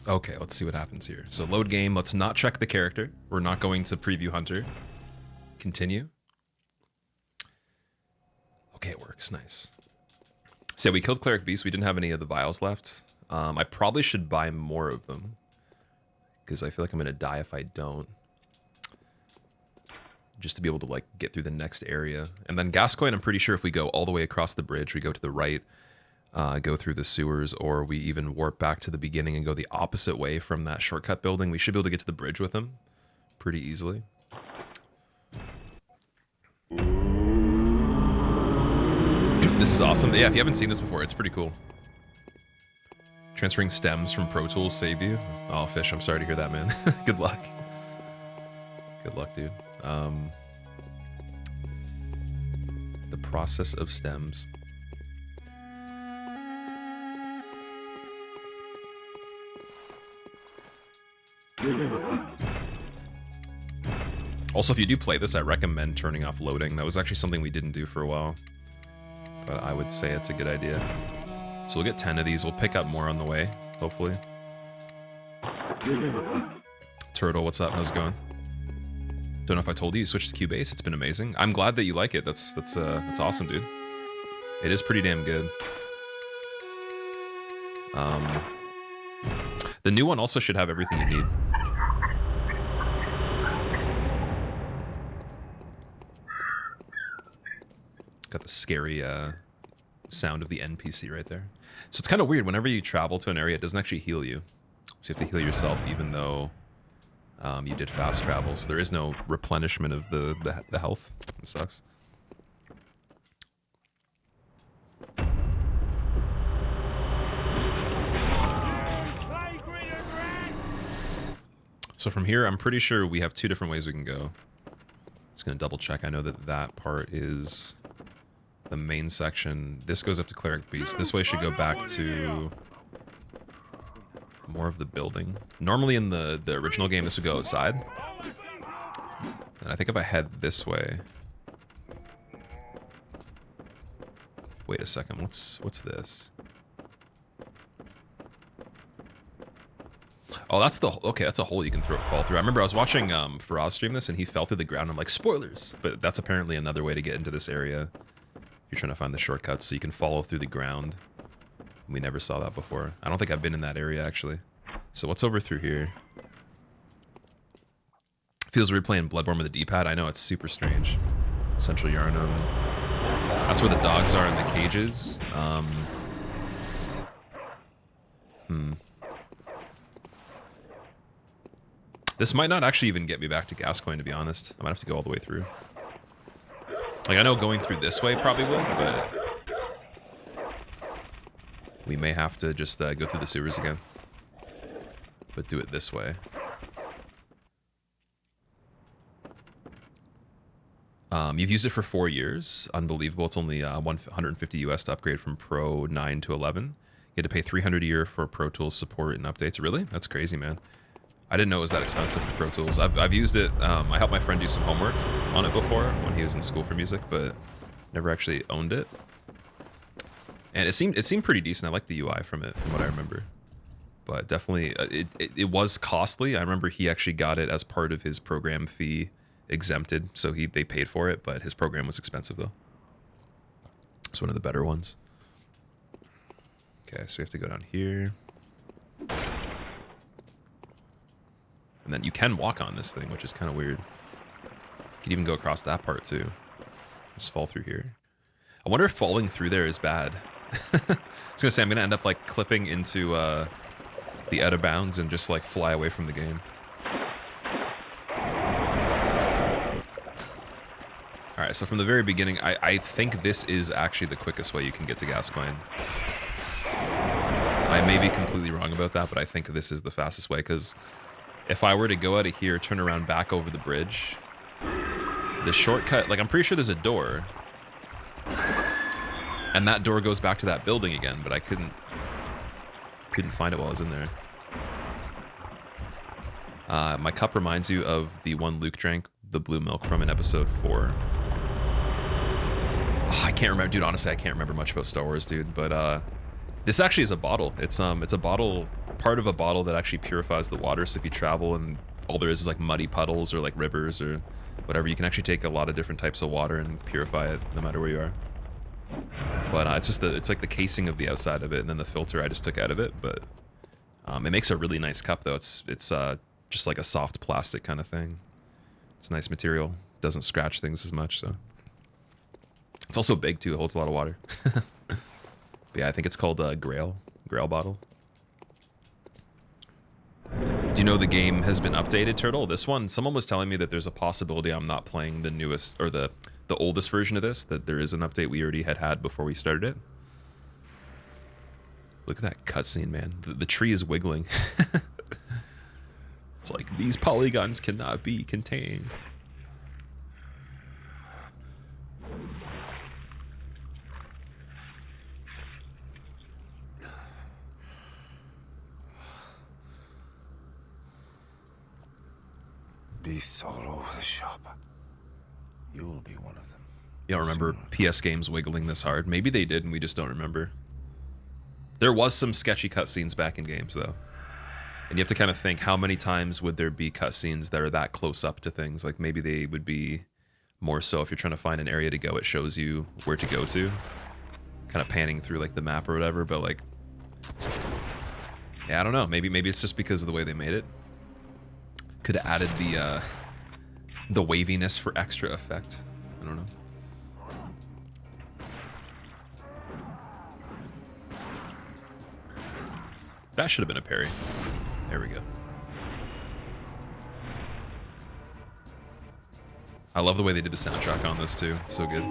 Okay, let's see what happens here. So load game, let's not check the character. We're not going to preview Hunter. Continue. Okay, it works, nice. So yeah, we killed Cleric Beast, we didn't have any of the vials left. I probably should buy more of them, because I feel like I'm gonna die if I don't. Just to be able to like get through the next area. And then Gascoigne, I'm pretty sure if we go all the way across the bridge, we go to the right, go through the sewers, or we even warp back to the beginning and go the opposite way from that shortcut building, we should be able to get to the bridge with him pretty easily. This is awesome. Yeah, if you haven't seen this before, it's pretty cool. Transferring stems from Pro Tools save you. Oh, Fish, I'm sorry to hear that, man. Good luck. Good luck, dude. The process of stems. Also, if you do play this, I recommend turning off loading. That was actually something we didn't do for a while, but I would say it's a good idea. So we'll get 10 of these. We'll pick up more on the way, hopefully. Turtle, what's up? How's it going? Don't know if I told you, you switched to Cubase. It's been amazing. I'm glad that you like it. That's awesome, dude. It is pretty damn good. The new one also should have everything you need. Got the scary sound of the NPC right there. So it's kind of weird. Whenever you travel to an area, it doesn't actually heal you. So you have to heal yourself, even though you did fast travel. So there is no replenishment of the health. It sucks. So from here, I'm pretty sure we have 2 different ways we can go. Just gonna double check. I know that that part is the main section. This goes up to Cleric Beast. This way should go back to more of the building. Normally in the original game, this would go outside. And I think if I head this way... Wait a second, what's this? Oh, that's the... Okay, that's a hole you can fall through. I remember I was watching Faraz stream this, and he fell through the ground. I'm like, spoilers! But that's apparently another way to get into this area. You're trying to find the shortcuts, so you can follow through the ground. We never saw that before. I don't think I've been in that area, actually. So what's over through here? Feels weird playing Bloodborne with a D-pad. I know, it's super strange. Central Yharnam. That's where the dogs are in the cages. This might not actually even get me back to Gascoigne, to be honest. I might have to go all the way through. Like, I know going through this way probably will, but we may have to just go through the sewers again. But do it this way. You've used it for 4 years. Unbelievable. It's only $150 US to upgrade from Pro 9 to 11. You had to pay $300 a year for Pro Tools support and updates. Really? That's crazy, man. I didn't know it was that expensive for Pro Tools. I've used it. I helped my friend do some homework on it before when he was in school for music, but never actually owned it. And it seemed pretty decent. I like the UI from it, from what I remember. But definitely, it was costly. I remember he actually got it as part of his program fee exempted, so they paid for it, but his program was expensive though. It's one of the better ones. Okay, so we have to go down here. And then you can walk on this thing, which is kind of weird. You can even go across that part too. Just fall through here. I wonder if falling through there is bad. I was gonna say, I'm gonna end up like clipping into the out of bounds and just like fly away from the game. Alright, so from the very beginning, I think this is actually the quickest way you can get to Gascoigne. I may be completely wrong about that, but I think this is the fastest way, because if I were to go out of here, turn around back over the bridge, the shortcut, like I'm pretty sure there's a door. And that door goes back to that building again, but I couldn't find it while I was in there. My cup reminds you of the one Luke drank the blue milk from in episode 4. Oh, I can't remember, dude, honestly, I can't remember much about Star Wars, dude, but This actually is a bottle. It's a bottle, part of a bottle that actually purifies the water. So if you travel and all there is like muddy puddles or like rivers or whatever, you can actually take a lot of different types of water and purify it no matter where you are. But it's just it's like the casing of the outside of it, and then the filter I just took out of it. But it makes a really nice cup though. It's just like a soft plastic kind of thing. It's nice material. Doesn't scratch things as much. So it's also big too. It holds a lot of water. But yeah, I think it's called Grail bottle. Do you know the game has been updated, Turtle? This one, someone was telling me that there's a possibility I'm not playing the newest or the oldest version of this, that there is an update we already had before we started it. Look at that cutscene, man. The tree is wiggling. It's like, these polygons cannot be contained. Beasts all over the shop. You'll be one of them. You don't remember PS games wiggling this hard? Maybe they did and we just don't remember. There was some sketchy cutscenes back in games though. And you have to kind of think, how many times would there be cutscenes that are that close up to things? Like maybe they would be more so if you're trying to find an area to go, it shows you where to go to. Kind of panning through like the map or whatever, but like, yeah, I don't know. Maybe it's just because of the way they made it. Could have added the waviness for extra effect. I don't know. That should have been a parry. There we go. I love the way they did the soundtrack on this too. It's so good.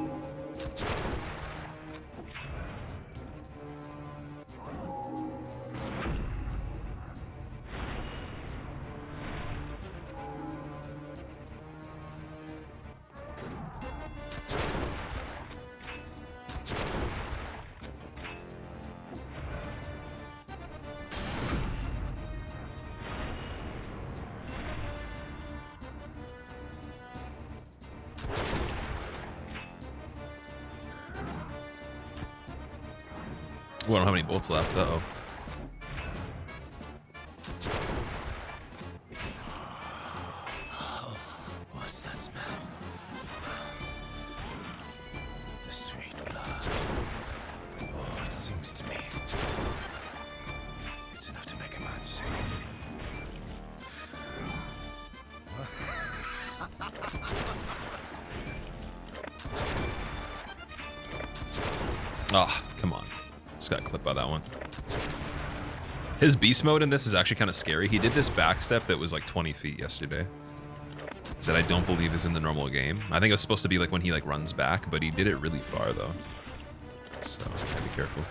We don't have any bolts left. Uh-oh. What's that smell? The sweet blood. Oh, it seems to me it's enough to make a man sing. Ah, come on. Just got clipped by that one. His beast mode in this is actually kind of scary. He did this backstep that was like 20 feet yesterday that I don't believe is in the normal game. I think it was supposed to be like when he like runs back, but he did it really far though. So, gotta be careful.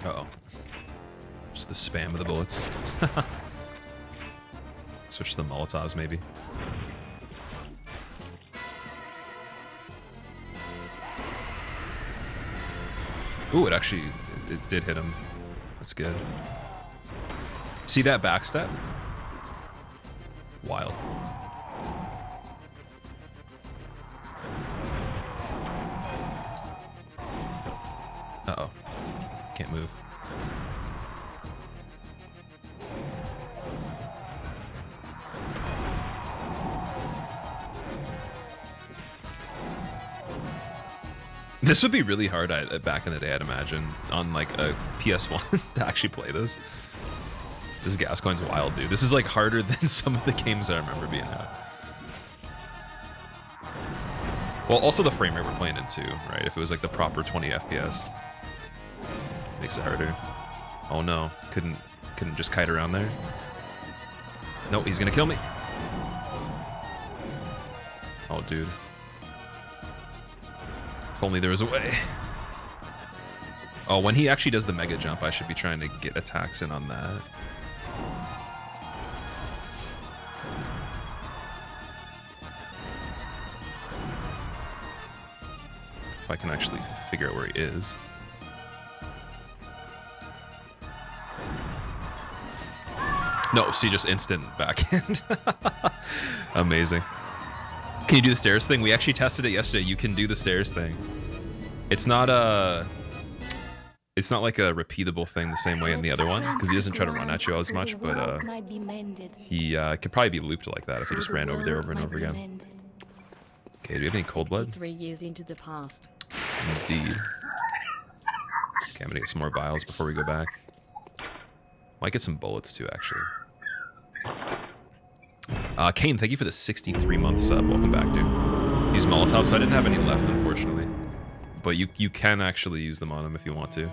Uh-oh. Just the spam of the bullets. Switch to the Molotovs, maybe. Ooh, it did hit him. That's good. See that backstep? Wild. Uh-oh. Can't move. This would be really hard back in the day, I'd imagine, on like a PS1 to actually play this. This Gascoigne's wild, dude. This is like harder than some of the games I remember being out. Well, also the frame rate we're playing in too, right? If it was like the proper 20 FPS, makes it harder. Oh no, couldn't just kite around there. Nope, he's gonna kill me. Oh, dude. If only there was a way. Oh, when he actually does the mega jump, I should be trying to get attacks in on that. If I can actually figure out where he is. No, see, just instant backhand. Amazing. Can you do the stairs thing? We actually tested it yesterday. You can do the stairs thing. It's not like a repeatable thing the same way in the other one, because he doesn't try to run at you as much, but he could probably be looped like that if he just ran over there over and over again. Okay, do we have any cold blood? 3 years into the past. Indeed. Okay, I'm gonna get some more vials before we go back. Might get some bullets too, actually. Kane, thank you for the 63-month sub. Welcome back, dude. Use Molotov, so I didn't have any left, unfortunately. But you can actually use them on him if you want to.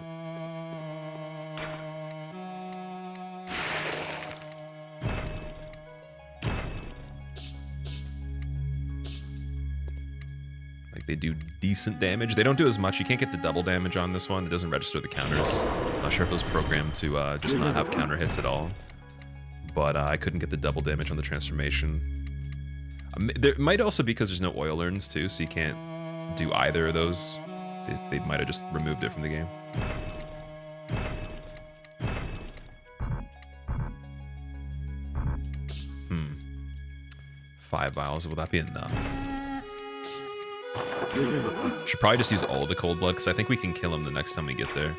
Like, they do decent damage. They don't do as much. You can't get the double damage on this one. It doesn't register the counters. Not sure if it was programmed to just not have counter hits at all. But I couldn't get the double damage on the transformation. There might also be because there's no oil urns too, so you can't do either of those. They might have just removed it from the game. 5 vials, will that be enough? Should probably just use all the cold blood, because I think we can kill him the next time we get there.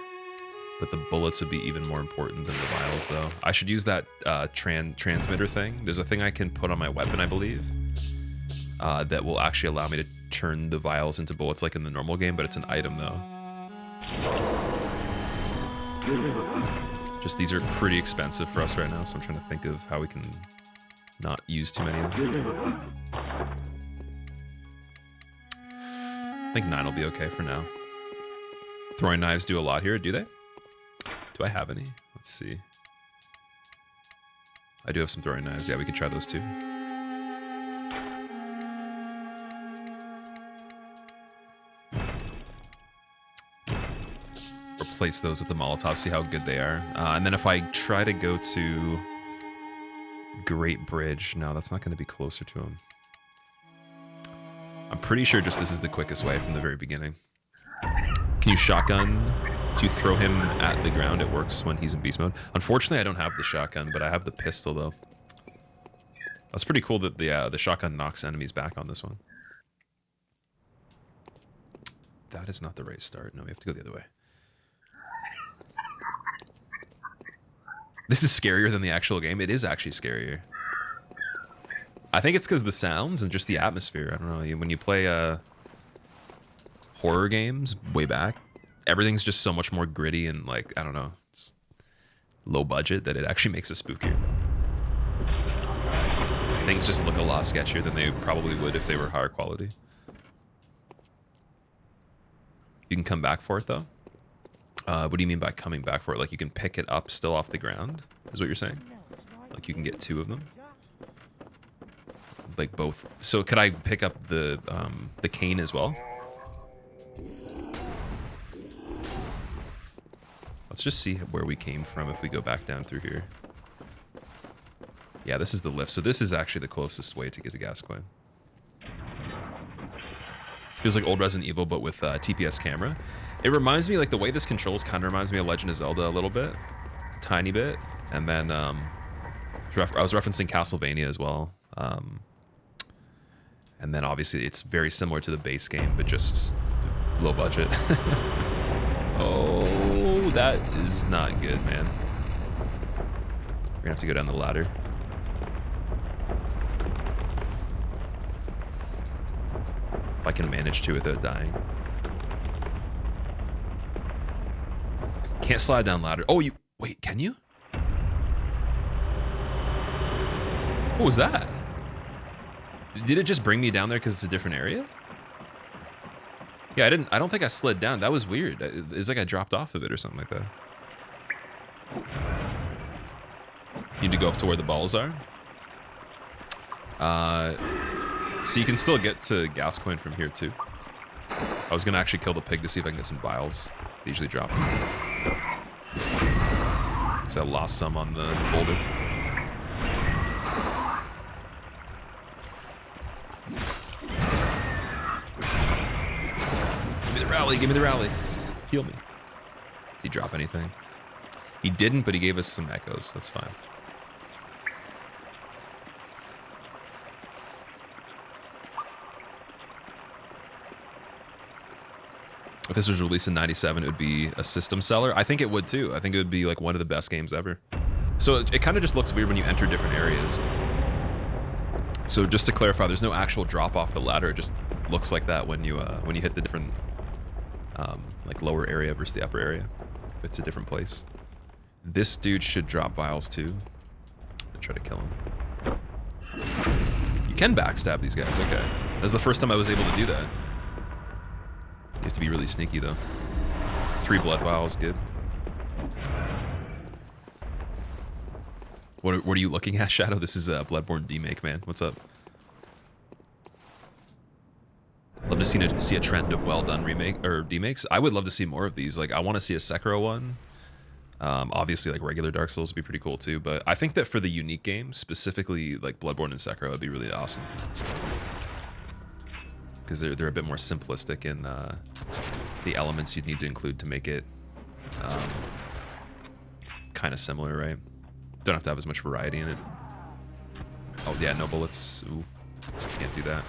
But the bullets would be even more important than the vials, though. I should use that transmitter thing. There's a thing I can put on my weapon, I believe, that will actually allow me to turn the vials into bullets like in the normal game, but it's an item, though. Just these are pretty expensive for us right now, so I'm trying to think of how we can not use too many of them. I think 9 will be okay for now. Throwing knives do a lot here, do they? Do I have any? Let's see. I do have some throwing knives. Yeah, we could try those too. Replace those with the Molotov, see how good they are. And then if I try to go to Great Bridge, no, that's not going to be closer to him. I'm pretty sure just this is the quickest way from the very beginning. Can you shotgun to throw him at the ground? It works when he's in beast mode. Unfortunately, I don't have the shotgun, but I have the pistol, though. That's pretty cool that the shotgun knocks enemies back on this one. That is not the right start. No, we have to go the other way. This is scarier than the actual game. It is actually scarier. I think it's because of the sounds and just the atmosphere. I don't know. When you play horror games way back, everything's just so much more gritty and, like, I don't know, it's low budget that it actually makes it spookier. Things just look a lot sketchier than they probably would if they were higher quality. You can come back for it, though. What do you mean by coming back for it? Like, you can pick it up still off the ground, is what you're saying? Like, you can get 2 of them? Like, both. So could I pick up the cane as well? Let's just see where we came from if we go back down through here. Yeah, this is the lift. So this is actually the closest way to get to Gascoigne. Feels like old Resident Evil, but with TPS camera. It reminds me, like, the way this controls kind of reminds me of Legend of Zelda a little bit. Tiny bit. And then I was referencing Castlevania as well. And then obviously it's very similar to the base game, but just low budget. Oh, that is not good, man. We're gonna have to go down the ladder. If I can manage to without dying. Can't slide down ladder. Oh, wait, can you? What was that? Did it just bring me down there because it's a different area? Yeah, I don't think I slid down. That was weird. It's like I dropped off of it or something like that. Need to go up to where the balls are. So you can still get to Gascoigne from here too. I was gonna actually kill the pig to see if I can get some vials. They usually drop them. Because I lost some on the boulder. Give me the rally, give me the rally. Heal me. Did he drop anything? He didn't, but he gave us some echoes. That's fine. If this was released in 97, it would be a system seller. I think it would too. I think it would be like one of the best games ever. So it kind of just looks weird when you enter different areas. So just to clarify, there's no actual drop off the ladder. It just looks like that when you hit the different like lower area versus the upper area. It's a different place. This dude should drop vials too. I'll try to kill him. You can backstab these guys. Okay, that's the first time I was able to do that. You have to be really sneaky though. 3 blood vials, good. What are you looking at, Shadow? This is Bloodborne Demake, man. What's up? Love to see a trend of well done remake or demakes. I would love to see more of these. Like, I want to see a Sekiro one. Obviously, like regular Dark Souls would be pretty cool too. But I think that for the unique games, specifically like Bloodborne and Sekiro, would be really awesome because they're a bit more simplistic in the elements you'd need to include to make it kind of similar, right? Don't have to have as much variety in it. Oh yeah, no bullets. Ooh, can't do that.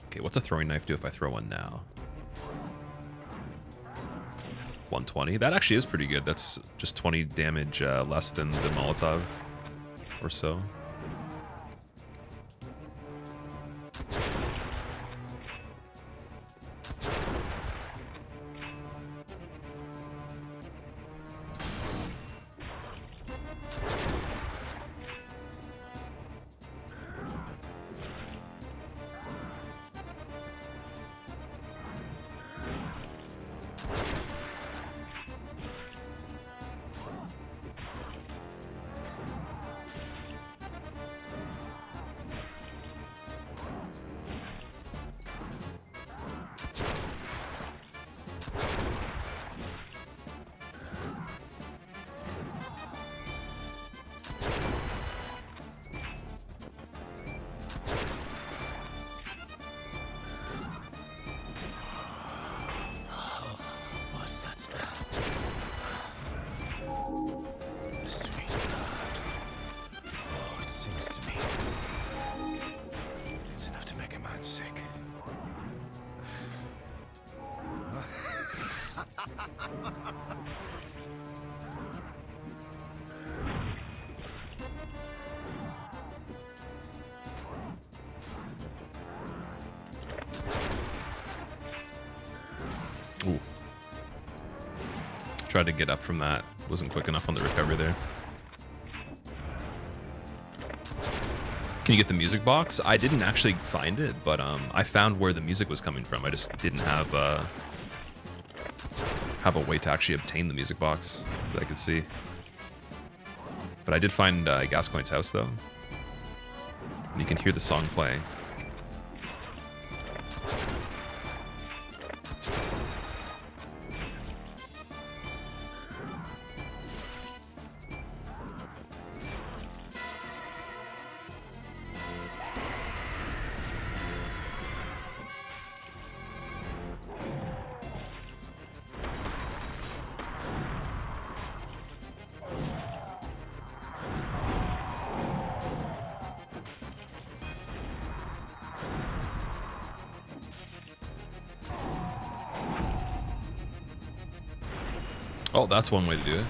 Okay, what's a throwing knife do if I throw one now? 120. That actually is pretty good. That's just 20 damage less than the Molotov or so. Ooh. Tried to get up from that. Wasn't quick enough on the recovery there. Can you get the music box? I didn't actually find it, but I found where the music was coming from. I just didn't have a way to actually obtain the music box that I could see. But I did find Gascoigne's house, though. And you can hear the song playing. Oh, that's one way to do it.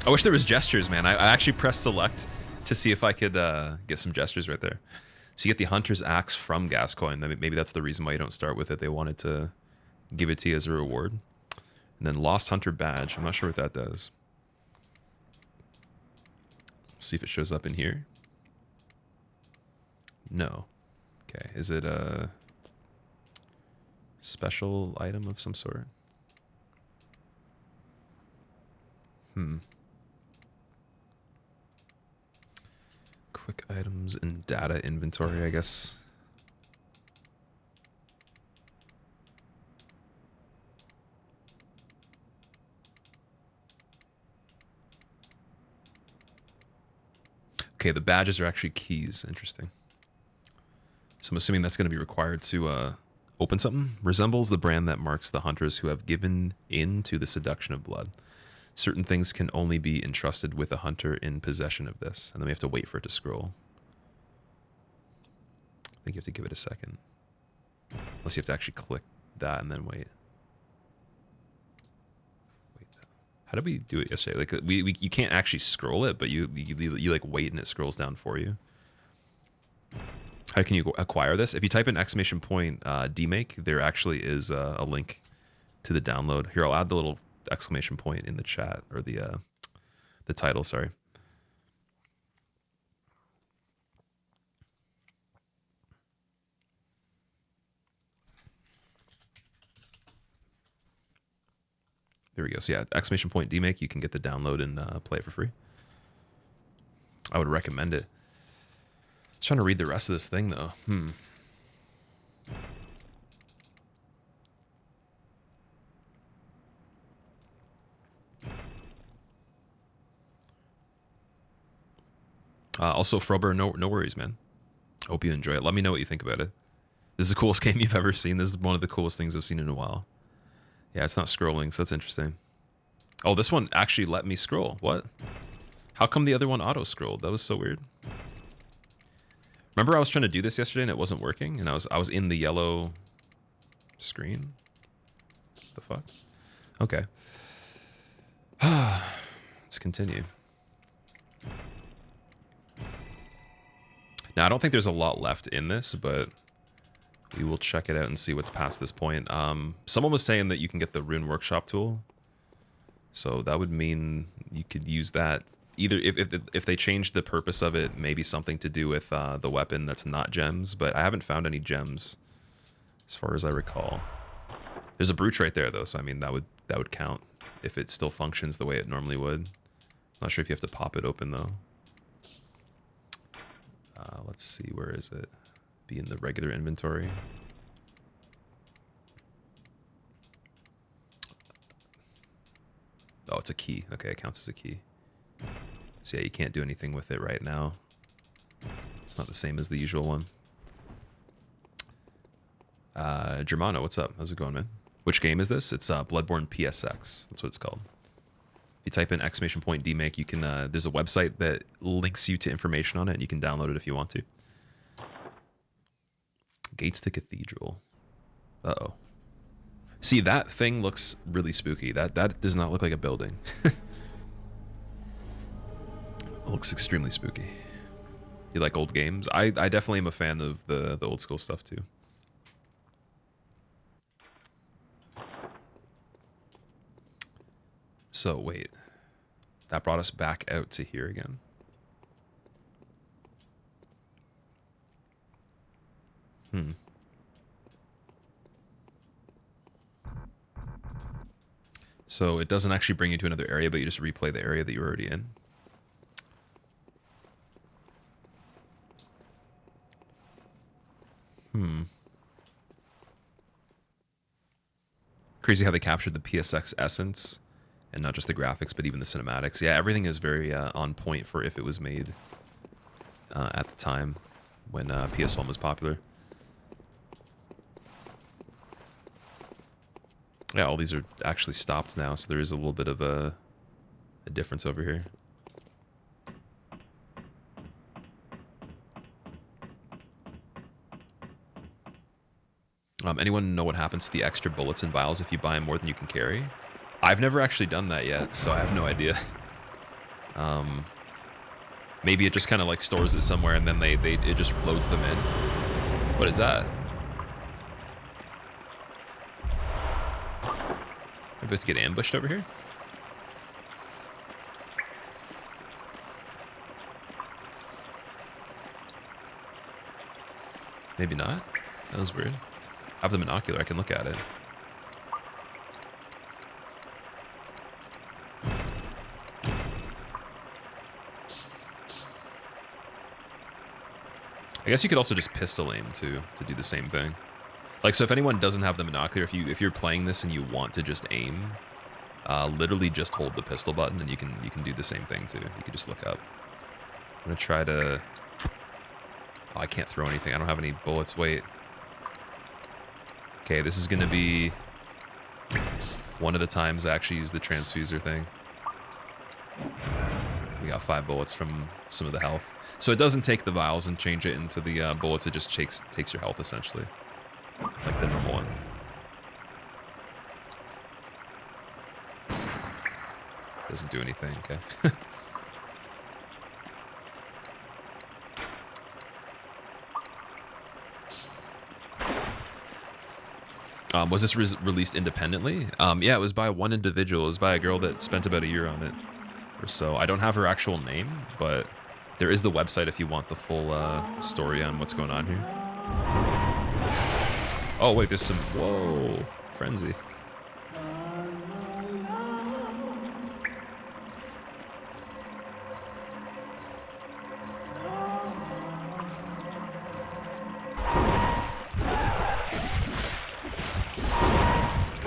I wish there was gestures, man. I actually pressed select to see if I could get some gestures right there. So you get the Hunter's Axe from Gascoigne. Maybe that's the reason why you don't start with it. They wanted to give it to you as a reward. And then Lost Hunter Badge. I'm not sure what that does. Let's see if it shows up in here. No. Okay, is it a special item of some sort? Quick items and data inventory, I guess. Okay, the badges are actually keys. Interesting. So I'm assuming that's going to be required to open something. Resembles the brand that marks the hunters who have given in to the seduction of blood. Certain things can only be entrusted with a hunter in possession of this. And then we have to wait for it to scroll. think you have to give it a second. Unless you have to actually click that and then wait. How did we do it yesterday? Like you can't actually scroll it, but you like wait and it scrolls down for you. How can you acquire this? If you type in !Demake, there actually is a link to the download. Here, I'll add the little exclamation point in the chat, or the title, sorry. There we go. So yeah, !Demake, you can get the download and play it for free. I would recommend it. I was trying to read the rest of this thing though. Also, Frober, no worries, man. Hope you enjoy it. Let me know what you think about it. This is the coolest game you've ever seen. This is one of the coolest things I've seen in a while. Yeah, it's not scrolling, so that's interesting. Oh, this one actually let me scroll. What? How come the other one auto-scrolled? That was so weird. Remember I was trying to do this yesterday and it wasn't working? And I was in the yellow screen? The fuck? Okay. Let's continue. Now, I don't think there's a lot left in this, but we will check it out and see what's past this point. Someone was saying that you can get the Rune Workshop tool. So that would mean you could use that. Either if they change the purpose of it, maybe something to do with the weapon that's not gems. But I haven't found any gems, as far as I recall. There's a brooch right there, though, so I mean that would count if it still functions the way it normally would. Not sure if you have to pop it open though. Let's see, where is it? Be in the regular inventory. Oh, it's a key. Okay, it counts as a key. So yeah, you can't do anything with it right now. It's not the same as the usual one. Germano, what's up? How's it going, man? Which game is this? It's Bloodborne PSX. That's what it's called. If you type in !Demake, you can. There's a website that links you to information on it, and you can download it if you want to. Gates to Cathedral. Uh-oh. See, that thing looks really spooky. That does not look like a building. It looks extremely spooky. You like old games? I definitely am a fan of the old school stuff too. So wait, that brought us back out to here again. So it doesn't actually bring you to another area, but you just replay the area that you're already in. Crazy how they captured the PSX essence, and not just the graphics, but even the cinematics. Yeah, everything is very on point for if it was made at the time when PS1 was popular. Yeah, all these are actually stopped now, so there is a little bit of a difference over here. Anyone know what happens to the extra bullets and vials if you buy more than you can carry? I've never actually done that yet, so I have no idea. Maybe it just kind of like stores it somewhere and then it just loads them in. What is that? Maybe we have to get ambushed over here? Maybe not. That was weird. I have the binocular, I can look at it. I guess you could also just pistol aim to do the same thing. Like, so if anyone doesn't have the binocular, if you're playing this and you want to just aim, literally just hold the pistol button and you can do the same thing too. You can just look up. I'm gonna try to. Oh, I can't throw anything. I don't have any bullets. Wait. Okay, this is gonna be one of the times I actually use the transfuser thing. We got 5 bullets from some of the health. So it doesn't take the vials and change it into the bullets. It just takes your health, essentially. Like the normal one. Doesn't do anything, okay. Was this released independently? Yeah, it was by one individual. It was by a girl that spent about a year on it or so. I don't have her actual name, but there is the website if you want the full story on what's going on here. Oh, wait, there's some... Whoa, frenzy.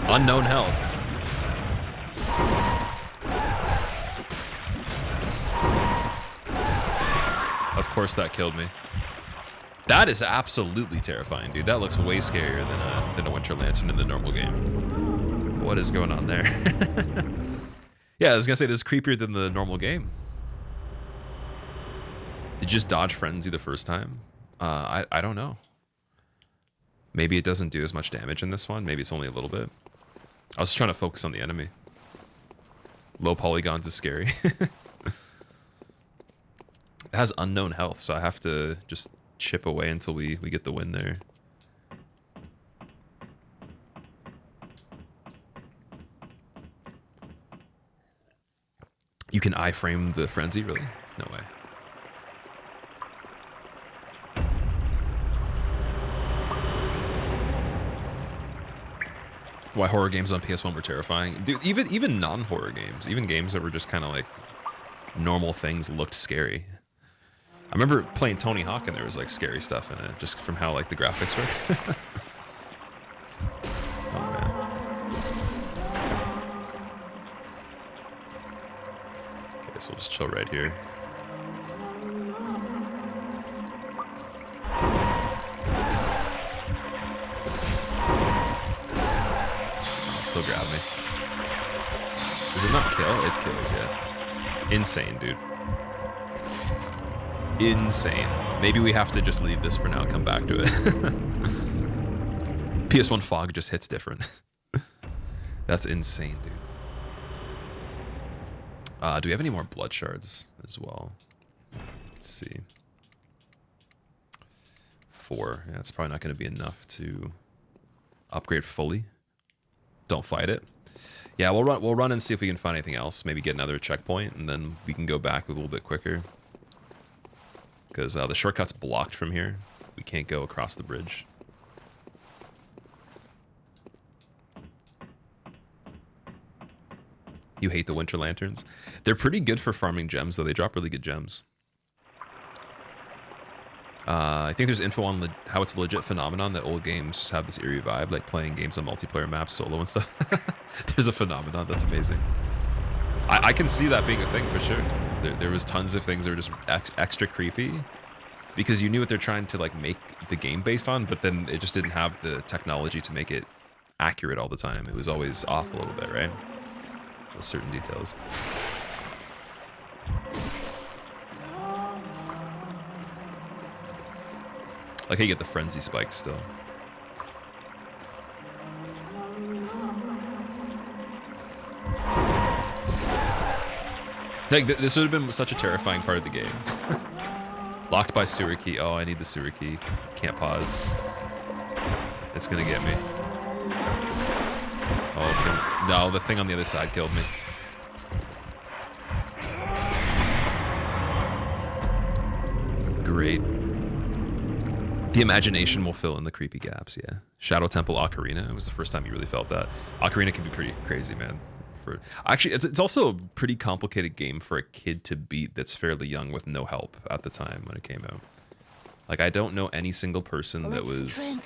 Unknown health. Of course that killed me. That is absolutely terrifying, dude. That looks way scarier than a Winter Lantern in the normal game. What is going on there? Yeah, I was gonna say this is creepier than the normal game. Did you just dodge frenzy the first time? I don't know. Maybe it doesn't do as much damage in this one. Maybe it's only a little bit. I was just trying to focus on the enemy. Low polygons is scary. It has unknown health, so I have to just chip away until we get the win there. You can iframe the frenzy, really? No way. Why horror games on PS1 were terrifying. Dude, even non-horror games, even games that were just kind of like normal things looked scary. I remember playing Tony Hawk and there was like scary stuff in it, just from how like the graphics were. Oh man. Okay, so we'll just chill right here. Still grab me. Does it not kill? It kills, yeah. Insane, dude. Insane. Maybe we have to just leave this for now and come back to it. PS1 fog just hits different. That's insane, dude. Do we have any more blood shards as well? Let's see. 4. Yeah, it's probably not going to be enough to upgrade fully. Don't fight it. Yeah, we'll run and see if we can find anything else. Maybe get another checkpoint, and then we can go back a little bit quicker. Because the shortcut's blocked from here. We can't go across the bridge. You hate the Winter Lanterns? They're pretty good for farming gems, though. They drop really good gems. I think there's info on how it's a legit phenomenon that old games just have this eerie vibe, like playing games on multiplayer maps, solo and stuff. There's a phenomenon. That's amazing. I can see that being a thing for sure. There was tons of things that were just extra creepy because you knew what they're trying to like make the game based on, but then it just didn't have the technology to make it accurate all the time. It was always off a little bit, right? With certain details. Like how you get the frenzy spikes still. Like this would have been such a terrifying part of the game. Locked by sewer key. Oh, I need the sewer key. Can't pause. It's gonna get me. Oh, no, the thing on the other side killed me. Great. The imagination will fill in the creepy gaps, yeah. Shadow Temple Ocarina, it was the first time you really felt that. Ocarina can be pretty crazy, man. Actually, it's also a pretty complicated game for a kid to beat that's fairly young with no help at the time when it came out. Like, I don't know any single person that was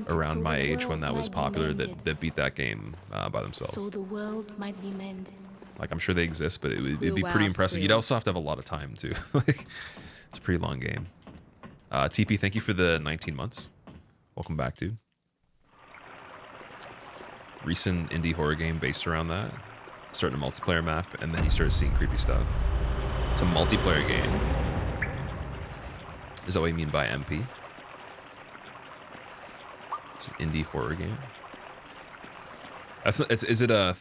around my age when that was popular that beat that game by themselves. So the world might be mended. Like, I'm sure they exist, but it'd be pretty impressive. You'd also have to have a lot of time, too. Like, it's a pretty long game. TP, thank you for the 19 months. Welcome back, dude. Recent indie horror game based around that. Starting a multiplayer map, and then you started seeing creepy stuff. It's a multiplayer game. Is that what you mean by MP? It's an indie horror game. That's not, is it a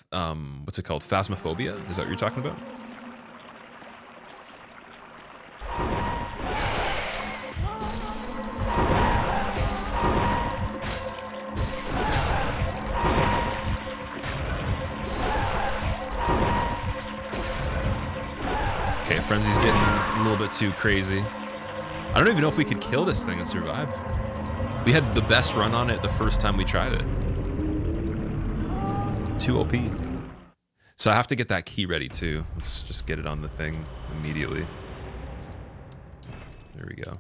what's it called? Phasmophobia? Is that what you're talking about? Okay, Frenzy's getting a little bit too crazy. I don't even know if we could kill this thing and survive. We had the best run on it the first time we tried it. Too OP. So I have to get that key ready too. Let's just get it on the thing immediately. There we go.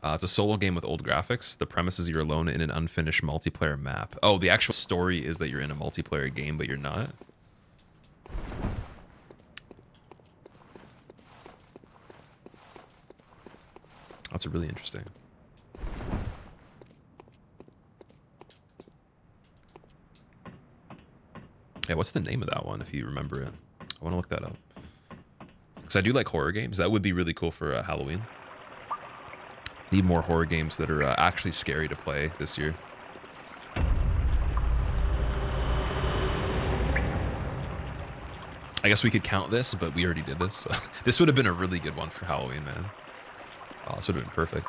It's a solo game with old graphics. The premise is you're alone in an unfinished multiplayer map. Oh, the actual story is that you're in a multiplayer game, but you're not? That's really interesting. Yeah, what's the name of that one, if you remember it? I want to look that up. Because I do like horror games. That would be really cool for Halloween. Need more horror games that are actually scary to play this year. I guess we could count this, but we already did this. So this would have been a really good one for Halloween, man. Oh, this would have been perfect.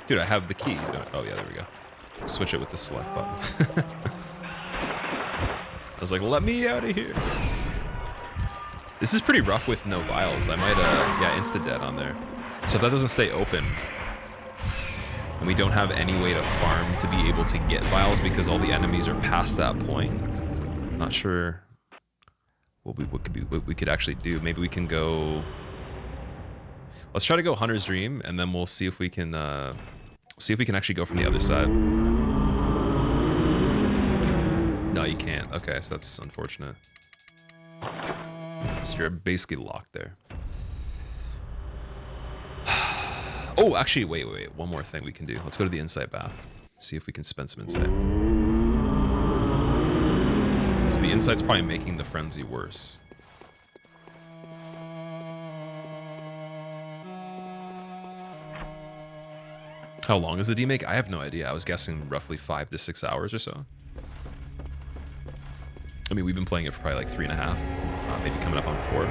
Dude, I have the key. Oh, yeah, there we go. Switch it with the select button. I was like, let me out of here. This is pretty rough with no vials. I might, yeah, insta-dead on there. So if that doesn't stay open, and we don't have any way to farm to be able to get vials because all the enemies are past that point, I'm not sure what we could actually do. Maybe we can go... Let's try to go Hunter's Dream, and then we'll see if we can actually go from the other side. No, you can't. Okay, so that's unfortunate. So you're basically locked there. Oh, actually, wait. One more thing we can do. Let's go to the insight bath. See if we can spend some insight. Because the insight's probably making the frenzy worse. How long is the demake? I have no idea. I was guessing roughly 5 to 6 hours or so. I mean, we've been playing it for probably like 3.5, maybe coming up on 4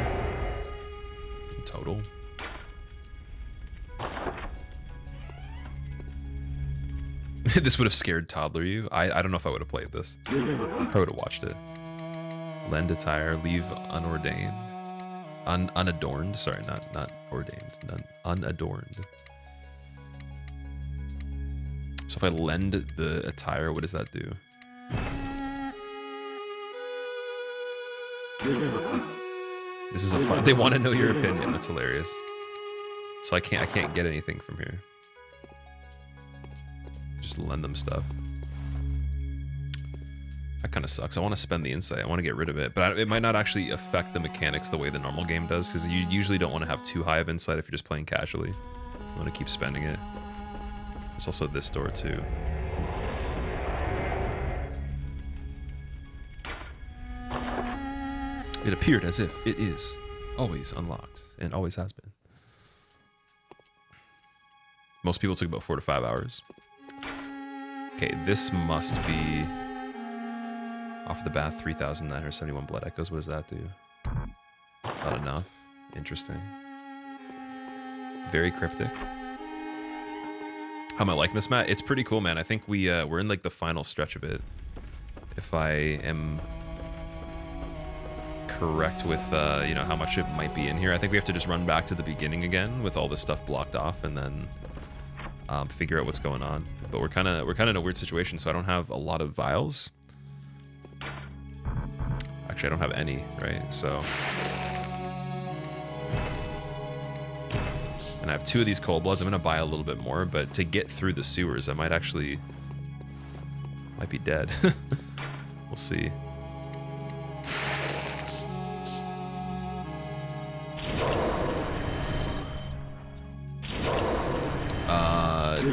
in total. This would have scared toddler you. I don't know if I would have played this. I probably would have watched it. Lend attire, leave unordained. Unadorned. Sorry, not ordained. Unadorned. So if I lend the attire, what does that do? This is a fun. They want to know your opinion. That's hilarious. So I can't get anything from here. Just lend them stuff. That kind of sucks. I want to spend the insight. I want to get rid of it, but it might not actually affect the mechanics the way the normal game does, because you usually don't want to have too high of insight if you're just playing casually. You want to keep spending it. There's also this door too. It appeared as if it is always unlocked and always has been. Most people took about 4 to 5 hours. Okay, this must be off the bat 3,971 blood echoes. What does that do? Not enough. Interesting. Very cryptic. How am I liking this, Matt? It's pretty cool, man. I think we're in like the final stretch of it. If I am correct with you know, how much it might be in here, I think we have to just run back to the beginning again with all this stuff blocked off, and then figure out what's going on. But we're kind of in a weird situation, so I don't have a lot of vials. Actually, I don't have any, right? So, and I have 2 of these cold bloods. I'm gonna buy a little bit more, but to get through the sewers, I might actually Might be dead. We'll see.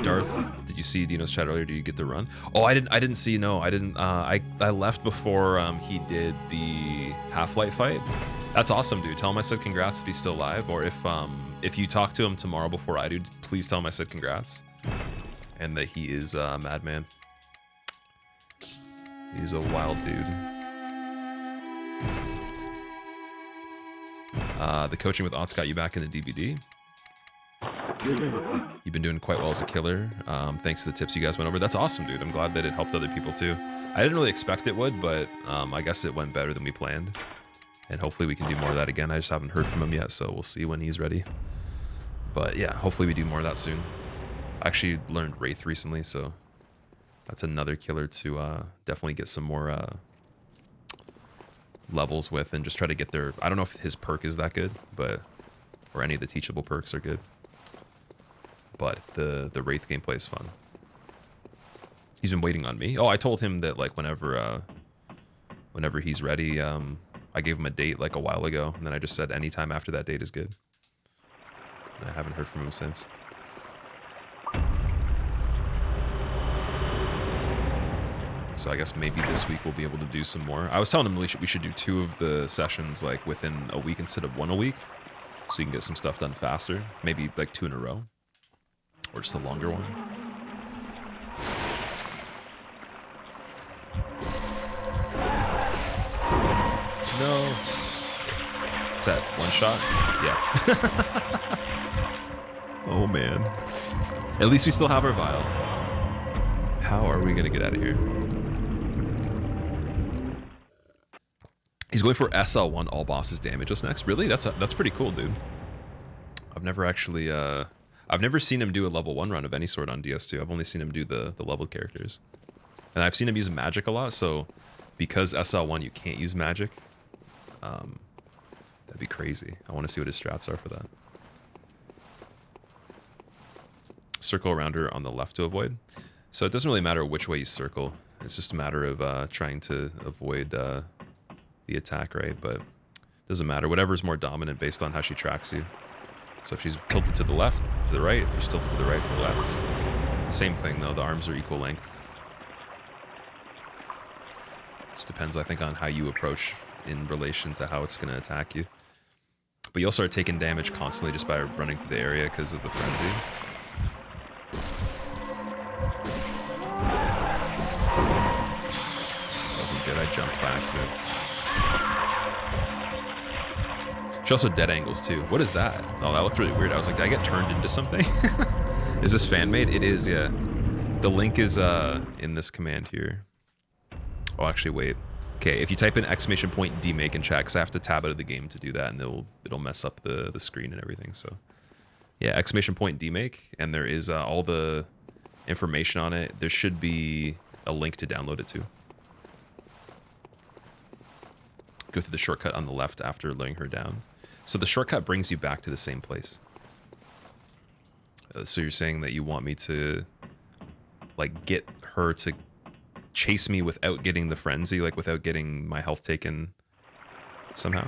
Darth, did you see Dino's chat earlier? Did you get the run? Oh, I didn't see. No, I didn't. I left before he did the Half-Life fight. That's awesome, dude. Tell him I said congrats if he's still alive, or if you talk to him tomorrow before I do, please tell him I said congrats, and that he is a madman. He's a wild dude. The coaching with Otts got you back into DVD. You've been doing quite well as a killer. Thanks to the tips you guys went over. That's awesome, dude. I'm glad that it helped other people too. I didn't really expect it would, but I guess it went better than we planned. And hopefully we can do more of that again. I just haven't heard from him yet, so we'll see when he's ready. But yeah, hopefully we do more of that soon. I actually learned Wraith recently, so that's another killer to definitely get some more levels with and just try to get their... I don't know if his perk is that good, but... or any of the teachable perks are good. But the Wraith gameplay is fun. He's been waiting on me. Oh, I told him that like whenever he's ready, I gave him a date like a while ago, and then I just said anytime after that date is good. And I haven't heard from him since. So I guess maybe this week we'll be able to do some more. I was telling him we should do 2 of the sessions like within a week instead of 1 a week, so you can get some stuff done faster. Maybe like 2 in a row, or just a longer one. No. Is that one shot? Yeah. Oh man. At least we still have our vial. How are we gonna get out of here? He's going for SL1 all bosses damage us next. Really? That's pretty cool, dude. I've never actually I've never seen him do a level 1 run of any sort on DS2. I've only seen him do the leveled characters. And I've seen him use magic a lot, so because SL1 you can't use magic, that'd be crazy. I want to see what his strats are for that. Circle around her on the left to avoid. So it doesn't really matter which way you circle. It's just a matter of trying to avoid the attack, right? But it doesn't matter. Whatever's more dominant based on how she tracks you. So if she's tilted to the left, to the right. If she's tilted to the right, to the left. Same thing though. The arms are equal length. Just depends, I think, on how you approach in relation to how it's going to attack you. But you'll start taking damage constantly just by running through the area because of the frenzy. That wasn't good. I jumped by accident. She also dead angles too. What is that? Oh, that looked really weird. I was like, did I get turned into something? Is this fan made? It is, yeah. The link is in this command here. Oh, actually, wait. Okay, if you type in !Demake in chat, because I have to tab out of the game to do that, and it'll mess up the screen and everything. So, yeah, !Demake, and there is all the information on it. There should be a link to download it too. Go through the shortcut on the left after laying her down. So the shortcut brings you back to the same place. So you're saying that you want me to, like, get her to chase me without getting the frenzy, like without getting my health taken somehow,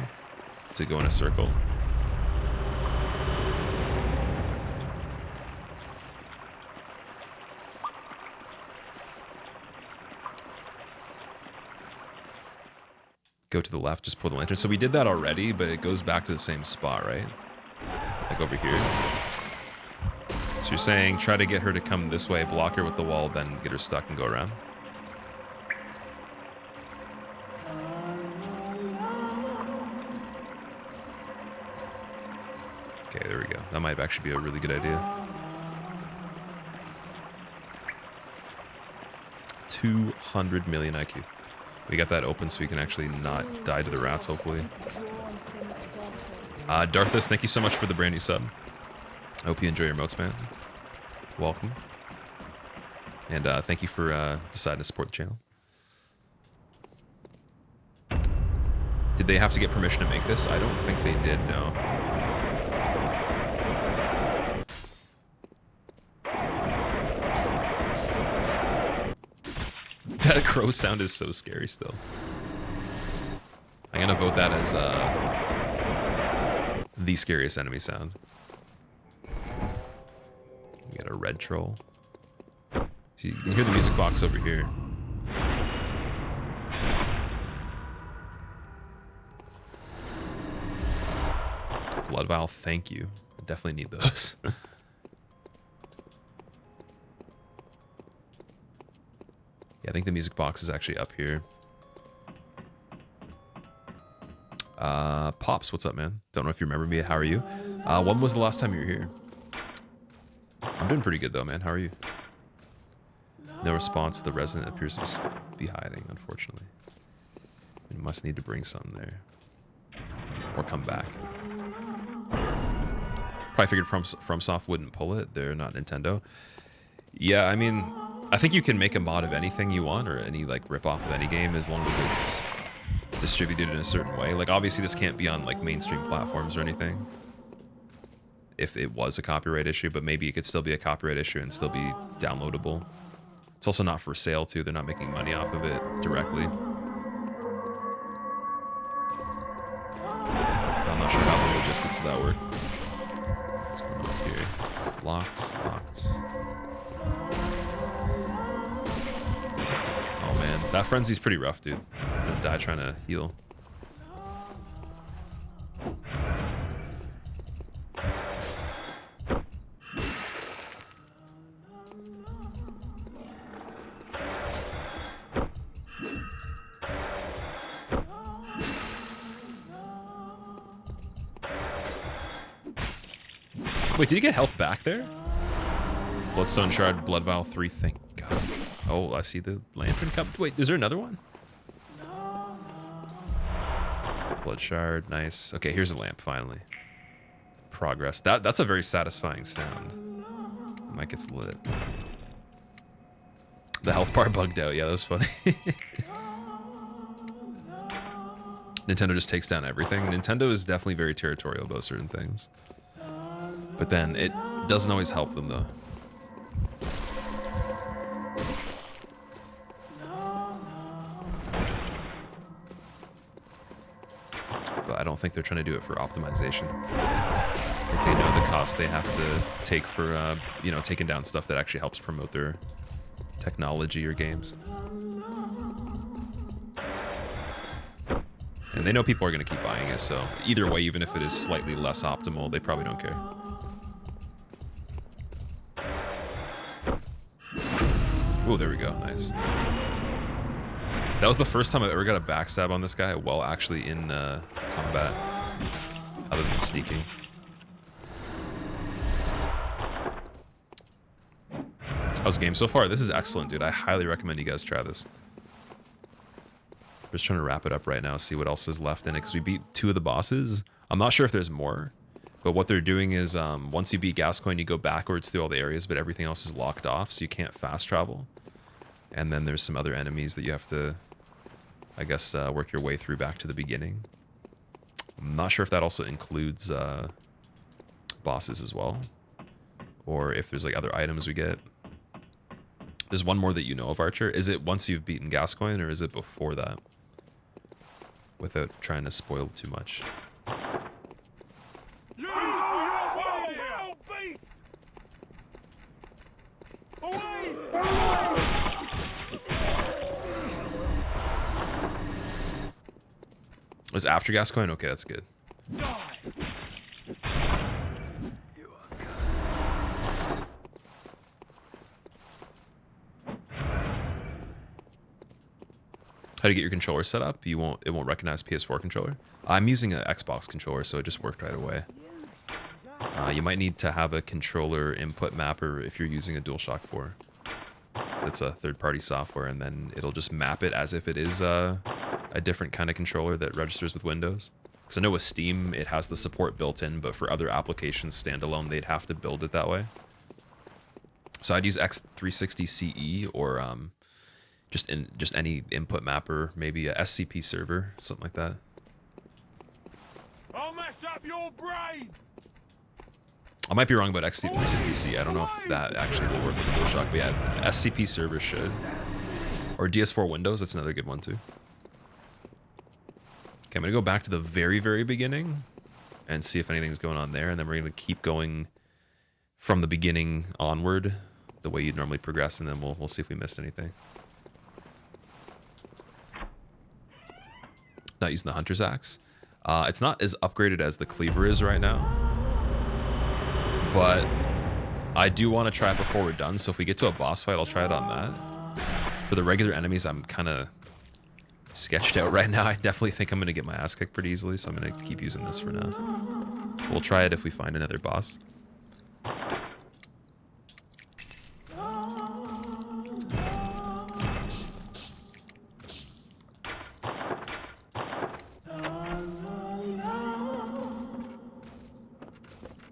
to go in a circle. Go to the left, just pull the lantern. So we did that already, but it goes back to the same spot, right? Like over here. So you're saying try to get her to come this way, block her with the wall, then get her stuck and go around? Okay, there we go. That might actually be a really good idea. 200 million IQ. We got that open so we can actually not die to the rats, hopefully. Darthus, thank you so much for the brand new sub. I hope you enjoy your emotes, man. Welcome. And thank you for deciding to support the channel. Did they have to get permission to make this? I don't think they did, no. That crow sound is so scary still. I'm gonna vote that as the scariest enemy sound. We got a red troll. So you can hear the music box over here. Blood vial, thank you. I definitely need those. Yeah, I think the music box is actually up here. Pops, what's up, man? Don't know if you remember me. How are you? When was the last time you were here? I'm doing pretty good, though, man. How are you? No response. The resident appears to be hiding, unfortunately. We must need to bring some there. Or come back. Probably figured FromSoft wouldn't pull it. They're not Nintendo. Yeah, I mean, I think you can make a mod of anything you want, or any, like, rip-off of any game, as long as it's distributed in a certain way. Like, obviously this can't be on, like, mainstream platforms or anything, if it was a copyright issue, but maybe it could still be a copyright issue and still be downloadable. It's also not for sale, too. They're not making money off of it directly. I'm not sure how the logistics of that work. What's going on here? Locked, locked. Oh man, that frenzy's pretty rough, dude. I'm gonna die trying to heal. Wait, did you get health back there? Bloodstone Shard, Blood Vial 3, thank God. Oh, I see the lantern cup. Wait, is there another one? Blood Shard, nice. Okay, here's a lamp, finally. Progress. That's a very satisfying sound. The mic gets lit. The health bar bugged out. Yeah, that was funny. Nintendo just takes down everything. Nintendo is definitely very territorial about certain things. But then it doesn't always help them, though. But I don't think they're trying to do it for optimization. I think they know the cost they have to take for, you know, taking down stuff that actually helps promote their technology or games. And they know people are going to keep buying it, so either way, even if it is slightly less optimal, they probably don't care. Oh, there we go. Nice. That was the first time I ever got a backstab on this guy while actually in combat, other than sneaking. How's the game so far? This is excellent, dude. I highly recommend you guys try this. We're just trying to wrap it up right now, see what else is left in it, because we beat 2 of the bosses. I'm not sure if there's more, but what they're doing is once you beat Gascoigne, you go backwards through all the areas, but everything else is locked off, so you can't fast travel. And then there's some other enemies that you have to, I guess, work your way through back to the beginning. I'm not sure if that also includes bosses as well, or if there's like other items we get. There's one more that you know of, Archer. Is it once you've beaten Gascoigne, or is it before that? Without trying to spoil too much. Was after Gascoigne? Okay, that's good. How to get your controller set up? It won't recognize PS4 controller. I'm using an Xbox controller, so it just worked right away. You might need to have a controller input mapper if you're using a DualShock 4. That's a third-party software, and then it'll just map it as if it is a different kind of controller that registers with Windows. Because I know with Steam, it has the support built in, but for other applications standalone, they'd have to build it that way. So I'd use X360 CE or just any input mapper, maybe a SCP server, something like that. I'll mess up your brain. I might be wrong about XT360C. I don't know if that actually will work with the DualShock, but yeah, SCP server should. Or DS4 Windows, that's another good one too. Okay, I'm gonna go back to the very, very beginning and see if anything's going on there, and then we're gonna keep going from the beginning onward, the way you'd normally progress, and then we'll see if we missed anything. Not using the Hunter's Axe. It's not as upgraded as the Cleaver is right now, but I do want to try it before we're done, so if we get to a boss fight, I'll try it on that. For the regular enemies, I'm kind of sketched out right now. I definitely think I'm going to get my ass kicked pretty easily, so I'm going to keep using this for now. We'll try it if we find another boss.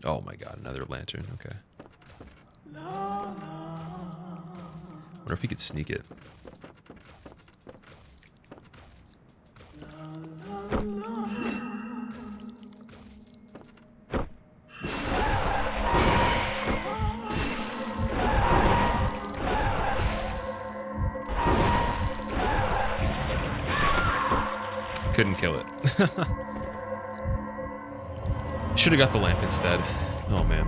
Oh my god, another lantern, okay. Wonder if we could sneak it. Couldn't kill it. Should have got the lamp instead. Oh man.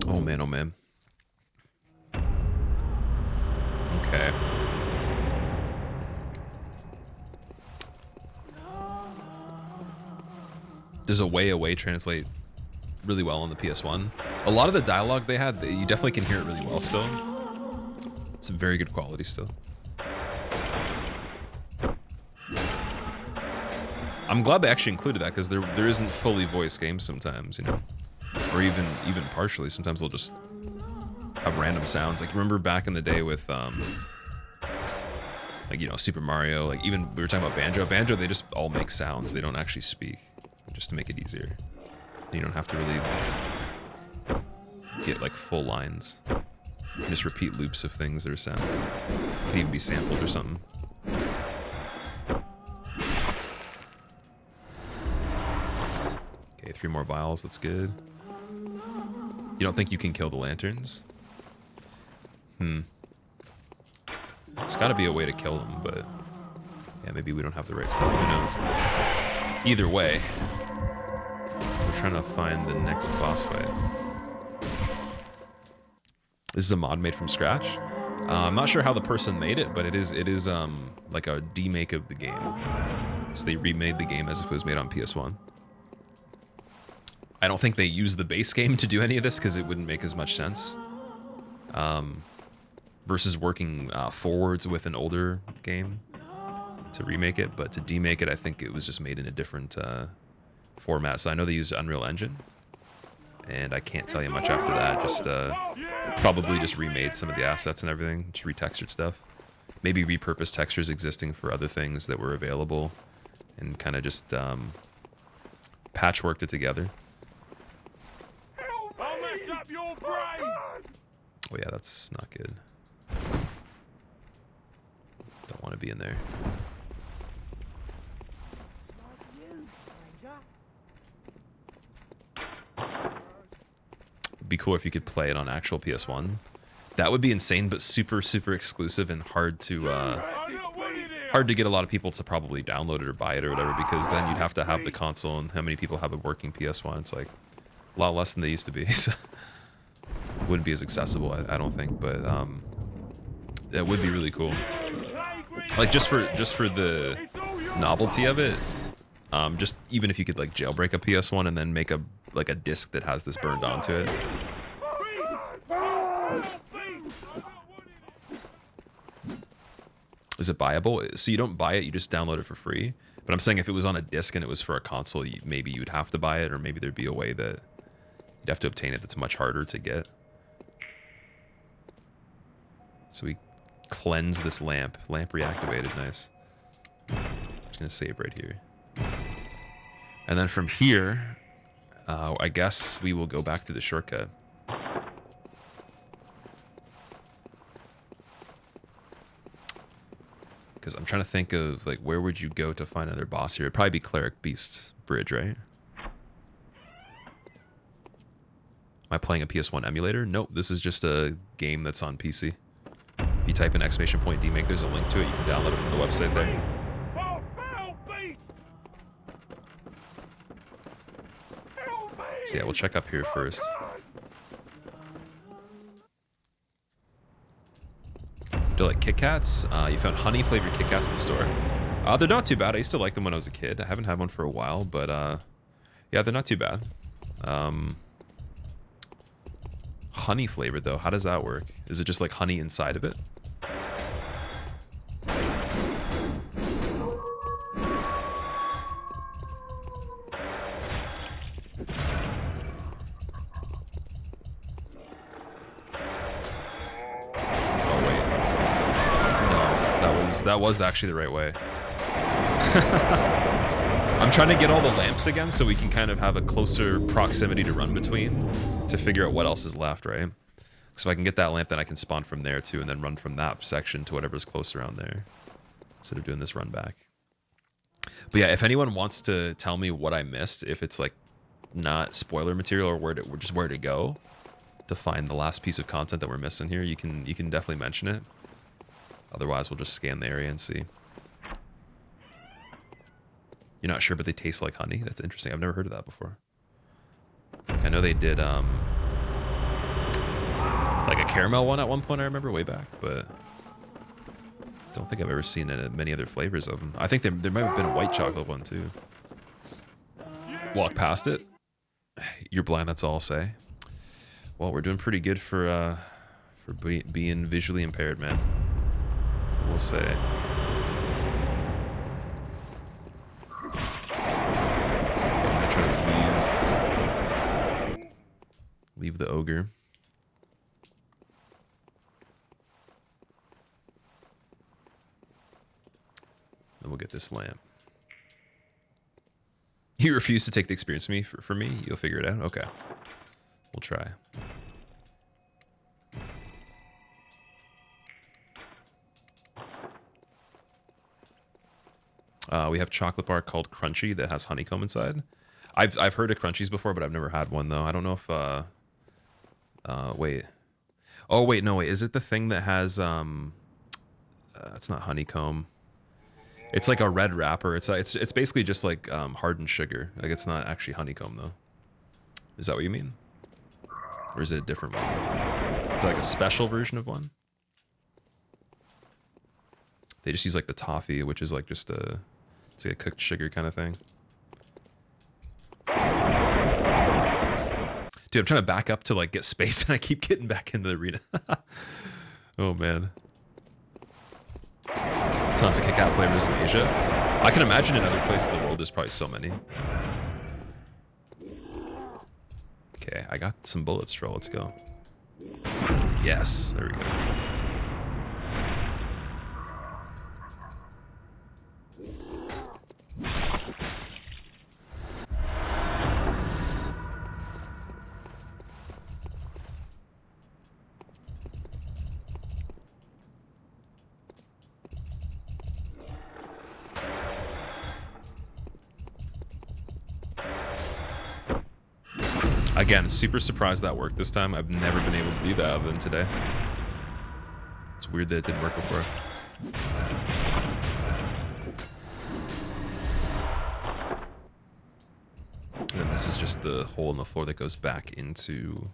Oh man, oh man. Okay. Does away away translate really well on the PS1? A lot of the dialogue they had, you definitely can hear it really well still. It's very good quality still. I'm glad they actually included that, because there isn't fully voiced games sometimes, you know, or even partially. Sometimes they'll just have random sounds. Like, remember back in the day with like, you know, Super Mario. Like, even we were talking about Banjo. Banjo, they just all make sounds. They don't actually speak, just to make it easier. You don't have to really get like full lines. You can just repeat loops of things that are sounds. It could even be sampled or something. Okay, 3 more vials, that's good. You don't think you can kill the lanterns? There's gotta be a way to kill them, but yeah, maybe we don't have the right stuff, who knows. Either way, we're trying to find the next boss fight. This is a mod made from scratch. I'm not sure how the person made it, but it is like a demake of the game. So they remade the game as if it was made on PS1. I don't think they used the base game to do any of this, because it wouldn't make as much sense. Versus working forwards with an older game to remake it, but to demake it, I think it was just made in a different format. So I know they used Unreal Engine, and I can't tell you much after that. Just probably just remade some of the assets and everything, just retextured stuff. Maybe repurposed textures existing for other things that were available, and kind of just patchworked it together. Oh yeah, that's not good. Don't want to be in there. It'd be cool if you could play it on actual PS1. That would be insane, but super, super exclusive and hard to get a lot of people to probably download it or buy it or whatever, because then you'd have to have the console, and how many people have a working PS1? It's like a lot less than they used to be. So wouldn't be as accessible, I don't think, but that would be really cool. Like just for the novelty of it, just even if you could like jailbreak a PS1 and then make a disc that has this burned onto it. Is it buyable? So you don't buy it, you just download it for free. But I'm saying if it was on a disc and it was for a console, maybe you'd have to buy it, or maybe there'd be a way that you'd have to obtain it that's much harder to get. So we cleanse this lamp. Lamp reactivated, nice. Just gonna save right here. And then from here, I guess we will go back through the shortcut. Because I'm trying to think of, like, where would you go to find another boss here? It'd probably be Cleric Beast Bridge, right? Am I playing a PS1 emulator? Nope, this is just a game that's on PC. you type in !Demake, there's a link to it. You can download it from the website there. So yeah, we'll check up here first. Do you like Kit Kats? You found honey flavored Kit Kats in the store. They're not too bad. I used to like them when I was a kid. I haven't had one for a while, but yeah, they're not too bad. Honey flavored though, how does that work? Is it just like honey inside of it? That was actually the right way. I'm trying to get all the lamps again so we can kind of have a closer proximity to run between to figure out what else is left, right? So if I can get that lamp, then I can spawn from there too and then run from that section to whatever's close around there instead of doing this run back. But yeah, if anyone wants to tell me what I missed, if it's like not spoiler material or where to go to find the last piece of content that we're missing here, you can definitely mention it. Otherwise, we'll just scan the area and see. You're not sure, but they taste like honey? That's interesting. I've never heard of that before. I know they did like a caramel one at one point, I remember, way back, but don't think I've ever seen many other flavors of them. I think there might have been a white chocolate one, too. Walk past it. You're blind, that's all I'll say. Well, we're doing pretty good for being visually impaired, man. We'll say. I'm gonna try to leave the ogre. Then we'll get this lamp. You refuse to take the experience for me? You'll figure it out? Okay. We'll try. We have chocolate bar called Crunchy that has honeycomb inside. I've heard of Crunchies before, but I've never had one though. I don't know if wait. Oh wait, no wait. Is it the thing that has it's not honeycomb. It's like a red wrapper. It's basically just like hardened sugar. Like it's not actually honeycomb though. Is that what you mean? Or is it a different one? It's like a special version of one. They just use like the toffee, which is like just it's like a cooked sugar kind of thing. Dude, I'm trying to back up to like get space and I keep getting back into the arena. Oh man. Tons of Kit Kat flavors in Asia. I can imagine in other places in the world there's probably so many. Okay, I got some bullets, Troll. Let's go. Yes, there we go. Again, super surprised that worked this time. I've never been able to do that other than today. It's weird that it didn't work before. And this is just the hole in the floor that goes back into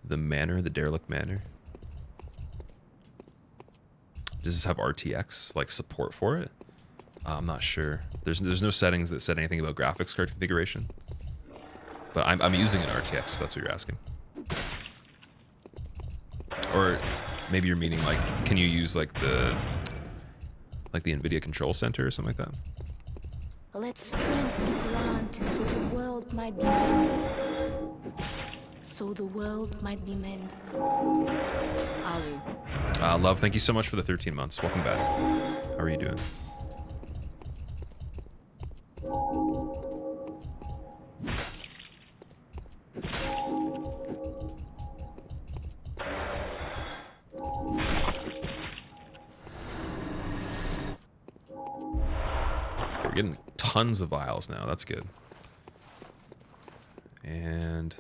the manor, the derelict manor. Does this have RTX, like support for it? I'm not sure. There's no settings that said anything about graphics card configuration. But I'm using an RTX, if that's what you're asking. Or maybe you're meaning like, can you use like the NVIDIA Control Center or something like that? Let strength be granted so the world might be mended. So the world might be mended. Ali. Love, thank you so much for the 13 months. Welcome back. How are you doing? We're getting tons of vials now. That's good. And,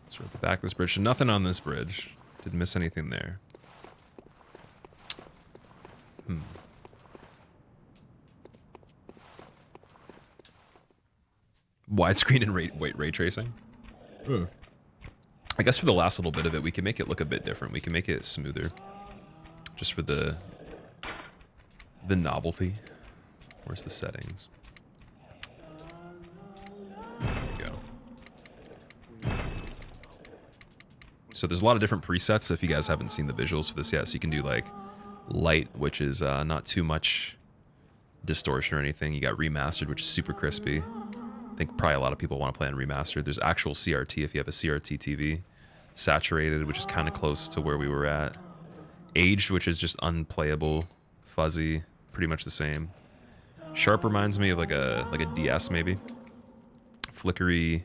so at the back of this bridge. So nothing on this bridge. Didn't miss anything there. Widescreen and ray tracing. I guess for the last little bit of it, we can make it look a bit different. We can make it smoother, just for the novelty. Where's the settings? There we go. So there's a lot of different presets if you guys haven't seen the visuals for this yet. So you can do like light, which is not too much distortion or anything. You got remastered, which is super crispy. I think probably a lot of people want to play on remastered. There's actual CRT if you have a CRT TV. Saturated, which is kind of close to where we were at. Aged, which is just unplayable. Fuzzy, pretty much the same. Sharp reminds me of like a DS maybe. Flickery,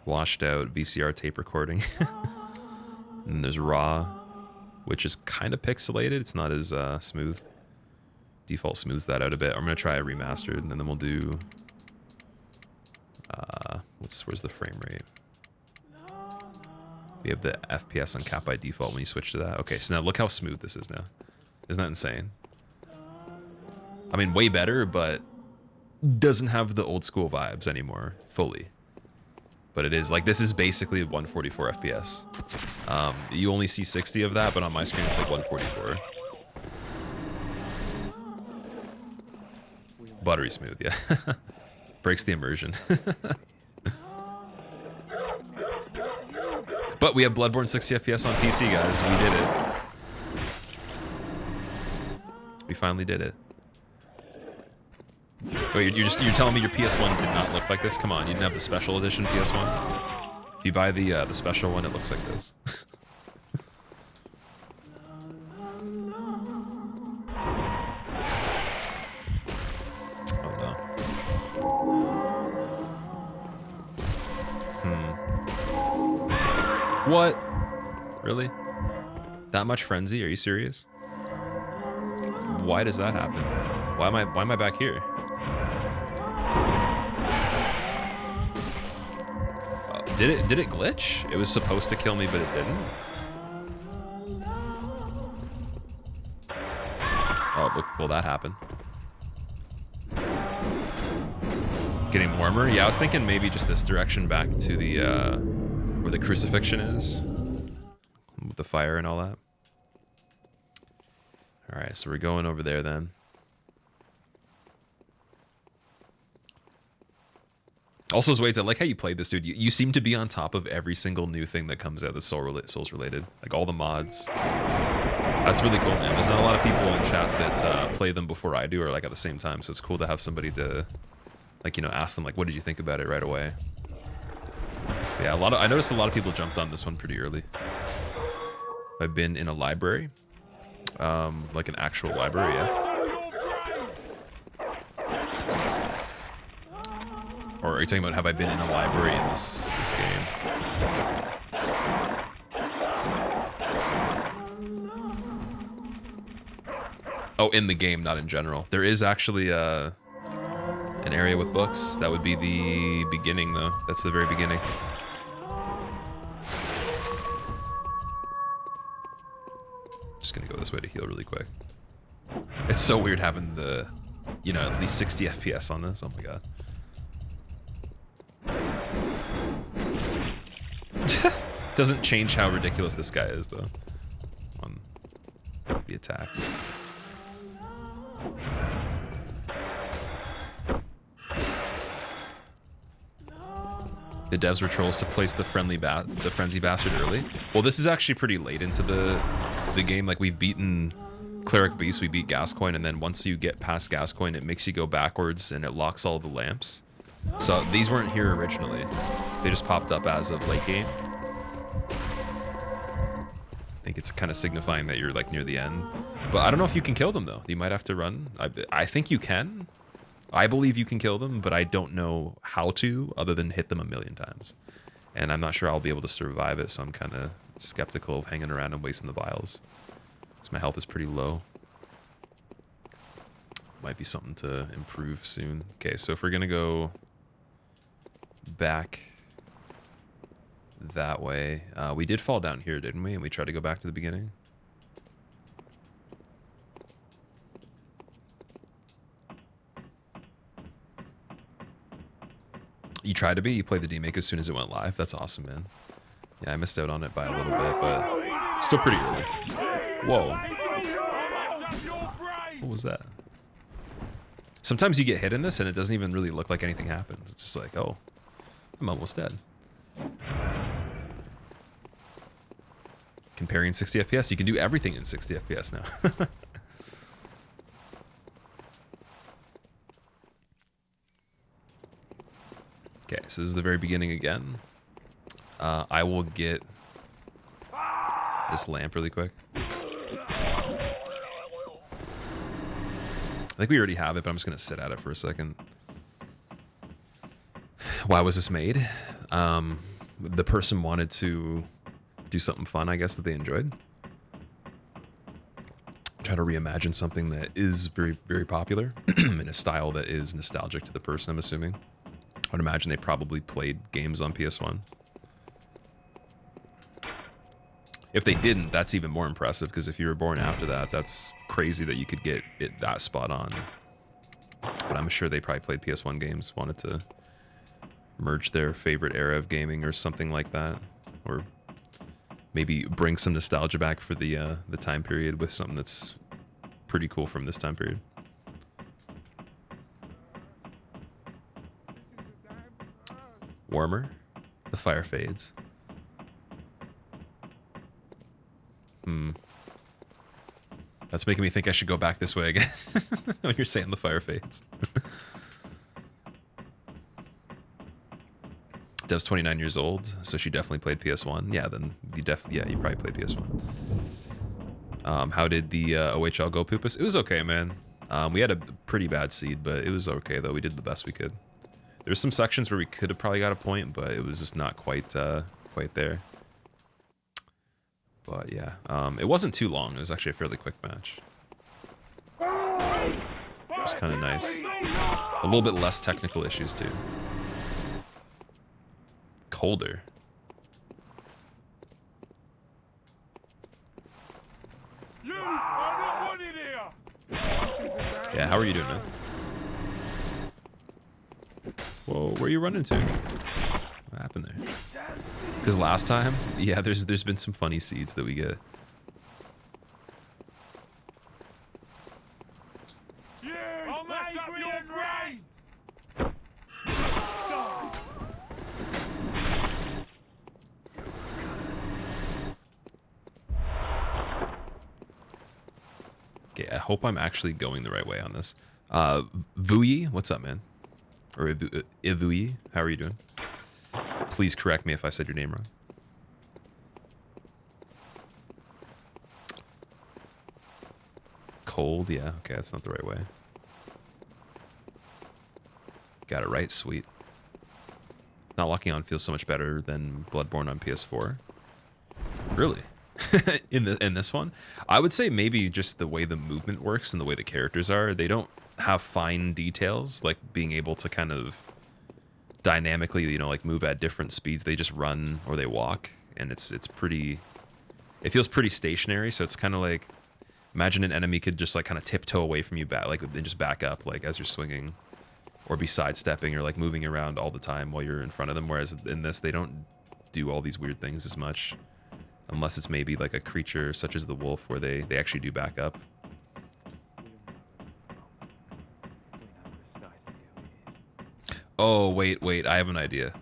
washed out VCR tape recording. And there's raw, which is kind of pixelated. It's not as smooth. Default smooths that out a bit. I'm gonna try a remastered, and then we'll do. Where's the frame rate? We have the FPS on cap by default when you switch to that. Okay, so now look how smooth this is now. Isn't that insane? I mean, way better, but doesn't have the old school vibes anymore fully. But it is like, this is basically 144 FPS. You only see 60 of that, but on my screen it's like 144. Buttery smooth, yeah. Breaks the immersion. But we have Bloodborne 60 FPS on PC, guys. We did it. We finally did it. Wait, you're telling me your PS1 did not look like this? Come on, you didn't have the special edition PS1? If you buy the special one, it looks like this. Oh no. What? Really? That much frenzy? Are you serious? Why does that happen? Why am I back here? Did it glitch? It was supposed to kill me, but it didn't. Oh, look, will that happen? Getting warmer? Yeah, I was thinking maybe just this direction back to the where the crucifixion is, with the fire and all that. All right, so we're going over there then. Also, Zwades, I like how you played this, dude. You seem to be on top of every single new thing that comes out that's Souls related. Like all the mods. That's really cool, man. There's not a lot of people in chat that play them before I do, or like at the same time. So it's cool to have somebody to, like, you know, ask them like, what did you think about it right away? Yeah, I noticed a lot of people jumped on this one pretty early. I've been in a library, like an actual library, yeah. Or are you talking about have I been in a library in this game? Oh, in the game, not in general. There is actually an area with books. That would be the beginning, though. That's the very beginning. Just gonna go this way to heal really quick. It's so weird having the, you know, at least 60 FPS on this. Oh my god. Doesn't change how ridiculous this guy is, though, on the attacks. The devs were trolls to place the frenzy bastard early. Well, this is actually pretty late into the game. Like, we've beaten Cleric Beast, we beat Gascoigne, and then once you get past Gascoigne, it makes you go backwards and it locks all the lamps. So these weren't here originally. They just popped up as of late game. I think it's kind of signifying that you're like near the end. But I don't know if you can kill them though. You might have to run. I think you can. I believe you can kill them, but I don't know how to other than hit them a million times. And I'm not sure I'll be able to survive it, so I'm kind of skeptical of hanging around and wasting the vials. Because my health is pretty low. Might be something to improve soon. Okay, so if we're gonna go back that way, we did fall down here, didn't we? And we tried to go back to the beginning. You tried to be? You played the Demake as soon as it went live? That's awesome, man. Yeah, I missed out on it by a little bit, but still pretty early. Whoa. What was that? Sometimes you get hit in this and it doesn't even really look like anything happens. It's just like, oh, I'm almost dead. Comparing 60 FPS, you can do everything in 60 FPS now. Okay, so this is the very beginning again. I will get this lamp really quick. I think we already have it, but I'm just going to sit at it for a second. Why was this made? The person wanted to do something fun, I guess, that they enjoyed. Try to reimagine something that is very, very popular in a style that is nostalgic to the person, I'm assuming. I would imagine they probably played games on PS1. If they didn't, that's even more impressive, because if you were born after that, that's crazy that you could get it that spot on. But I'm sure they probably played PS1 games, wanted to merge their favorite era of gaming or something like that. Or maybe bring some nostalgia back for the time period with something that's pretty cool from this time period. Warmer. The fire fades. That's making me think I should go back this way again when you're saying the fire fades. Dev's 29 years old, so she definitely played PS1. Yeah, then you probably played PS1. How did the OHL go, Poopus? It was okay, man. We had a pretty bad seed, but it was okay though. We did the best we could. There's some sections where we could have probably got a point, but it was just not quite there. But yeah, it wasn't too long. It was actually a fairly quick match. It was kind of nice. A little bit less technical issues too. Colder. Yeah, how are you doing, man? Whoa, where are you running to? What happened there? Because last time, yeah, there's been some funny seeds that we get. Okay, I hope I'm actually going the right way on this. Vuyi, what's up, man? Or Ivuyi, how are you doing? Please correct me if I said your name wrong. Cold, yeah, okay, that's not the right way. Got it right, sweet. Not locking on feels so much better than Bloodborne on PS4. Really? in this one? I would say maybe just the way the movement works and the way the characters are, they don't have fine details, like being able to kind of dynamically, you know, like move at different speeds. They just run or they walk, and it feels pretty stationary. So it's kind of like, imagine an enemy could just like kind of tiptoe away from you, back, like then just back up, like as you're swinging, or be sidestepping or like moving around all the time while you're in front of them. Whereas in this, they don't do all these weird things as much, unless it's maybe like a creature such as the wolf, where they actually do back up. Oh, wait, I have an idea.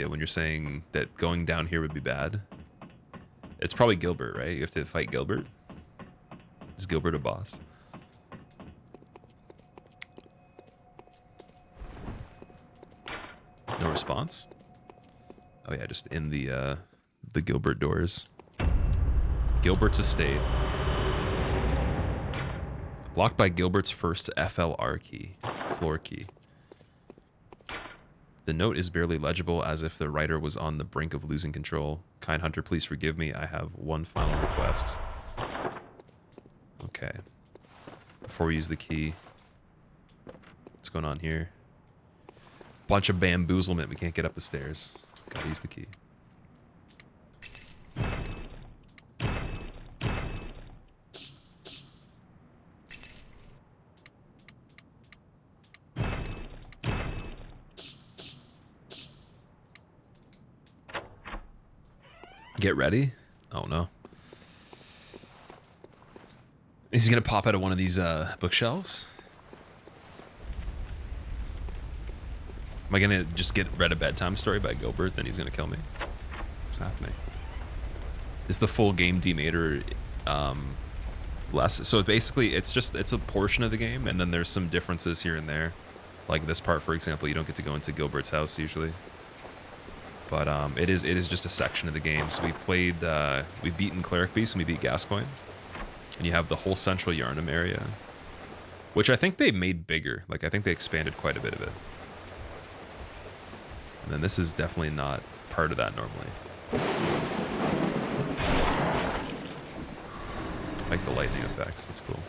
When you're saying that going down here would be bad, it's probably Gilbert, right? You have to fight Gilbert. Is Gilbert a boss? No response? Oh yeah, just in the Gilbert doors. Gilbert's estate. Blocked by Gilbert's first FLR key. Floor key. The note is barely legible, as if the writer was on the brink of losing control. Kind Hunter, please forgive me. I have one final request. Okay. Before we use the key. What's going on here? Bunch of bamboozlement. We can't get up the stairs. Gotta use the key. Get ready. Oh no. Is he gonna pop out of one of these bookshelves? Am I gonna just get read a bedtime story by Gilbert? Then he's gonna kill me. What's happening? Is the full game demade or less? So basically, it's a portion of the game, and then there's some differences here and there. Like this part, for example, you don't get to go into Gilbert's house usually. But it is just a section of the game. So we've beaten Cleric Beast and we beat Gascoigne. And you have the whole central Yharnam area, which I think they made bigger. Like I think they expanded quite a bit of it. And then this is definitely not part of that normally. I like the lightning effects, that's cool.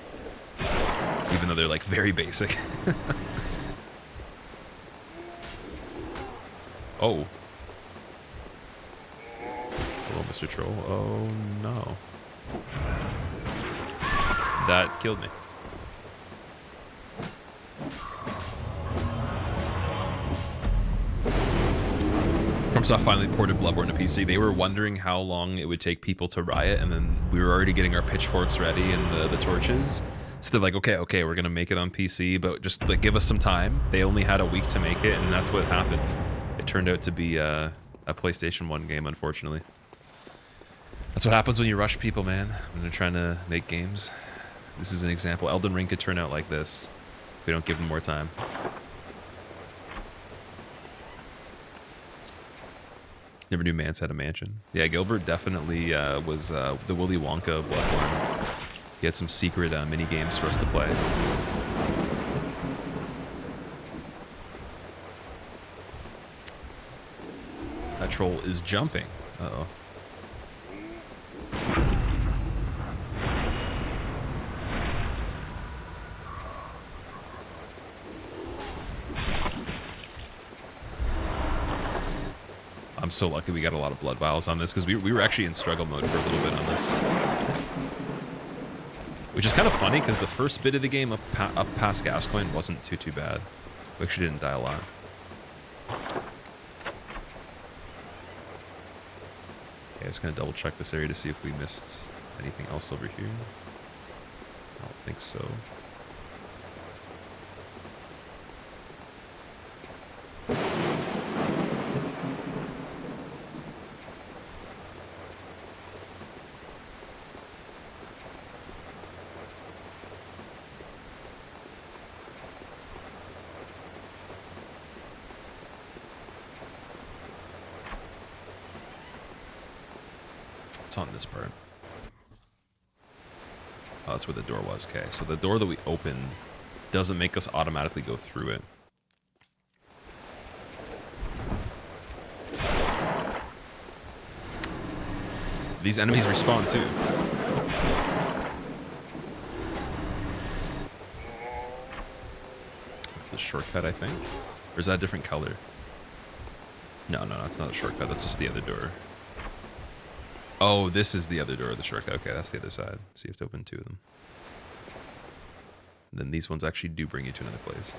Even though they're like very basic. Oh. Hello, Mr. Troll. Oh no. That killed me. FromSoft finally ported Bloodborne to PC. They were wondering how long it would take people to riot, and then we were already getting our pitchforks ready and the torches. So they're like, okay, we're gonna make it on PC, but just like give us some time. They only had a week to make it, and that's what happened. It turned out to be a PlayStation 1 game, unfortunately. That's what happens when you rush people, man, when they're trying to make games. This is an example. Elden Ring could turn out like this if we don't give them more time. Never knew Mance had a mansion. Yeah, Gilbert definitely was the Willy Wonka of Bloodborne. He had some secret mini games for us to play. That troll is jumping. Uh-oh. I'm so lucky we got a lot of blood vials on this, because we were actually in struggle mode for a little bit on this. Which is kind of funny, because the first bit of the game up past Gascoigne wasn't too bad. We actually didn't die a lot. Okay, just gonna double check this area to see if we missed anything else over here. I don't think so. On this part. Oh, that's where the door was. Okay, so the door that we opened doesn't make us automatically go through it. These enemies respawn too. That's the shortcut, I think. Or is that a different color? No, it's not a shortcut. That's just the other door. Oh, this is the other door of the shortcut. Okay, that's the other side. So you have to open two of them. And then these ones actually do bring you to another place.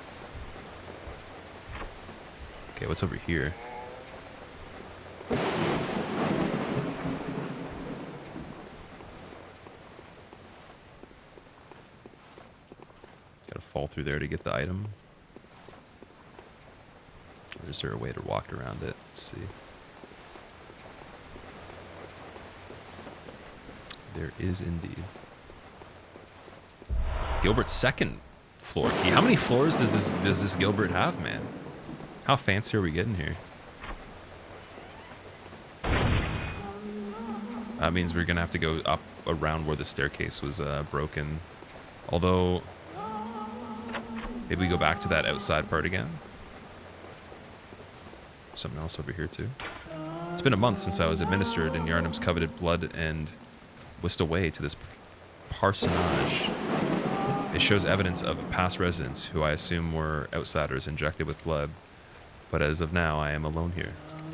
Okay, what's over here? Gotta fall through there to get the item. Or is there a way to walk around it? Let's see. There is indeed. Gilbert's second floor key. How many floors does this Gilbert have, man? How fancy are we getting here? That means we're gonna have to go up around where the staircase was broken. Although, maybe we go back to that outside part again. Something else over here too. It's been a month since I was administered in Yharnam's coveted blood and whisked away to this parsonage. It shows evidence of past residents who I assume were outsiders injected with blood. But as of now, I am alone here.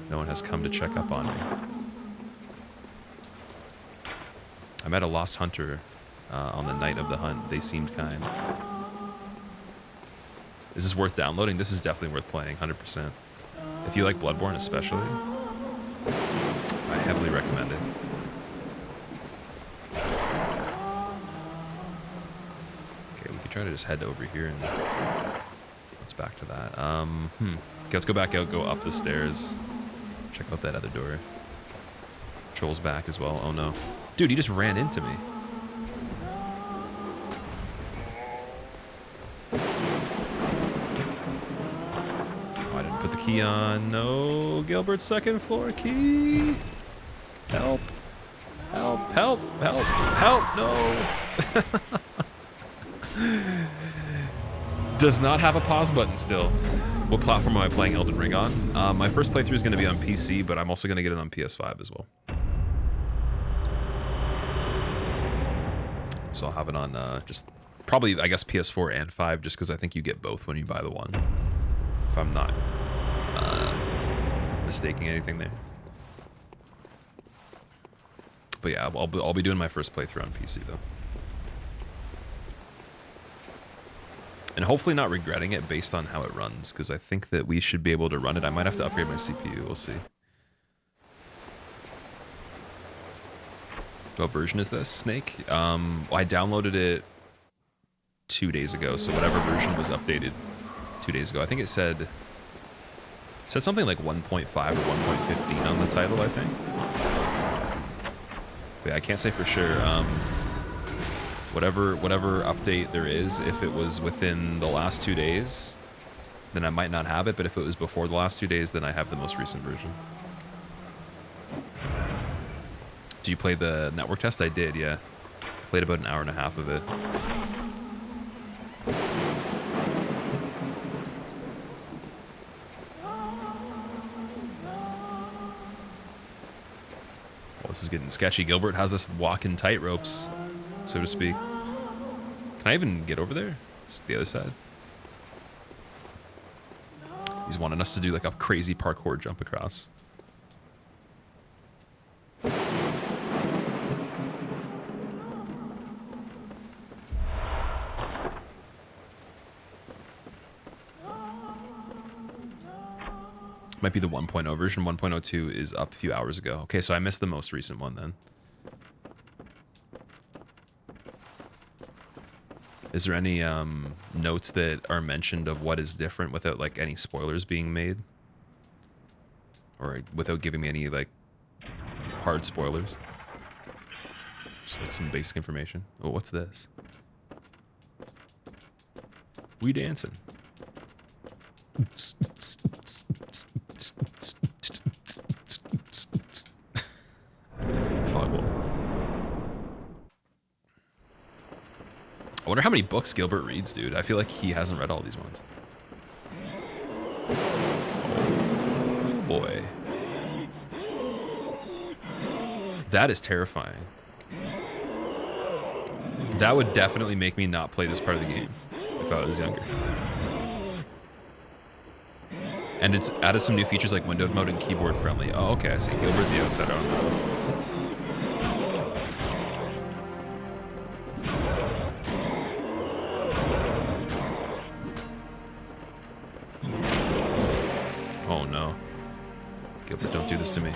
No one has come to check up on me. I met a lost hunter on the night of the hunt. They seemed kind. Is this worth downloading? This is definitely worth playing, 100%. If you like Bloodborne especially. I heavily recommend it. Okay, we could try to just head over here and let's back to that. Okay, let's go back out, go up the stairs. Check out that other door. Troll's back as well. Oh no. Dude, he just ran into me. Put the key on. No, Gilbert's second floor key. Help. Help, help, help, help, no. Does not have a pause button still. What platform am I playing Elden Ring on? My first playthrough is going to be on PC, but I'm also going to get it on PS5 as well. So I'll have it on just probably, I guess, PS4 and 5, just because I think you get both when you buy the one. If I'm not mistaking anything there. But yeah, I'll be doing my first playthrough on PC though. And hopefully not regretting it based on how it runs, because I think that we should be able to run it. I might have to upgrade my CPU, we'll see. What version is this, Snake? I downloaded it 2 days ago, so whatever version was updated 2 days ago. I think it said something like 1.5 or 1.15 on the title, I think. But yeah, I can't say for sure. Whatever update there is, if it was within the last 2 days, then I might not have it. But if it was before the last 2 days, then I have the most recent version. Did you play the network test? I did, yeah. Played about an hour and a half of it. This is getting sketchy. Gilbert has us walking tightropes, so to speak. Can I even get over there? It's the other side. He's wanting us to do like a crazy parkour jump across. Might be the 1.0 version. 1.02 is up a few hours ago. Okay, so I missed the most recent one then. Is there any notes that are mentioned of what is different without like any spoilers being made? Or without giving me any like hard spoilers? Just like some basic information. Oh, what's this? We dancing. I wonder how many books Gilbert reads, dude. I feel like he hasn't read all these ones. Oh, boy. That is terrifying. That would definitely make me not play this part of the game if I was younger. And it's added some new features like windowed mode and keyboard friendly. Oh, okay, I see. Gilbert the Outsider on that. Oh no. Gilbert, don't do this to me.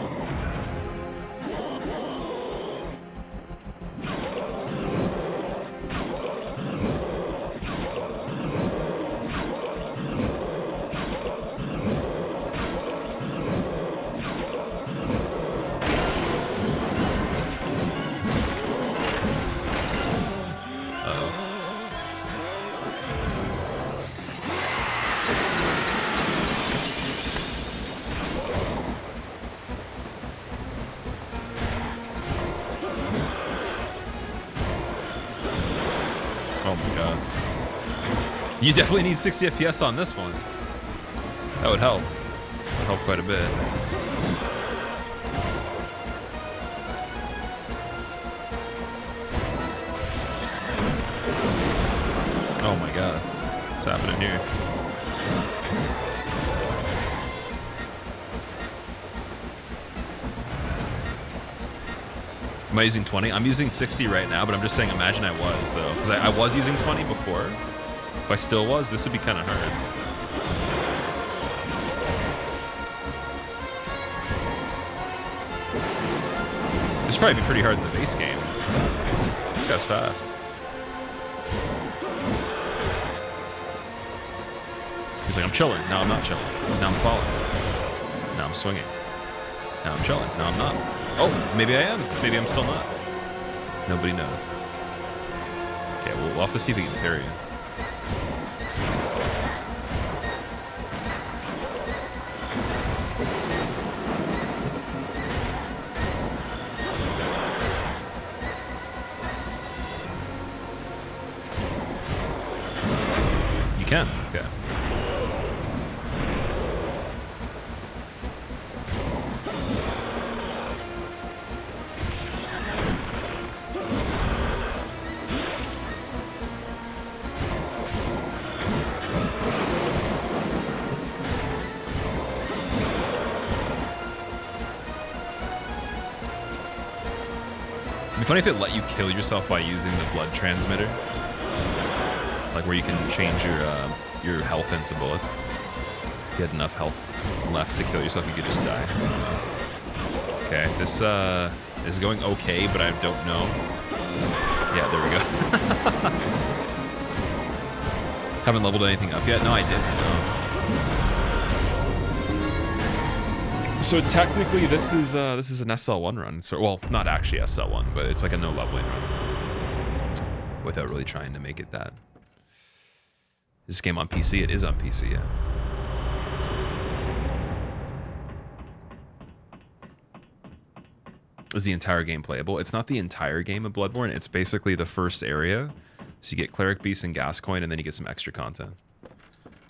You definitely need 60 FPS on this one. That would help. That would help quite a bit. Oh my god. What's happening here? Am I using 20? I'm using 60 right now, but I'm just saying imagine I was, though. Because I was using 20 before. If I still was, this would be kind of hard. This probably be pretty hard in the base game. This guy's fast. He's like, I'm chilling. Now I'm not chilling. Now I'm falling. Now I'm swinging. Now I'm chilling. Now I'm not. Oh, maybe I am. Maybe I'm still not. Nobody knows. Okay, we'll have to see if we can parry it. You can. Okay. It'd be funny if it let you kill yourself by using the blood transmitter. Like where you can change your health into bullets. If you had enough health left to kill yourself, you could just die. Okay, this is going okay, but I don't know. Yeah, there we go. Haven't leveled anything up yet? No, I didn't. No. So technically, this is an SL1 run. So, well, not actually SL1, but it's like a no leveling run. Without really trying to make it that. This game on PC? It is on PC, yeah. Is the entire game playable? It's not the entire game of Bloodborne. It's basically the first area. So you get Cleric Beast and Gascoigne, and then you get some extra content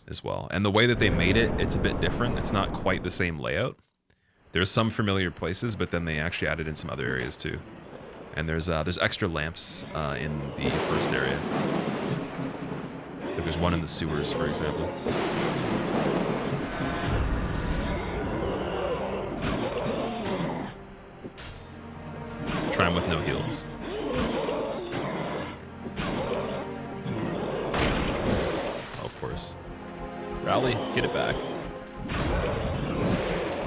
as well. And the way that they made it, it's a bit different. It's not quite the same layout. There's some familiar places, but then they actually added in some other areas too. And there's extra lamps in the first area. Like there's one in the sewers, for example. Try him with no heals. Oh, of course. Rally, get it back.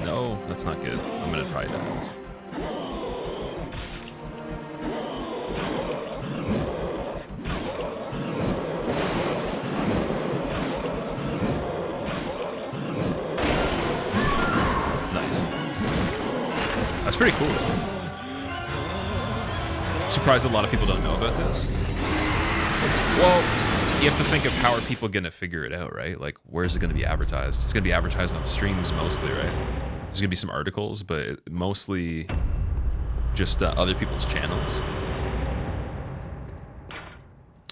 No, that's not good. I'm gonna probably die on this. Nice. That's pretty cool. Surprised a lot of people don't know about this. Well, you have to think of how are people gonna figure it out, right? Like, where's it gonna be advertised? It's gonna be advertised on streams mostly, right? There's gonna be some articles, but mostly just other people's channels.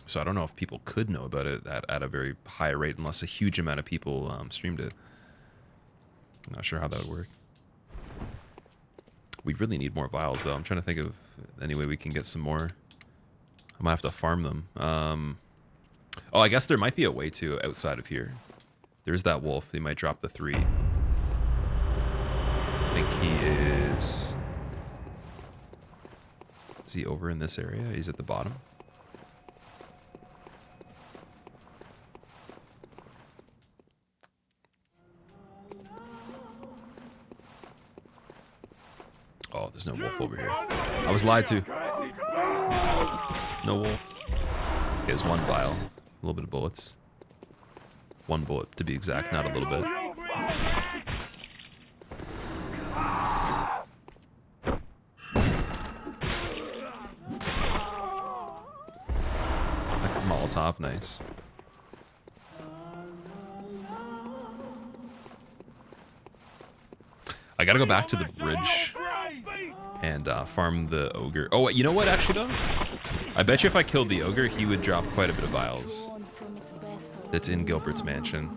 So I don't know if people could know about it at a very high rate unless a huge amount of people streamed it. I'm not sure how that would work. We really need more vials, though. I'm trying to think of any way we can get some more. I might have to farm them. Oh, I guess there might be a way to outside of here. There's that wolf. He might drop the 3. I think he is... Is he over in this area? He's at the bottom. Oh, there's no wolf over here. I was lied to. No wolf. Okay, it's 1 vial. A little bit of bullets. 1 bullet, to be exact, not a little bit. Molotov, nice. I gotta go back to the bridge and farm the ogre. Oh, you know what, actually, though? I bet you if I killed the ogre, he would drop quite a bit of vials. That's in Gilbert's mansion.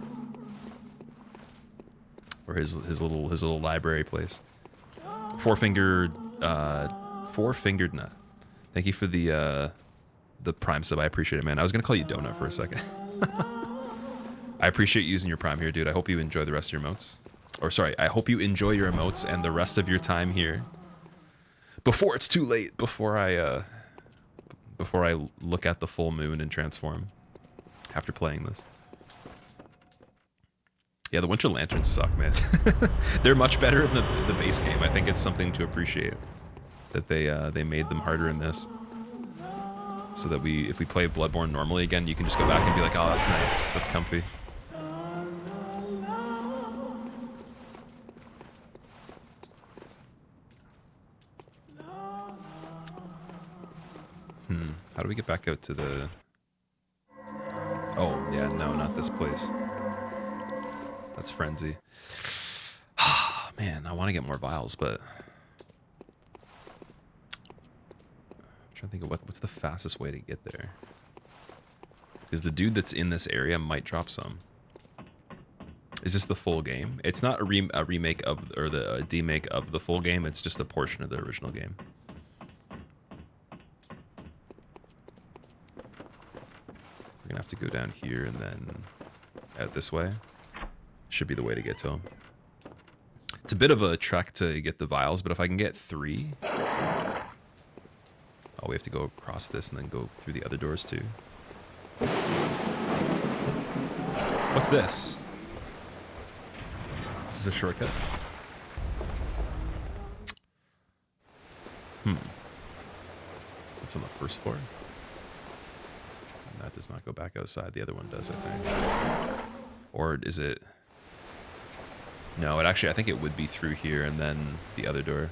Or his little library place. Four-fingered nut. Thank you for the Prime sub. I appreciate it, man. I was gonna call you Donut for a second. I appreciate using your Prime here, dude. I hope you enjoy the rest of your emotes. Or sorry, I hope you enjoy your emotes and the rest of your time here. Before it's too late. Before I look at the full moon and transform. After playing this. Yeah, the Winter Lanterns suck, man. They're much better in the base game. I think it's something to appreciate. that they made them harder in this, so that if we play Bloodborne normally again, you can just go back and be like, oh, that's nice, that's comfy. How do we get back out to the... Oh, yeah, no, not this place. That's Frenzy. Man, I want to get more vials, but... I'm trying to think of what's the fastest way to get there. Because the dude that's in this area might drop some. Is this the full game? It's not a remake of, or a demake of the full game, it's just a portion of the original game. We're gonna have to go down here and then out this way. Should be the way to get to him. It's a bit of a trek to get the vials, but if I can get 3... Oh, we have to go across this and then go through the other doors too. What's this? This is a shortcut. It's on the first floor. That does not go back outside. The other one does, I think. Or is it... No, it actually, I think it would be through here and then the other door.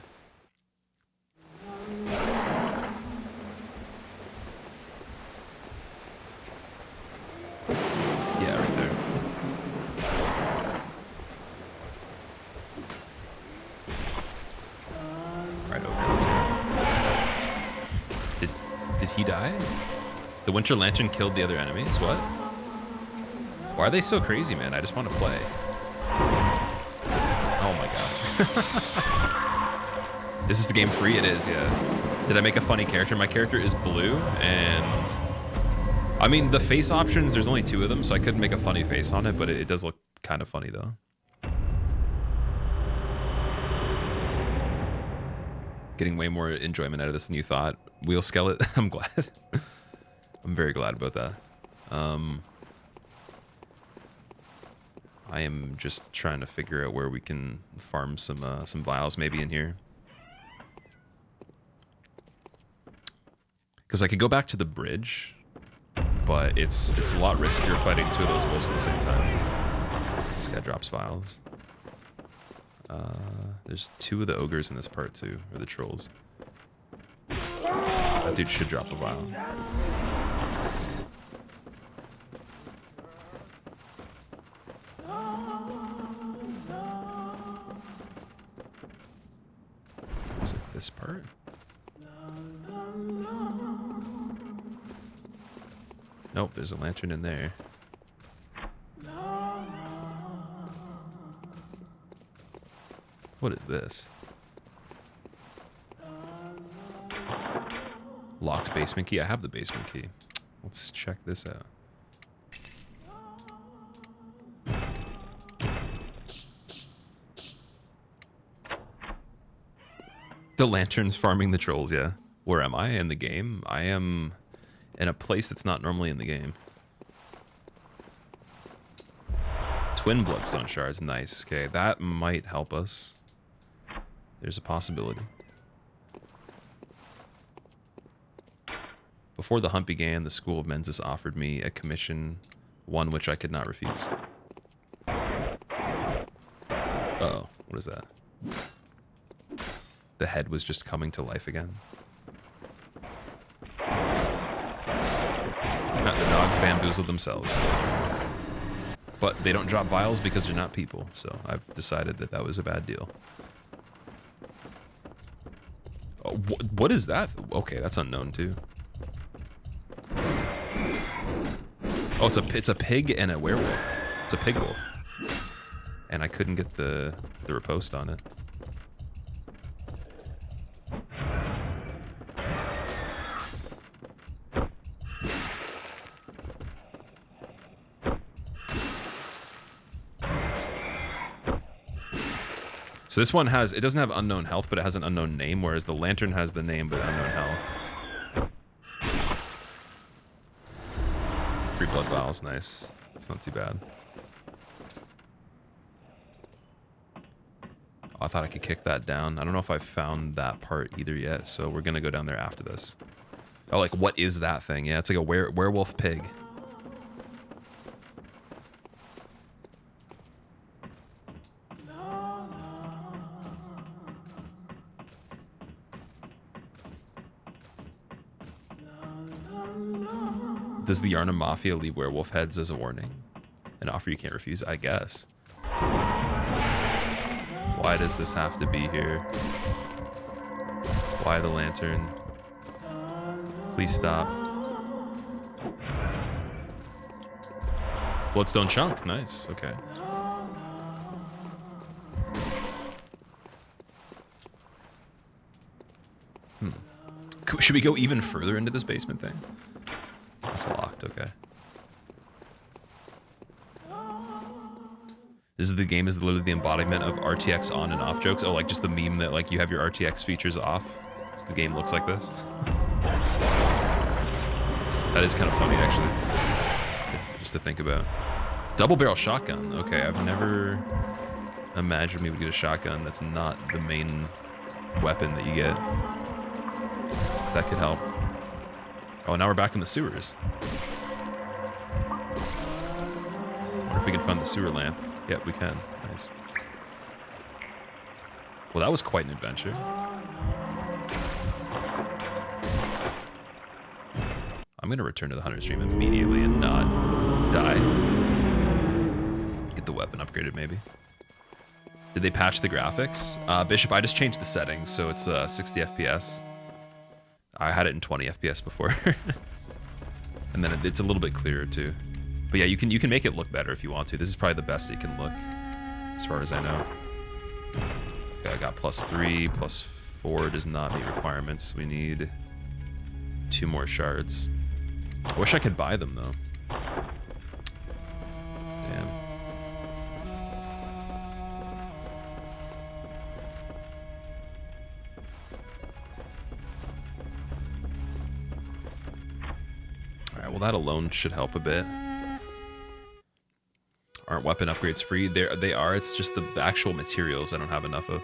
Yeah, right there. Right over. Let's see. Did he die? The Winter Lantern killed the other enemies? What? Why are they so crazy, man? I just want to play. Oh my god. Is this the game free? It is, yeah. Did I make a funny character? My character is blue, and... I mean, the face options, there's only 2 of them, so I couldn't make a funny face on it, but it does look kind of funny, though. Getting way more enjoyment out of this than you thought. Wheel skeleton, I'm glad. I'm very glad about that. I am just trying to figure out where we can farm some vials maybe in here. Because I could go back to the bridge, but it's a lot riskier fighting 2 of those wolves at the same time. This guy drops vials. There's 2 of the ogres in this part too, or the trolls. That dude should drop a vial. Is it this part? Nope, there's a lantern in there. What is this? Locked basement key? I have the basement key. Let's check this out. The lantern's farming the trolls, yeah. Where am I in the game? I am in a place that's not normally in the game. Twin bloodstone shards, nice. Okay, that might help us. There's a possibility. Before the hunt began, the School of Mensis offered me a commission, one which I could not refuse. Uh-oh, what is that? The head was just coming to life again. The dogs bamboozled themselves. But they don't drop vials because they're not people, so I've decided that that was a bad deal. Oh, what is that? Okay, that's unknown too. Oh, it's a pig and a werewolf. It's a pig wolf. And I couldn't get the riposte on it. So this one has, it doesn't have unknown health, but it has an unknown name, whereas the lantern has the name but unknown health. 3 blood vials, nice. It's not too bad. Oh, I thought I could kick that down. I don't know if I've found that part either yet, so we're gonna go down there after this. Oh, like, what is that thing? Yeah, it's like a werewolf pig. Does the Yharnam Mafia leave werewolf heads as a warning? An offer you can't refuse, I guess. Why does this have to be here? Why the lantern? Please stop. Bloodstone chunk, nice, okay. Should we go even further into this basement thing? It's locked, okay. This is the game is literally the embodiment of RTX on and off jokes. Oh, like just the meme that like you have your RTX features off, so the game looks like this. That is kind of funny, actually, just to think about. Double barrel shotgun. Okay, I've never imagined we would get a shotgun that's not the main weapon that you get. That could help. Oh, now we're back in the sewers. Wonder if we can find the sewer lamp. Yep, we can. Nice. Well, that was quite an adventure. I'm gonna return to the Hunter stream immediately and not die. Get the weapon upgraded, maybe. Did they patch the graphics? Bishop, I just changed the settings, so it's 60 FPS. I had it in 20 FPS before. And then it's a little bit clearer too. But yeah, you can make it look better if you want to. This is probably the best it can look, as far as I know. Okay, I got +3, +4 does not meet requirements. We need 2 more shards. I wish I could buy them though. Damn. Alright, well that alone should help a bit. Aren't weapon upgrades free? They are, it's just the actual materials I don't have enough of.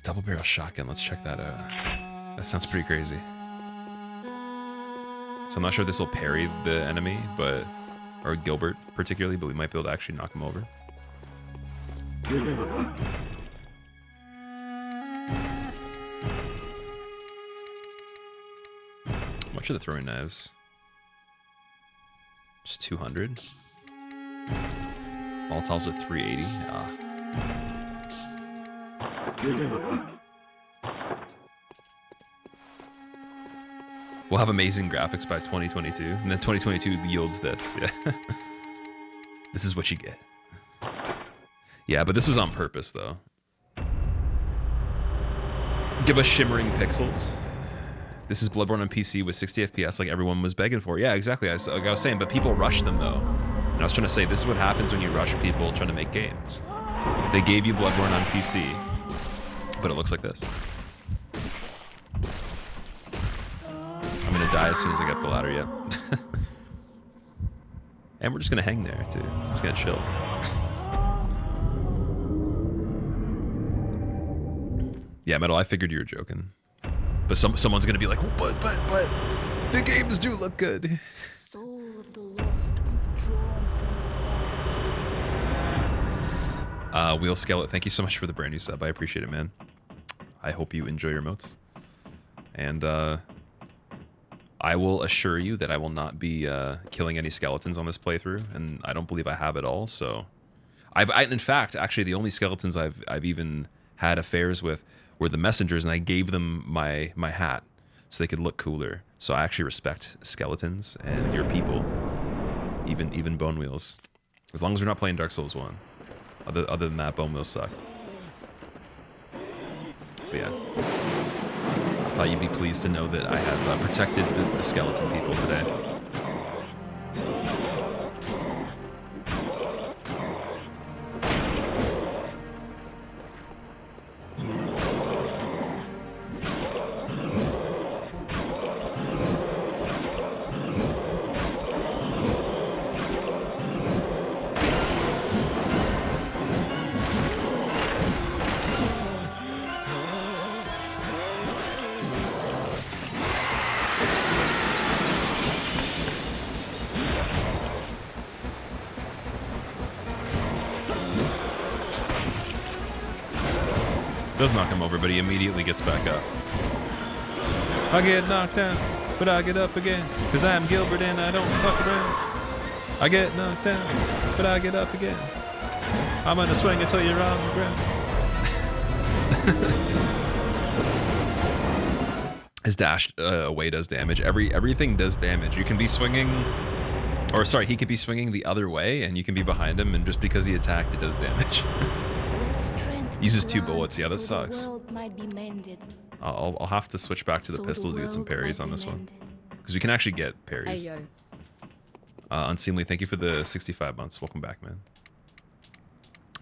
Double barrel shotgun, let's check that out. That sounds pretty crazy. So I'm not sure if this will parry the enemy, but, or Gilbert particularly, but we might be able to actually knock him over. How much are the throwing knives? Just 200. Molotovs are 380. Ah. We'll have amazing graphics by 2022, and then 2022 yields this. Yeah. This is what you get. Yeah, but this was on purpose, though. Give us shimmering pixels. This is Bloodborne on PC with 60 FPS like everyone was begging for. Yeah, exactly. Like I was saying, but people rush them, though. And I was trying to say, this is what happens when you rush people trying to make games. They gave you Bloodborne on PC, but it looks like this. I'm gonna die as soon as I get the ladder, yeah. And we're just gonna hang there, too. Just gonna chill. Yeah, Metal, I figured you were joking. But someone's gonna be like, but, the games do look good. Soul of the lost withdrawn from its vessel. Wheel Skeleton, thank you so much for the brand new sub. I appreciate it, man. I hope you enjoy your motes. And I will assure you that I will not be killing any skeletons on this playthrough, and I don't believe I have at all. So, in fact, actually, the only skeletons I've even had affairs with were the messengers, and I gave them my hat so they could look cooler. So I actually respect skeletons and your people, even bone wheels, as long as we're not playing Dark Souls 1. Other than that, bone wheels suck. But yeah, I thought you'd be pleased to know that I have protected the skeleton people today. Does knock him over, but he immediately gets back up. I get knocked down, but I get up again. Cause I'm Gilbert and I don't fuck around. I get knocked down, but I get up again. I'm gonna swing until you're on the ground. His dash away does damage. Everything does damage. You can be swinging, or sorry, he could be swinging the other way, and you can be behind him, and just because he attacked, it does damage. Uses 2 bullets. Yeah, that sucks. I'll have to switch back to the pistol to get some parries on this one, because we can actually get parries. Hey, yo. Unseemly, thank you for the 65 months. Welcome back, man.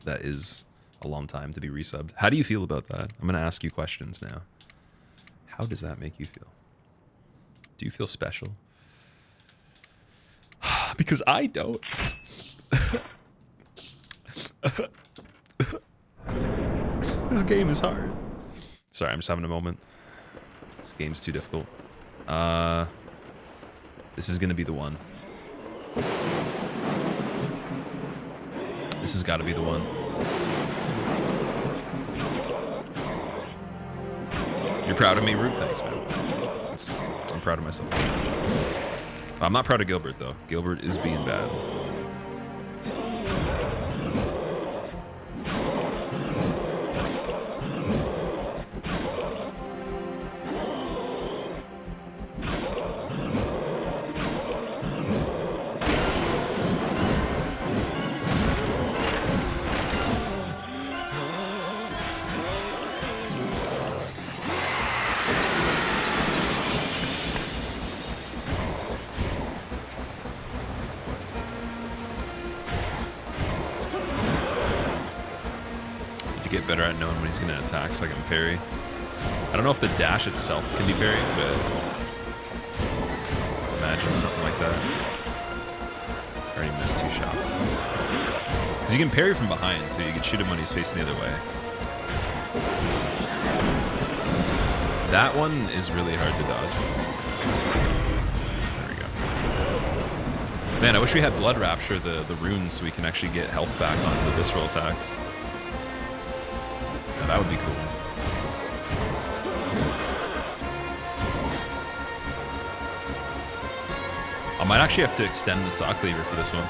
That is a long time to be resubbed. How do you feel about that? I'm gonna ask you questions now. How does that make you feel? Do you feel special? Because I don't. This game is hard. Sorry, I'm just having a moment. This game's too difficult. This is gonna be the one. This has got to be the one. You're proud of me, Rube? Thanks, man. I'm proud of myself. I'm not proud of Gilbert, though. Gilbert is being bad. Better at knowing when he's going to attack so I can parry. I don't know if the dash itself can be parried, but imagine something like that. I already missed 2 shots. Because you can parry from behind too. You can shoot him when he's facing the other way. That one is really hard to dodge. There we go. Man, I wish we had Blood Rapture, the runes, so we can actually get health back on the visceral attacks. That would be cool. I might actually have to extend the saw cleaver for this one.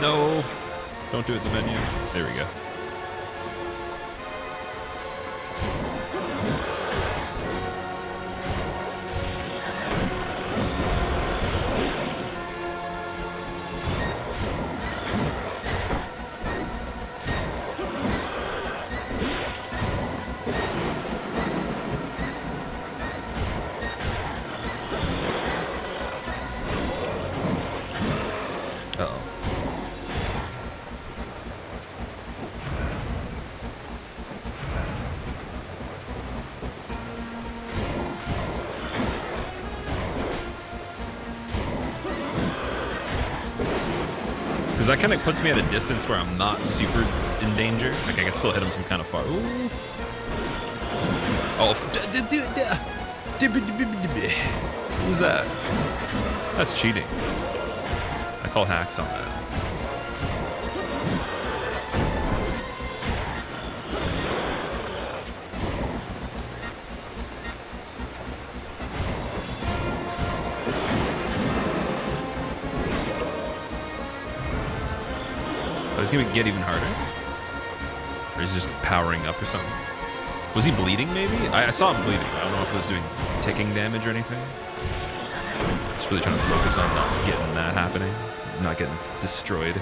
No! Don't do it in the menu. There we go. Because that kind of puts me at a distance where I'm not super in danger. Like, I can still hit him from kind of far. Ooh. Oh, who's that? That's cheating. I call hacks on that. Is he gonna get even harder? Or is he just powering up or something? Was he bleeding maybe? I saw him bleeding. I don't know if it was doing ticking damage or anything. Just really trying to focus on not getting that happening. Not getting destroyed.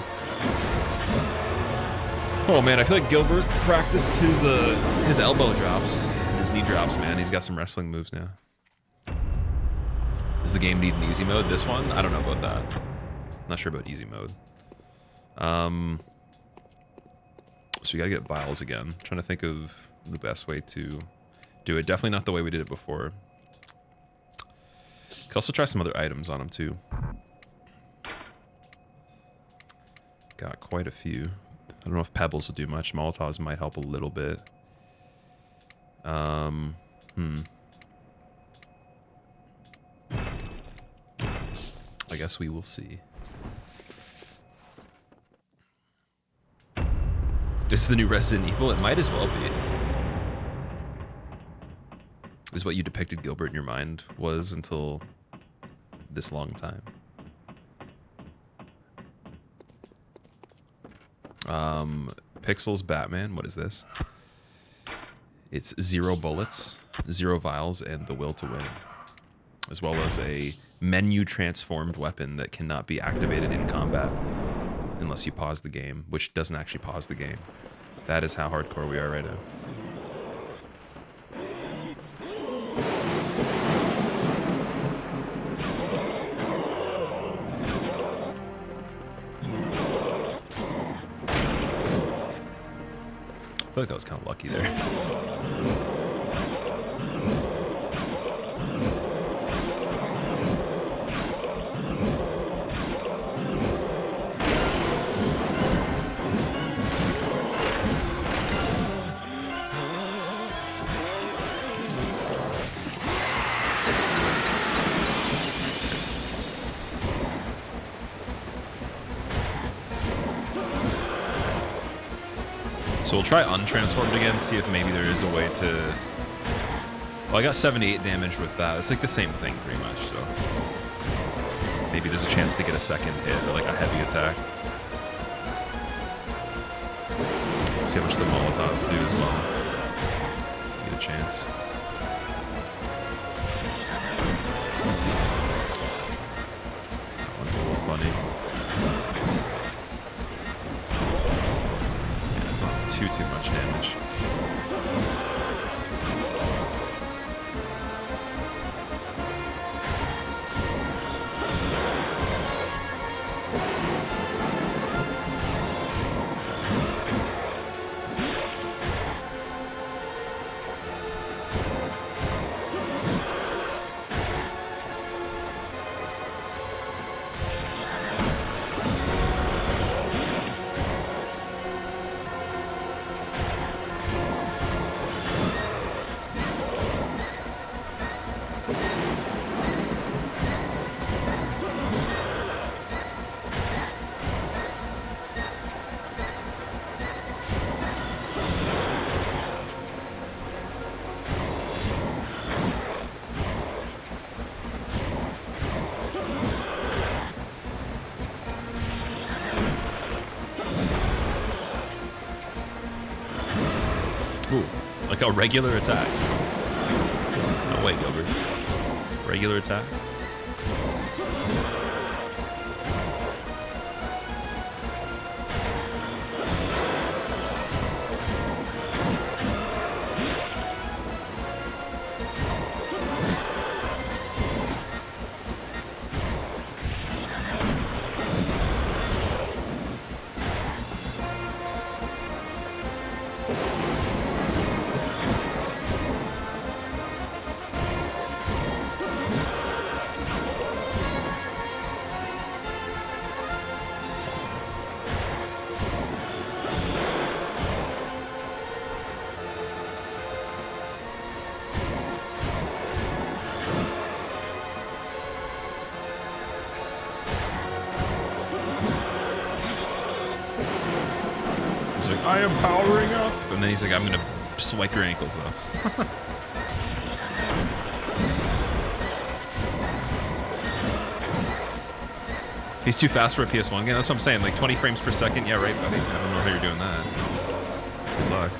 Oh man, I feel like Gilbert practiced his elbow drops and his knee drops, man. He's got some wrestling moves now. Does the game need an easy mode? This one? I don't know about that. I'm not sure about easy mode. So we gotta get vials again. I'm trying to think of the best way to do it. Definitely not the way we did it before. Could also try some other items on them too. Got quite a few. I don't know if pebbles will do much. Molotovs might help a little bit. I guess we will see. This is the new Resident Evil? It might as well be. Is what you depicted Gilbert in your mind was until this long time. Pixels Batman, what is this? It's 0 bullets, 0 vials, and the will to win. As well as a menu transformed weapon that cannot be activated in combat unless you pause the game, which doesn't actually pause the game. That is how hardcore we are right now. I feel like that was kind of lucky there. So we'll try untransformed again, see if maybe there is a way to... Well, I got 78 damage with that. It's like the same thing pretty much, so... Maybe there's a chance to get a second hit or like a heavy attack. See how much the Molotovs do as well. Get a chance. That one's a little funny. Not too much damage. Ooh, like a regular attack. No way, Gilbert. Regular attacks? I am powering up. And then he's like, I'm gonna swipe your ankles though. He's too fast for a PS1 game. That's what I'm saying. Like 20 frames per second. Yeah, right, buddy. I don't know how you're doing that. Good luck.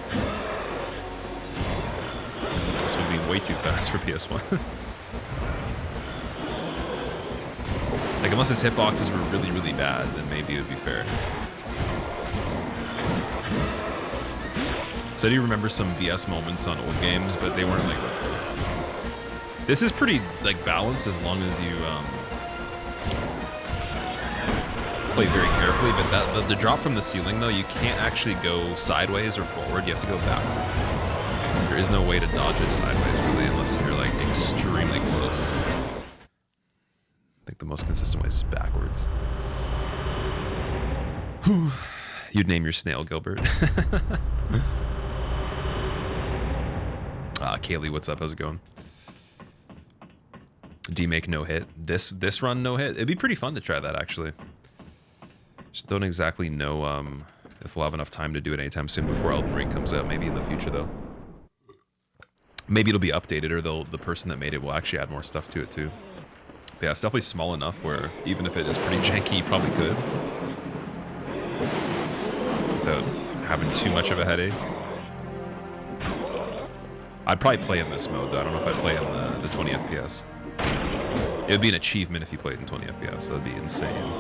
This would be way too fast for PS1. Like, unless his hitboxes were really, really bad, then maybe it would be fair. So I do remember some BS moments on old games, but they weren't like this though. This is pretty like balanced as long as you play very carefully. But that the drop from the ceiling though, you can't actually go sideways or forward. You have to go back. There is no way to dodge it sideways really, unless you're like extremely close. I think the most consistent way is backwards. Whew. You'd name your snail Gilbert. Kaylee, what's up? How's it going? Demake no hit. This run no hit. It'd be pretty fun to try that actually. Just don't exactly know if we'll have enough time to do it anytime soon before Elden Ring comes out. Maybe in the future, though. Maybe it'll be updated, or the person that made it will actually add more stuff to it, too. But yeah, it's definitely small enough where even if it is pretty janky, you probably could. Without having too much of a headache. I'd probably play in this mode, though. I don't know if I'd play in the 20 FPS. It would be an achievement if you played in 20 FPS. That would be insane.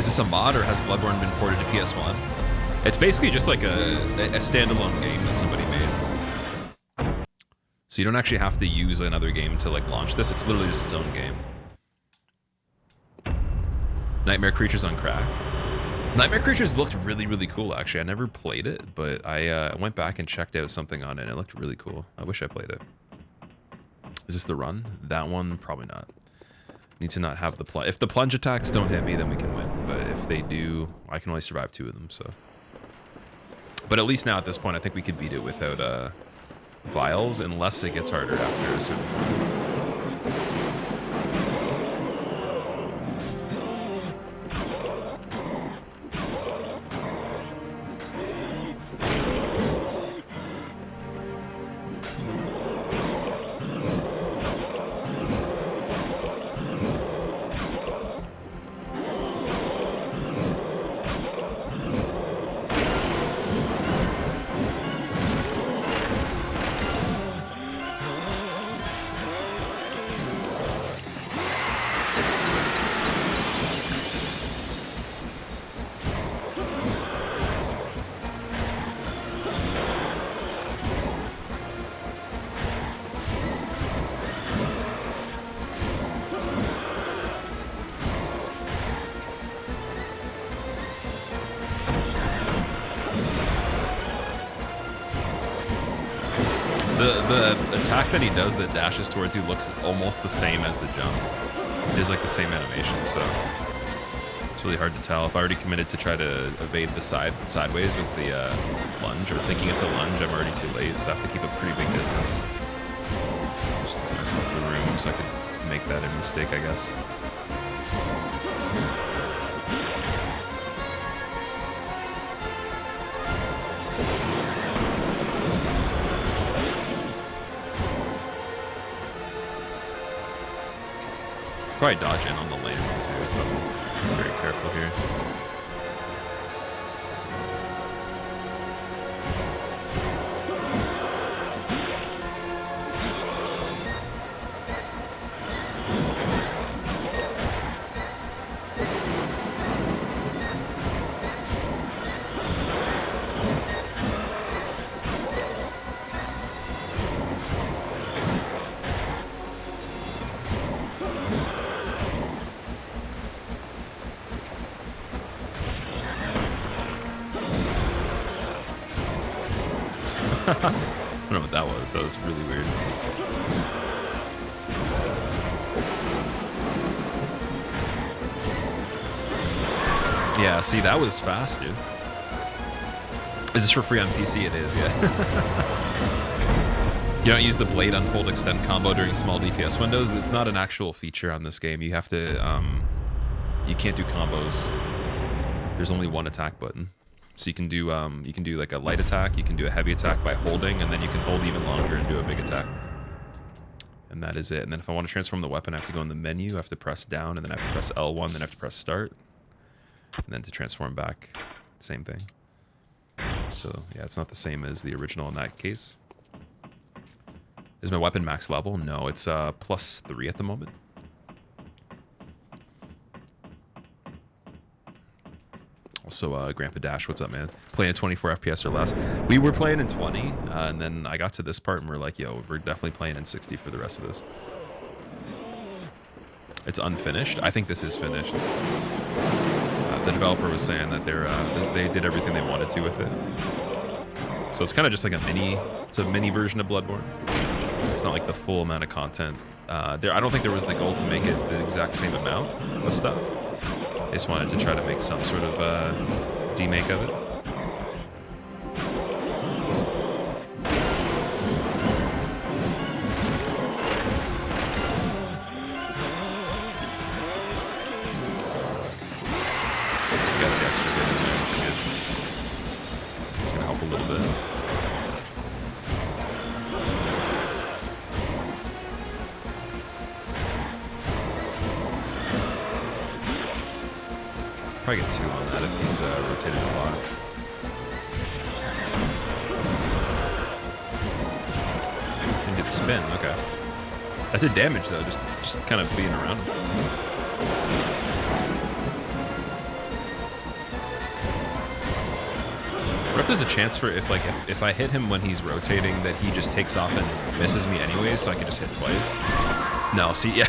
Is this a mod, or has Bloodborne been ported to PS1? It's basically just like a standalone game that somebody made. So you don't actually have to use another game to like launch this. It's literally just its own game. Nightmare Creatures on crack. Nightmare Creatures looked really, really cool, actually. I never played it, but I went back and checked out something on it, and it looked really cool. I wish I played it. Is this the run? That one? Probably not. Need to not have the plunge. If the plunge attacks don't hit me, then we can win. But if they do, I can only survive 2 of them, so. But at least now at this point, I think we could beat it without vials, unless it gets harder after a certain point. The attack that he does that dashes towards you looks almost the same as the jump. It is like the same animation, so it's really hard to tell. If I already committed to try to evade the sideways with the lunge, or thinking it's a lunge, I'm already too late, so I have to keep a pretty big distance. Just to get myself the room so I could make that a mistake, I guess. Probably dodge in on the landing too, if I'm very careful here. I don't know what that was. That was really weird. Yeah, see, that was fast, dude. Is this for free on PC? It is, yeah. You don't use the blade unfold extend combo during small DPS windows. It's not an actual feature on this game. You have to, you can't do combos. There's only one attack button. So you can do like a light attack, you can do a heavy attack by holding, and then you can hold even longer and do a big attack. And that is it. And then if I want to transform the weapon, I have to go in the menu, I have to press down, and then I have to press L1, then I have to press start. And then to transform back, same thing. So yeah, it's not the same as the original in that case. Is my weapon max level? No, it's +3 at the moment. Also, Grandpa Dash, what's up, man? Playing at 24 FPS or less. We were playing in 20, and then I got to this part and we're like, yo, we're definitely playing in 60 for the rest of this. It's unfinished. I think this is finished. The developer was saying that they did everything they wanted to with it. So it's kind of just like it's a mini version of Bloodborne. It's not like the full amount of content. I don't think there was the goal to make it the exact same amount of stuff. They just wanted to try to make some sort of demake of it. Got the extra bit in there, that's good. It's gonna help a little bit. Probably get 2 on that if he's rotated a lot. Didn't get the spin, okay. That did damage though, just kind of being around him. What if there's a chance for if I hit him when he's rotating that he just takes off and misses me anyways, so I can just hit twice? No, see, yeah.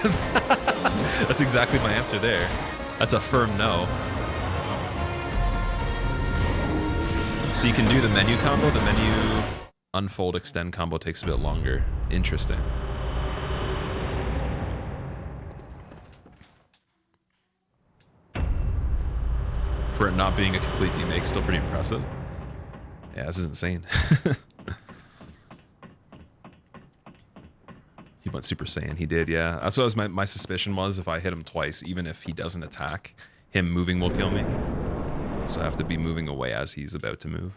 That's exactly my answer there. That's a firm no. So you can do the menu combo. The menu unfold extend combo takes a bit longer. Interesting. For it not being a complete demake, still pretty impressive. Yeah, this is insane. He went Super Saiyan. He did, yeah. That's what my suspicion was. If I hit him twice, even if he doesn't attack, him moving will kill me. So I have to be moving away as he's about to move.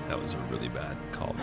That was a really bad call.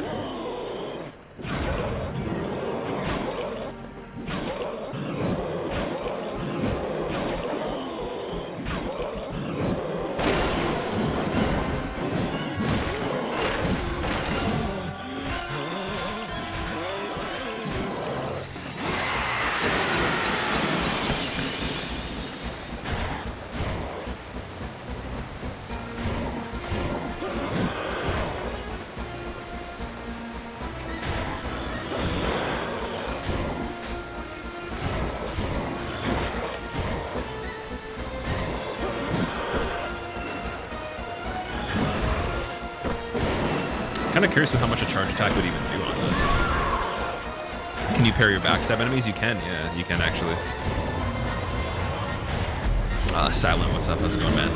Kind of curious of how much a charge attack would even do on this. Can you parry your backstab enemies? You can, yeah, you can actually. Silent, what's up? How's it going, man?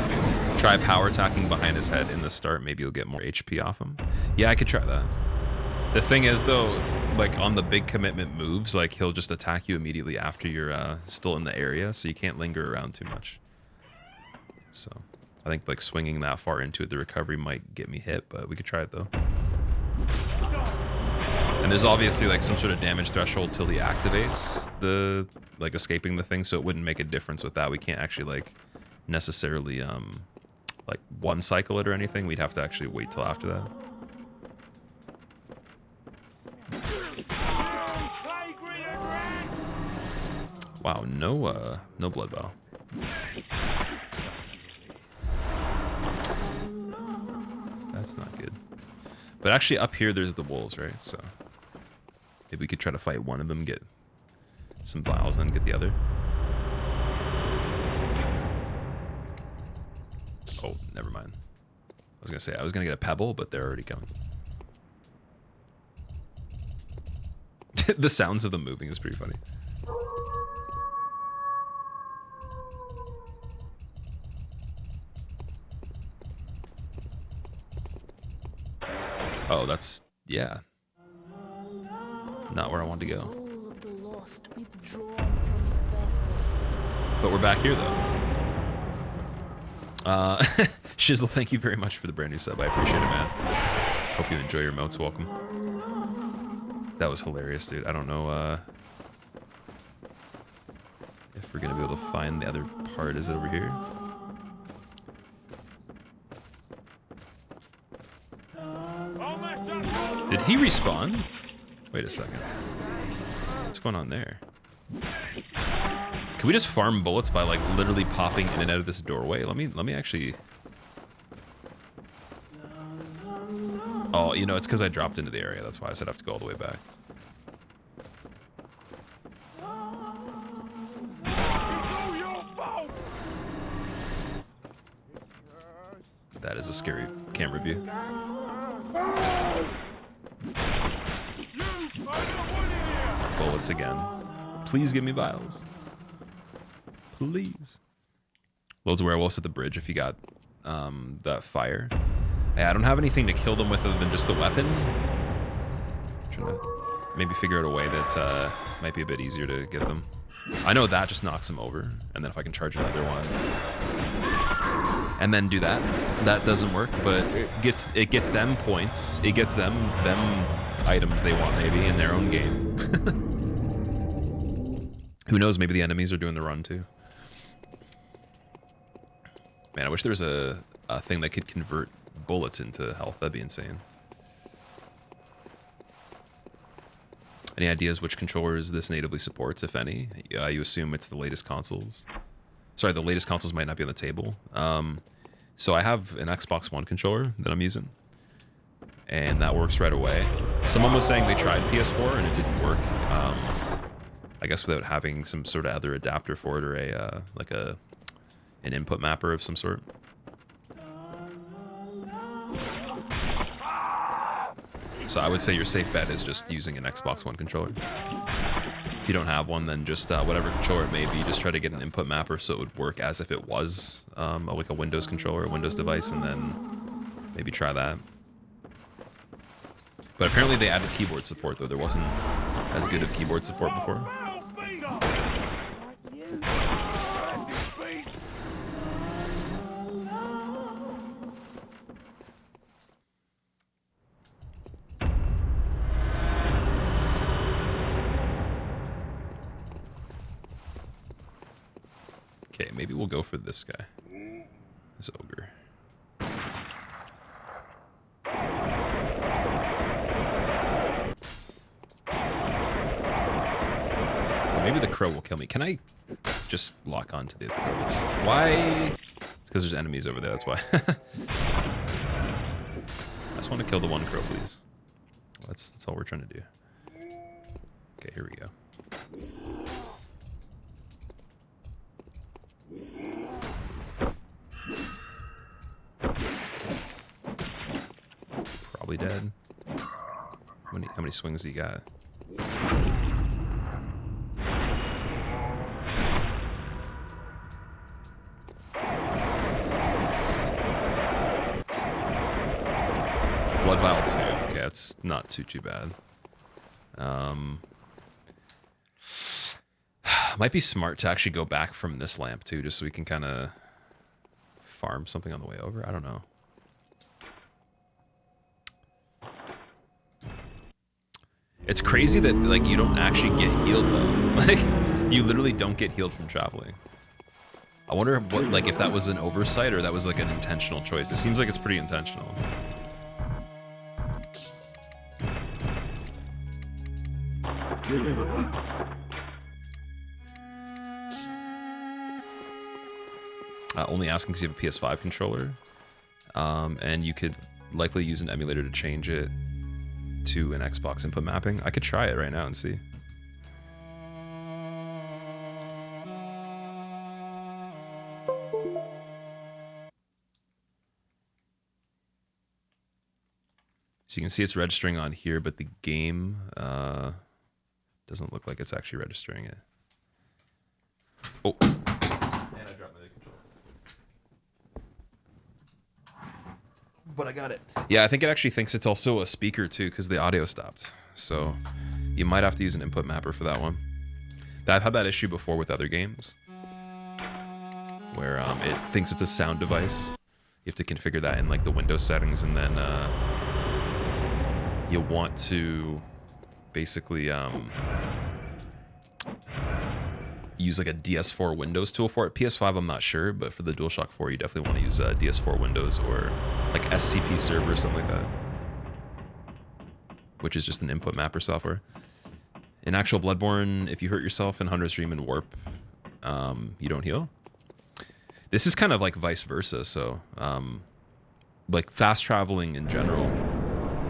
Try power attacking behind his head in the start. Maybe you'll get more HP off him. Yeah, I could try that. The thing is, though, like on the big commitment moves, like he'll just attack you immediately after you're still in the area, so you can't linger around too much. So I think like swinging that far into it, the recovery might get me hit, but we could try it though. And there's obviously like some sort of damage threshold till he activates the like escaping the thing, so it wouldn't make a difference with that. We can't actually like necessarily like one cycle it or anything. We'd have to actually wait till after that. Wow, no blood bow. That's not good. But actually up here there's the wolves, right? So maybe we could try to fight one of them, get some vials, then get the other. Oh, never mind. I was gonna say I was gonna get a pebble, but they're already coming. The sounds of them moving is pretty funny. Oh, that's, yeah. Not where I wanted to go. But we're back here, though. Shizzle, thank you very much for the brand new sub. I appreciate it, man. Hope you enjoy your emotes. Welcome. That was hilarious, dude. I don't know if we're gonna be able to find the other part. Is it over here? Did he respawn? Wait a second. What's going on there? Can we just farm bullets by like literally popping in and out of this doorway? Let me actually. Oh, you know, it's because I dropped into the area. That's why I said I have to go all the way back. That is a scary camera view. Bullets again. Please give me vials. Please. Loads of werewolves at the bridge if you got that fire. Yeah, I don't have anything to kill them with other than just the weapon. I'm trying to maybe figure out a way that might be a bit easier to get them. I know that just knocks them over, and then if I can charge another one and then do that, that doesn't work, but it gets them points. It gets them items they want maybe in their own game. Who knows? Maybe the enemies are doing the run too. Man, I wish there was a thing that could convert bullets into health. That'd be insane. Any ideas which controllers this natively supports, if any? You assume it's the latest consoles. Sorry, the latest consoles might not be on the table. So I have an Xbox One controller that I'm using, and that works right away. Someone was saying they tried PS4 and it didn't work. I guess without having some sort of other adapter for it, or a like an input mapper of some sort. So I would say your safe bet is just using an Xbox One controller. If you don't have one, then just whatever controller it may be, just try to get an input mapper so it would work as if it was like a Windows controller, a Windows device, and then maybe try that. But apparently they added keyboard support, though. There wasn't as good of keyboard support before. Okay, maybe we'll go for this guy. This ogre. Maybe the crow will kill me. Can I just lock onto the crow? Why? It's because there's enemies over there, that's why. I just want to kill the one crow, please. That's all we're trying to do. Okay, here we go. Probably dead. How many swings he got? Blood vial 2. Okay, that's not too bad. Might be smart to actually go back from this lamp too, just so we can kind of farm something on the way over. I don't know. It's crazy that like you don't actually get healed though. Like you literally don't get healed from traveling. I wonder what, like, if that was an oversight or that was like an intentional choice. It seems like it's pretty intentional. Only asking because you have a PS5 controller, and you could likely use an emulator to change it to an Xbox input mapping. I could try it right now and see. So you can see it's registering on here, but the game doesn't look like it's actually registering it. Oh. And I dropped my controller. But I got it. Yeah, I think it actually thinks it's also a speaker too, because the audio stopped. So you might have to use an input mapper for that one. I've had that issue before with other games, where it thinks it's a sound device. You have to configure that in like the Windows settings, and then you'll want to basically use like a DS4 Windows tool for it. PS5, I'm not sure, but for the DualShock 4, you definitely want to use DS4 Windows or like SCP Server or something like that, which is just an input mapper software. In actual Bloodborne, if you hurt yourself in Hunter's Dream and Warp, you don't heal. This is kind of like vice versa, so like fast traveling in general,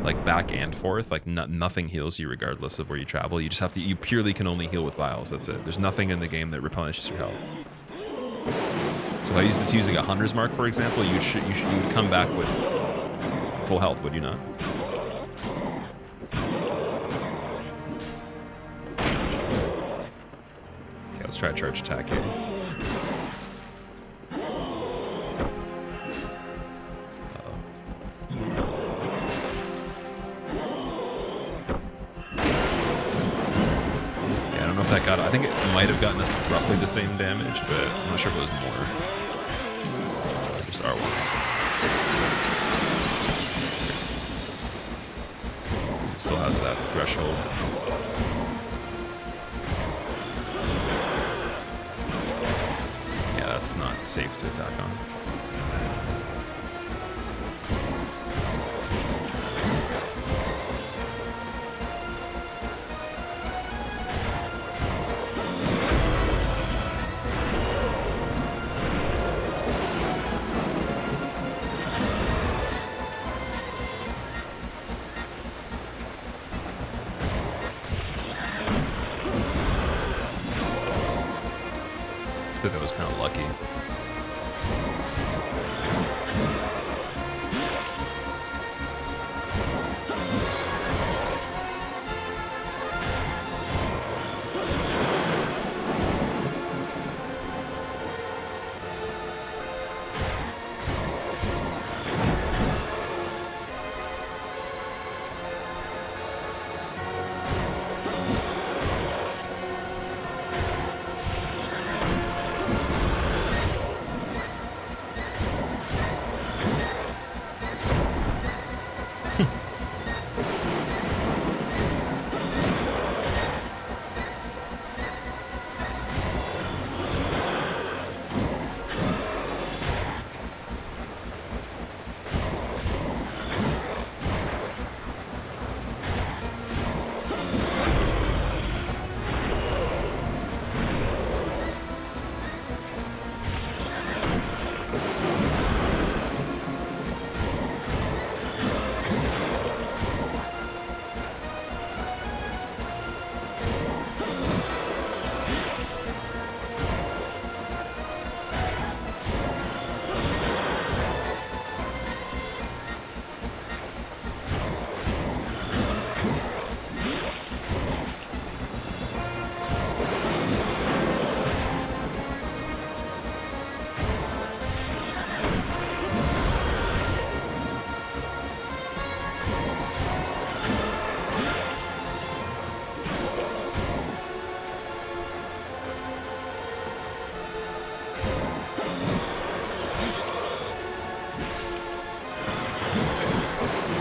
like back and forth, like nothing heals you regardless of where you travel. You just have to, you purely can only heal with vials, that's it. There's nothing in the game that replenishes your health. So if I used to using a Hunter's Mark, for example, you would come back with full health, would you not? Okay, let's try a charge attack here. I think it might have gotten us roughly the same damage, but I'm not sure if it was more. Just R1s. Because it still has that threshold. Yeah, that's not safe to attack on. That was kind of lucky.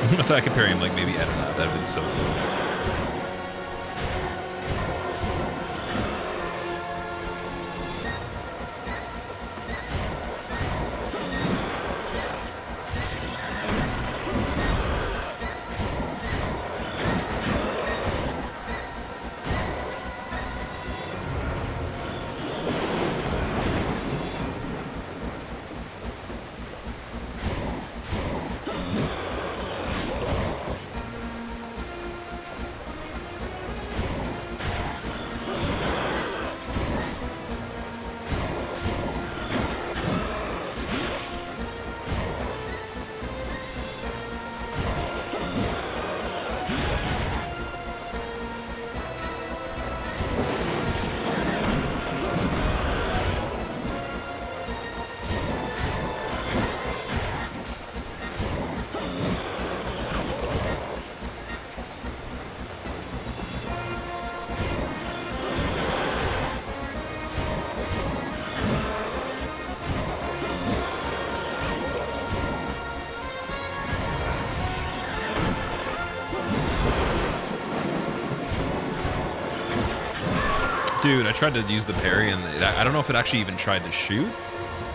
I thought I could parry him, like maybe edit that. That'd have been so cool. Dude, I tried to use the parry, and I don't know if it actually even tried to shoot,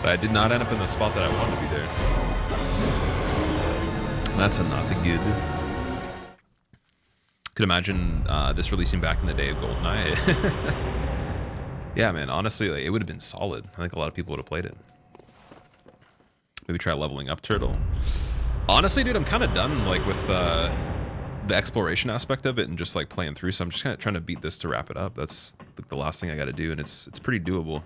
but I did not end up in the spot that I wanted to be there. That's a not good. Could imagine this releasing back in the day of GoldenEye. Yeah, man, honestly, like, it would have been solid. I think a lot of people would have played it. Maybe try leveling up Turtle. Honestly, dude, I'm kind of done like with the exploration aspect of it and just like playing through. So I'm just kind of trying to beat this to wrap it up. That's the last thing I got to do, and it's pretty doable.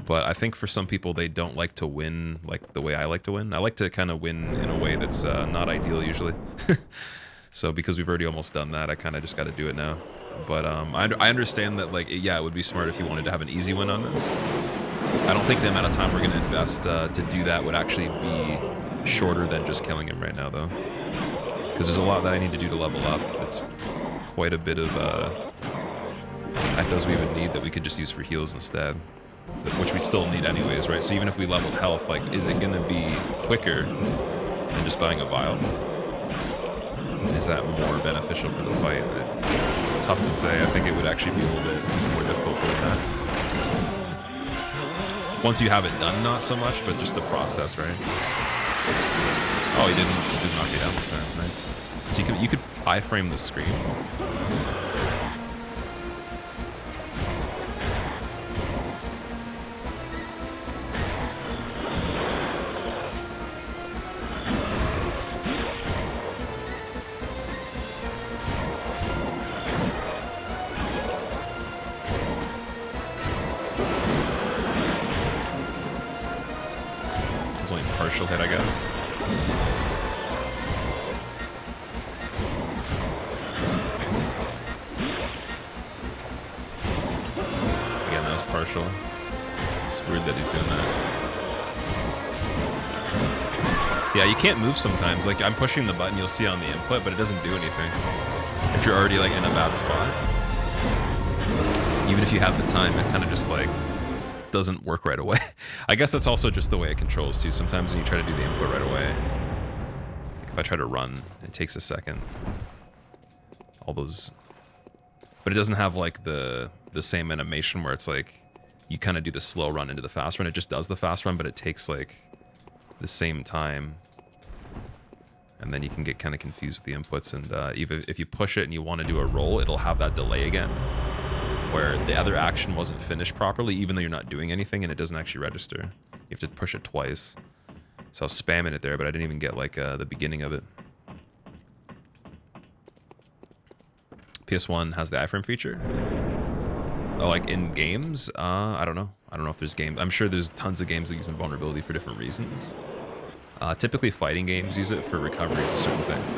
But I think for some people, they don't like to win like the way I like to win. I like to kind of win in a way that's not ideal usually. So because we've already almost done that, I kind of just got to do it now. But I understand that, like, yeah, it would be smart if you wanted to have an easy win on this. I don't think the amount of time we're going to invest to do that would actually be shorter than just killing him right now, though. Because there's a lot that I need to do to level up. It's quite a bit of echos we would need that we could just use for heals instead. Which we still need anyways, right? So even if we leveled health, like, is it going to be quicker than just buying a vial? Is that more beneficial for the fight? It's tough to say. I think it would actually be a little bit more difficult than that. Once you have it done, not so much, but just the process, right? Oh, he didn't knock me down this time. Nice. So you could iframe the screen. Only partial hit, I guess. Again, that was partial. It's weird that he's doing that. Yeah, you can't move sometimes. Like, I'm pushing the button, you'll see on the input, but it doesn't do anything. If you're already, like, in a bad spot. Even if you have the time, it kind of just, like, doesn't work right away. I guess that's also just the way it controls too. Sometimes when you try to do the input right away, like if I try to run, it takes a second. All those, but it doesn't have like the same animation where it's like you kind of do the slow run into the fast run. It just does the fast run, but it takes like the same time, and then you can get kind of confused with the inputs. And even if you push it and you want to do a roll, it'll have that delay again, where the other action wasn't finished properly, even though you're not doing anything, and it doesn't actually register. You have to push it twice. So I was spamming it there, but I didn't even get like the beginning of it. PS1 has the iframe feature. Oh, like in games? I don't know. I don't know if there's games. I'm sure there's tons of games that use invulnerability for different reasons. Typically fighting games use it for recoveries of certain things.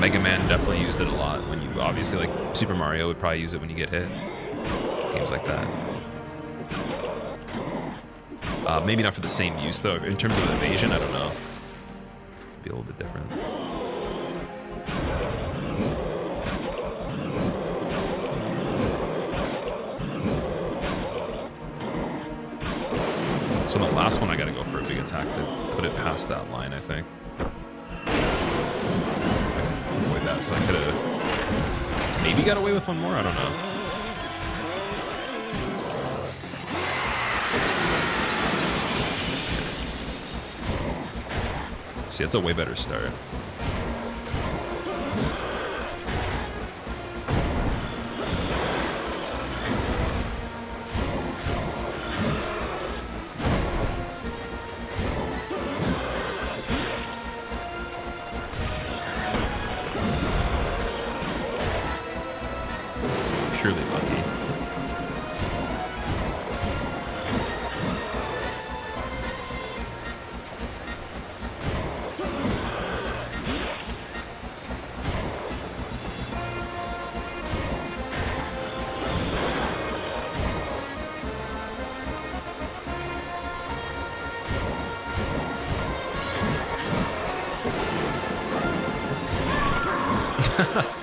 Mega Man definitely used it a lot when you, obviously, like Super Mario would probably use it when you get hit. Games like that. Maybe not for the same use though. In terms of evasion, I don't know. It'd be a little bit different. So the last one I gotta go for a big attack to put it past that line, I think. Avoid that, so I could have maybe got away with one more, I don't know. See, that's a way better start. Purely lucky.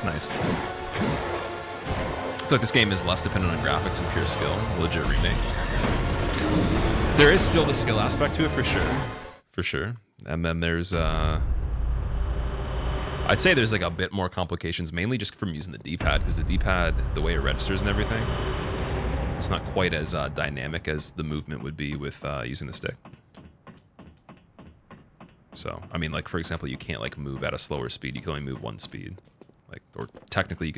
Nice. I feel like this game is less dependent on graphics and pure skill. Legit remake. There is still the skill aspect to it for sure. For sure. And then there's I'd say there's like a bit more complications, mainly just from using the D-pad, because the D-pad, the way it registers and everything, it's not quite as dynamic as the movement would be with using the stick. So, I mean, like for example, you can't like move at a slower speed. You can only move one speed. Like, or technically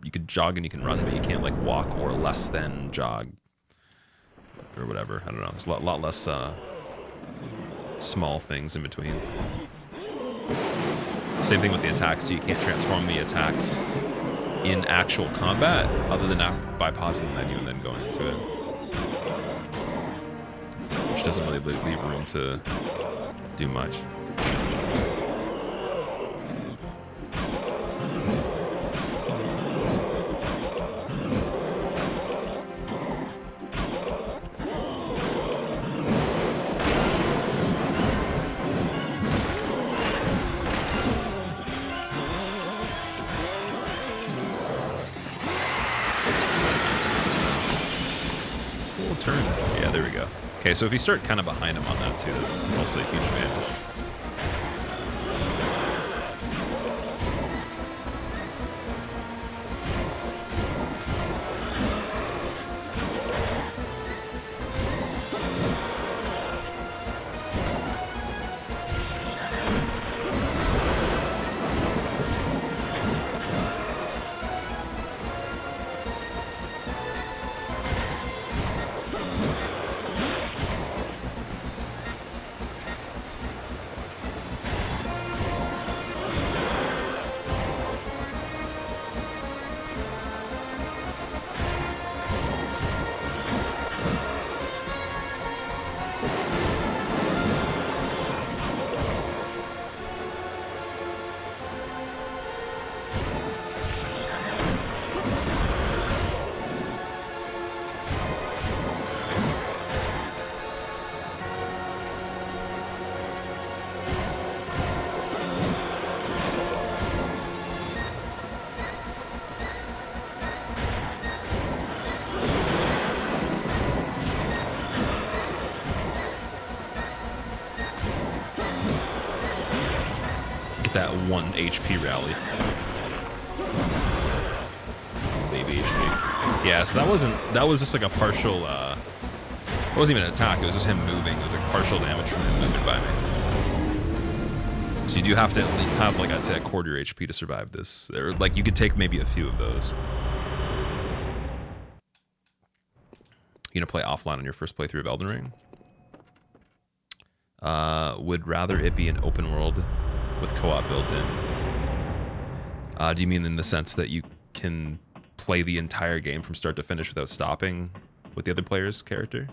you could jog and you can run, but you can't like walk or less than jog or whatever. I don't know. There's a lot less small things in between. Same thing with the attacks too. You can't transform the attacks in actual combat other than by pausing the menu and then going into it, which doesn't really leave room to do much. Turn. Yeah, there we go. Okay, so if you start kind of behind him on that too, that's also a huge advantage. That 1 HP rally. Baby HP. Yeah, so that was just like a partial, it wasn't even an attack, it was just him moving. It was like partial damage from him moving by me. So you do have to at least have, like, I'd say a quarter HP to survive this. Or, like, you could take maybe a few of those. You gonna play offline on your first playthrough of Elden Ring? Would rather it be an open world with co-op built in. Do you mean in the sense that you can play the entire game from start to finish without stopping with the other player's character?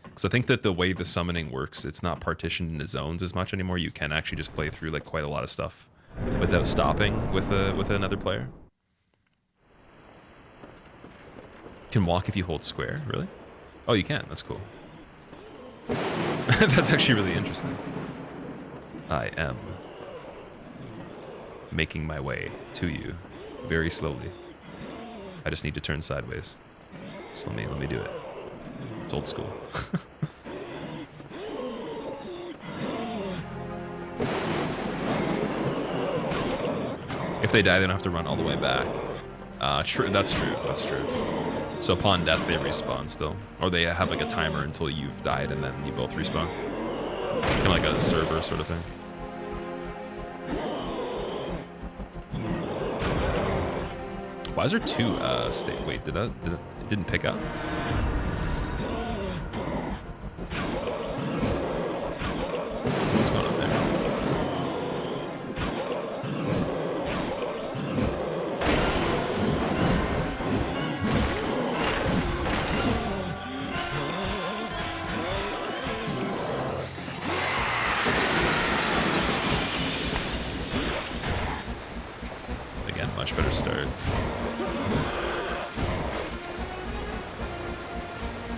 Because I think that the way the summoning works, it's not partitioned into zones as much anymore. You can actually just play through like quite a lot of stuff without stopping with another player. Can walk if you hold square, really? Oh, you can. That's cool. That's actually really interesting. I am making my way to you very slowly. I just need to turn sideways. Just let me do it. It's old school. If they die, they don't have to run all the way back. True. That's true. That's true. So upon death, they respawn still, or they have like a timer until you've died, and then you both respawn. Kind of like a server sort of thing. Why is there two state? Wait, it didn't pick up? What's going on there? Again, much better start.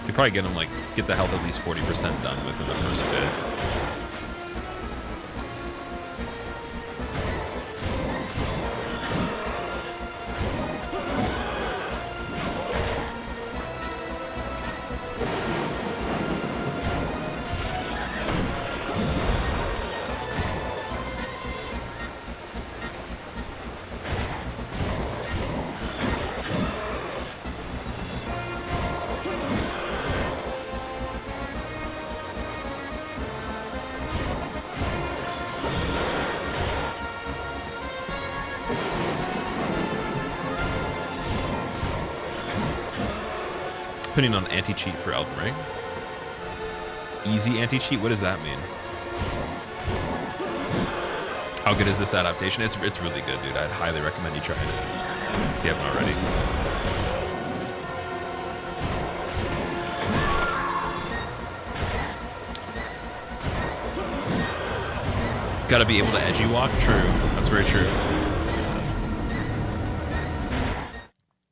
You probably get them like get the health at least 40% done within the first bit. opinion on anti-cheat for Elden Ring? Easy anti-cheat? What does that mean? How good is this adaptation? It's really good, dude. I'd highly recommend you trying it if you haven't already. Gotta be able to edgy walk? True. That's very true.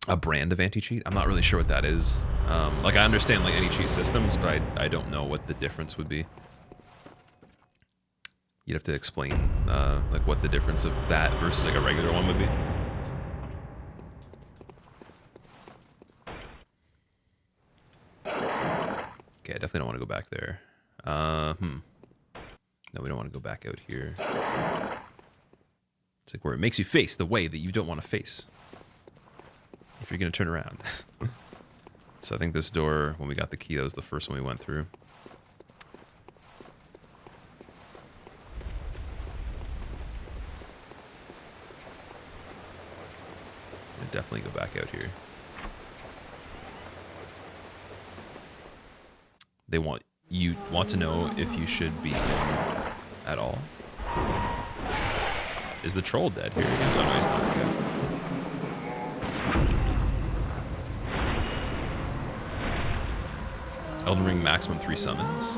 A brand of anti-cheat? I'm not really sure what that is. Like, I understand, like, anti-cheat systems, but I don't know what the difference would be. You'd have to explain, like, what the difference of that versus, like, a regular one would be. Okay, I definitely don't want to go back there. No, we don't want to go back out here. It's like where it makes you face the way that you don't want to face. If you're going to turn around. So I think this door, when we got the key, that was the first one we went through. I'll definitely go back out here. They want to know if you should be at all. Is the troll dead here? Oh, no, he's not. Okay. Elden Ring maximum 3 summons.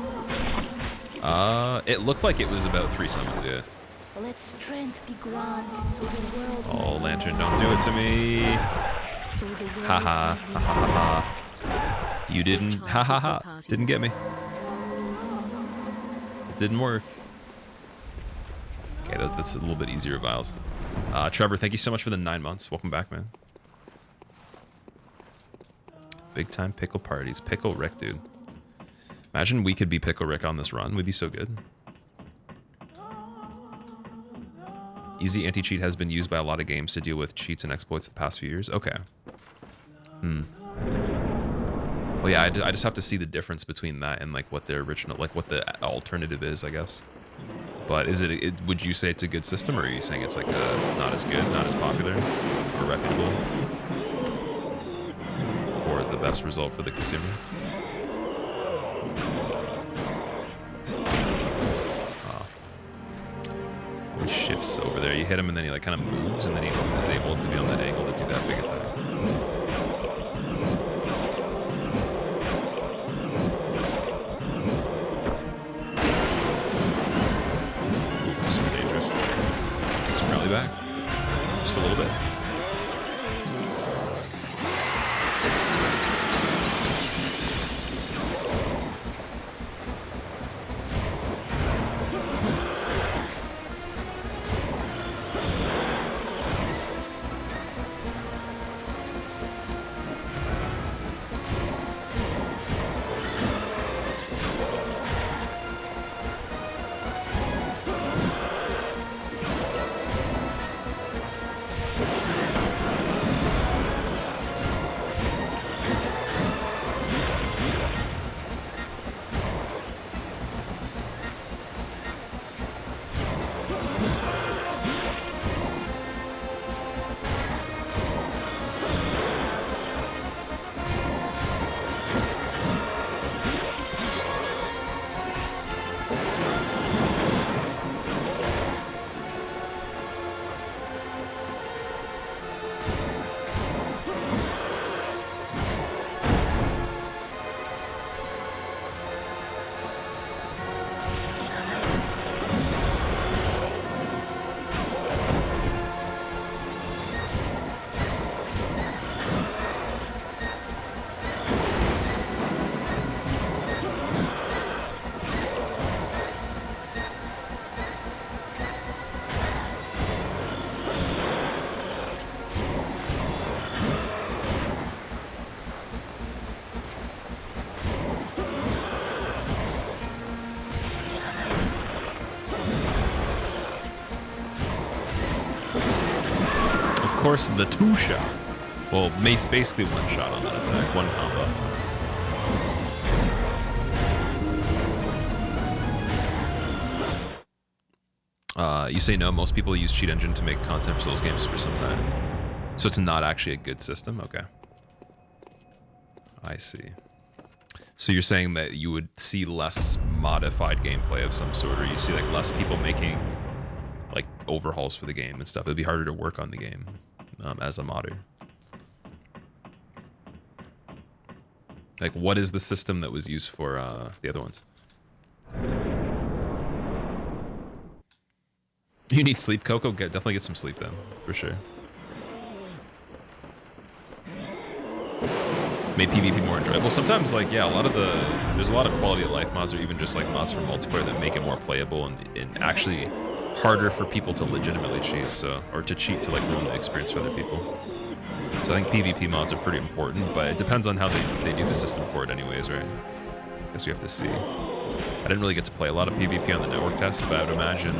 It looked like it was about 3 summons, yeah. Let strength be granted so the world Oh, might Lantern, don't do it to me. so the world Haha, might be ha ha ha ha. You didn't, ha ha ha. Didn't get me. It didn't work. Okay, that's a little bit easier vials. Trevor, thank you so much for the 9 months. Welcome back, man. Big time pickle parties. Pickle Rick, dude. Imagine we could be Pickle Rick on this run. We'd be so good. Easy anti-cheat has been used by a lot of games to deal with cheats and exploits for the past few years. Okay. Well, yeah, I just have to see the difference between that and like what the original, like what the alternative is, I guess. But is it would you say it's a good system, or are you saying it's like not as good, not as popular, or reputable for the best result for the consumer? He shifts over there. You hit him and then he like kind of moves, and then he is able to be on that angle to do that big attack. Ooh, super dangerous. Is some rally back? Just a little bit. Of course, the 2-shot. Well, basically 1 shot on that attack, 1 combo. You say no, most people use cheat engine to make content for Souls games for some time. So it's not actually a good system? Okay. I see. So you're saying that you would see less modified gameplay of some sort, or you see like less people making like overhauls for the game and stuff. It'd be harder to work on the game as a modder. Like, what is the system that was used for the other ones? You need sleep, Coco. Definitely get some sleep then, for sure. Made PvP more enjoyable. Sometimes, like, yeah, there's a lot of quality of life mods, or even just like mods for multiplayer that make it more playable and actually harder for people to legitimately cheat, or to cheat to like ruin the experience for other people. So I think PvP mods are pretty important, but it depends on how they do the system for it anyways, right? I guess we have to see. I didn't really get to play a lot of PvP on the network test, but I would imagine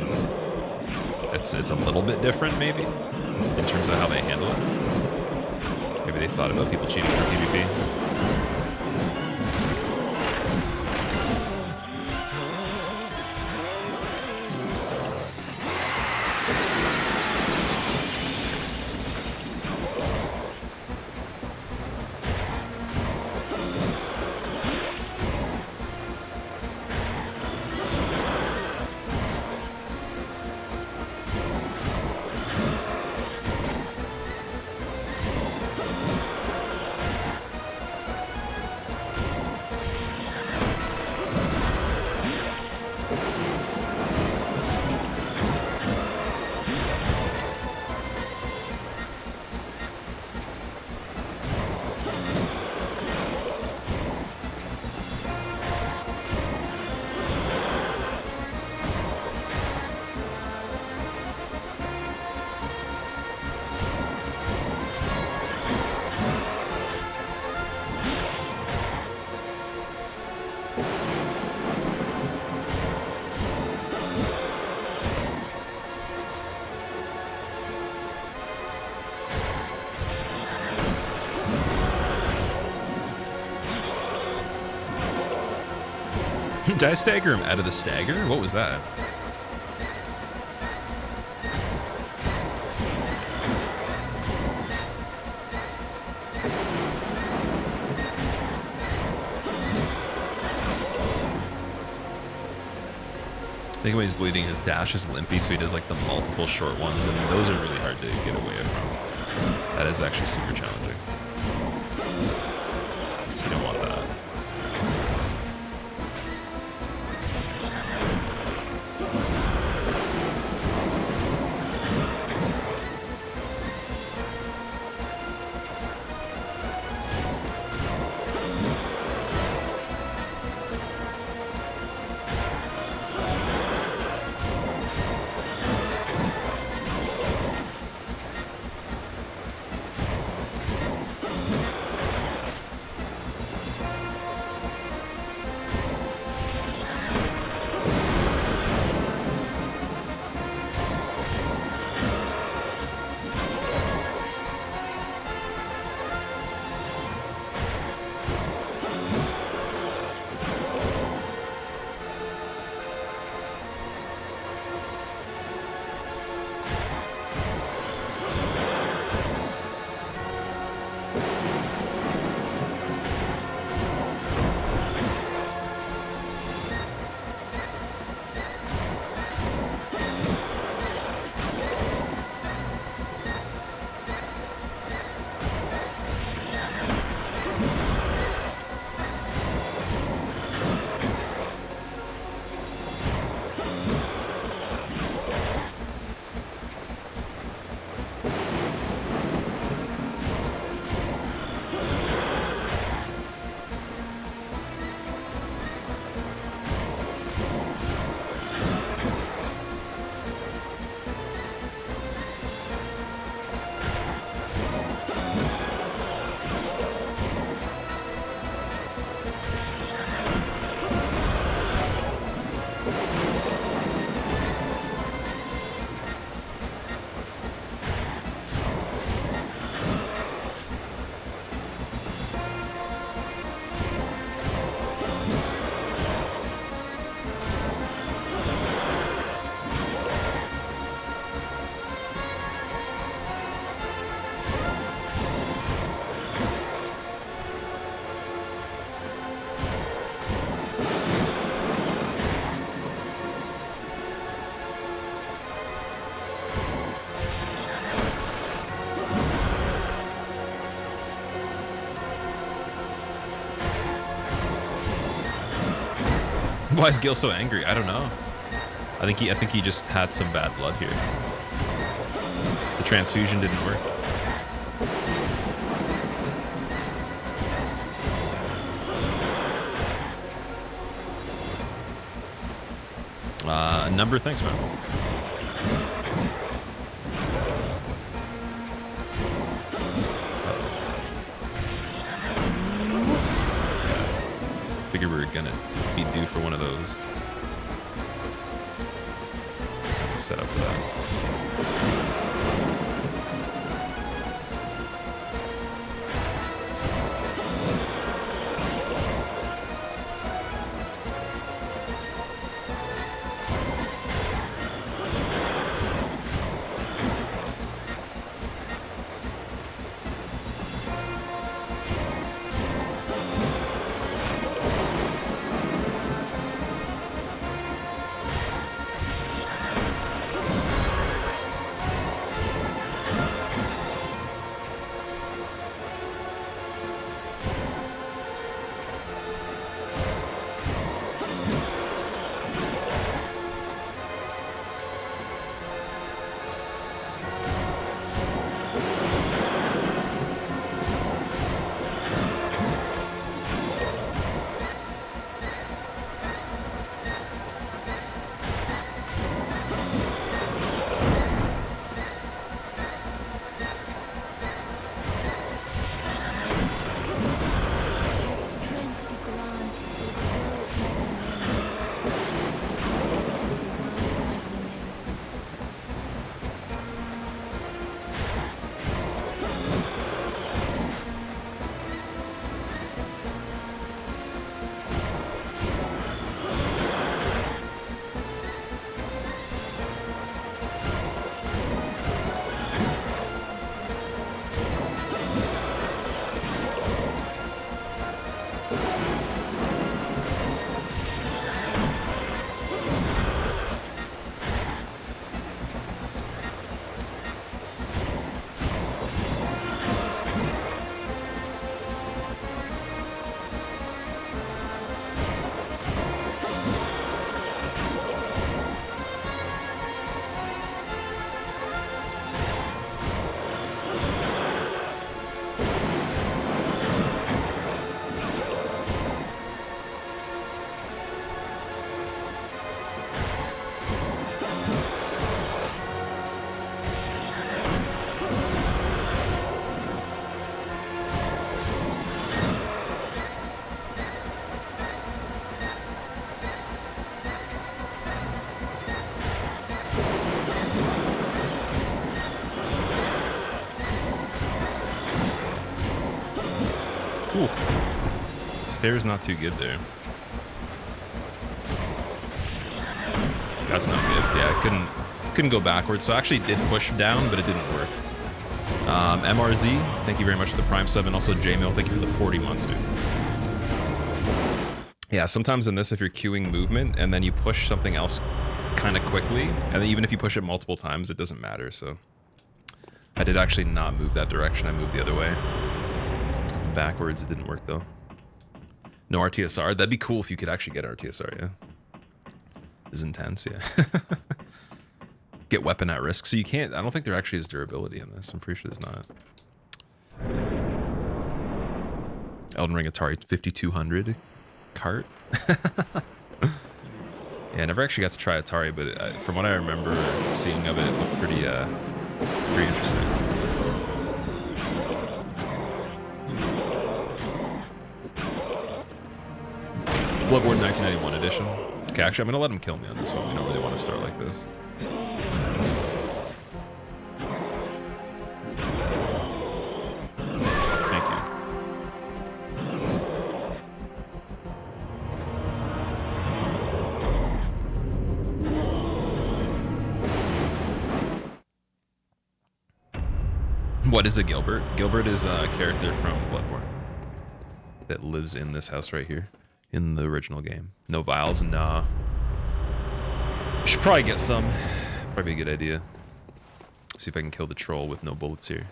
it's a little bit different maybe in terms of how they handle it. Maybe they thought about people cheating for PvP. Did I stagger him out of the stagger? What was that? I think when he's bleeding, his dash is limpy, so he does like the multiple short ones, and those are really hard to get away from. That is actually super challenging. So you don't want that. Why is Gil so angry? I don't know. I think he just had some bad blood here. The transfusion didn't work. Number, thanks, man. Figure we were gonna be due for one of those. Just have to set up for that. Ooh. Stairs not too good there. That's not good. Yeah, I couldn't go backwards. So I actually did push down, but it didn't work. MRZ, thank you very much for the Prime sub, and also JMail, thank you for the 40 months, dude. Yeah, sometimes in this, if you're queuing movement and then you push something else kind of quickly, and then even if you push it multiple times, it doesn't matter. So I did actually not move that direction. I moved the other way. Backwards, it didn't work though. No RTSR. That'd be cool if you could actually get RTSR. Yeah, is intense. Yeah. Get weapon at risk. So you can't. I don't think there actually is durability in this. I'm pretty sure there's not. Elden Ring Atari 5200 cart. Yeah, I never actually got to try Atari, but from what I remember seeing of it, it looked pretty interesting. Bloodborne 1991 edition. Okay, actually, I'm gonna let him kill me on this one. We don't really want to start like this. Thank you. What is a Gilbert? Gilbert is a character from Bloodborne that lives in this house right here. In the original game. No vials? Nah. Should probably get some. Probably a good idea. See if I can kill the troll with no bullets here.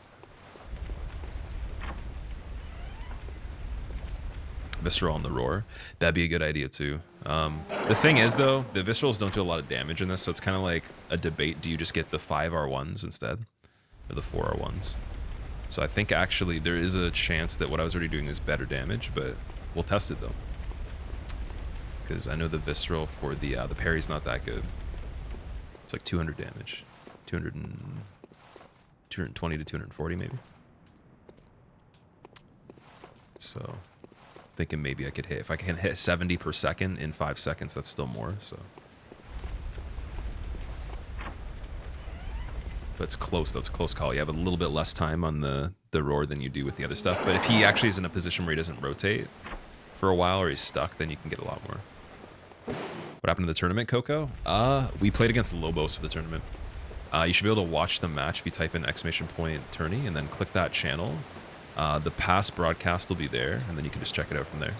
Visceral on the roar. That'd be a good idea too. The thing is though, the viscerals don't do a lot of damage in this, so it's kind of like a debate. Do you just get the 5 R1s instead, or the 4 R1s? So I think actually there is a chance that what I was already doing is better damage, but we'll test it though, because I know the visceral for the parry's not that good. It's like 200 damage, 220 to 240 maybe. So thinking maybe I could hit, if I can hit 70 per second in 5 seconds, that's still more, so. But it's close, though. It's a close call. You have a little bit less time on the roar than you do with the other stuff. But if he actually is in a position where he doesn't rotate for a while, or he's stuck, then you can get a lot more. What happened to the tournament, Coco? We played against Lobos for the tournament. You should be able to watch the match if you type in !tourney and then click that channel. The past broadcast will be there, and then you can just check it out from there.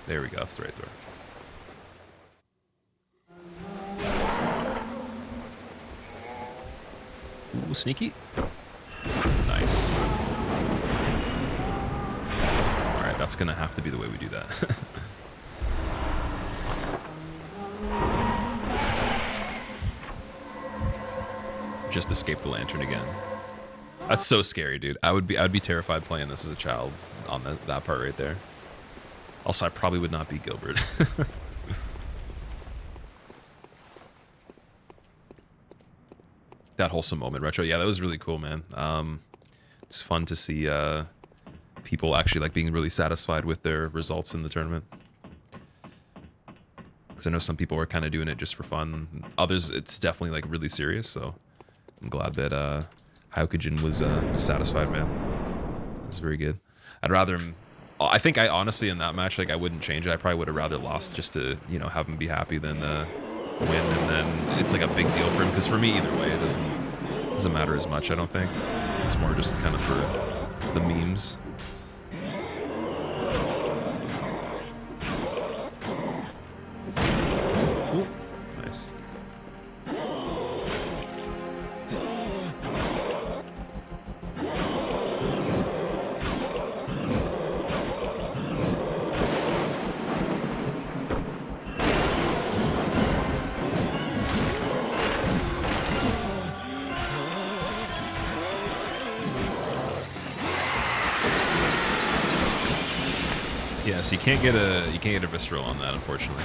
There we go. That's the right door. Ooh, sneaky. Nice. Alright, that's gonna have to be the way we do that. Just escape the lantern again. That's so scary, dude. I'd be terrified playing this as a child on that part right there. Also, I probably would not be Gilbert. That wholesome moment, Retro. Yeah, that was really cool, man. It's fun to see people actually like being really satisfied with their results in the tournament. Because I know some people are kind of doing it just for fun. Others, it's definitely like really serious. So I'm glad that Haukajin was satisfied, man. It was very good. I'd rather him. I think I honestly in that match, like I wouldn't change it. I probably would have rather lost just to have him be happy than win, and then it's like a big deal for him. Because for me, either way, it doesn't matter as much. I don't think. It's more just kind of for the memes. Ooh, nice. Yeah, so you can't get a visceral on that, unfortunately.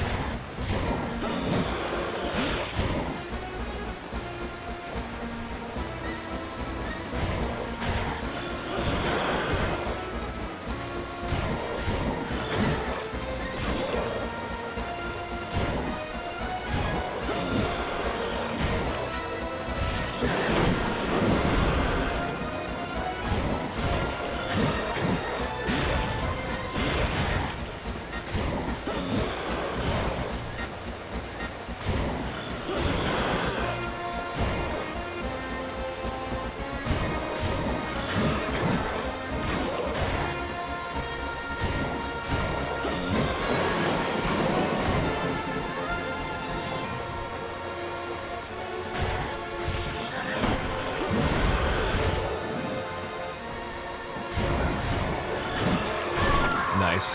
Nice.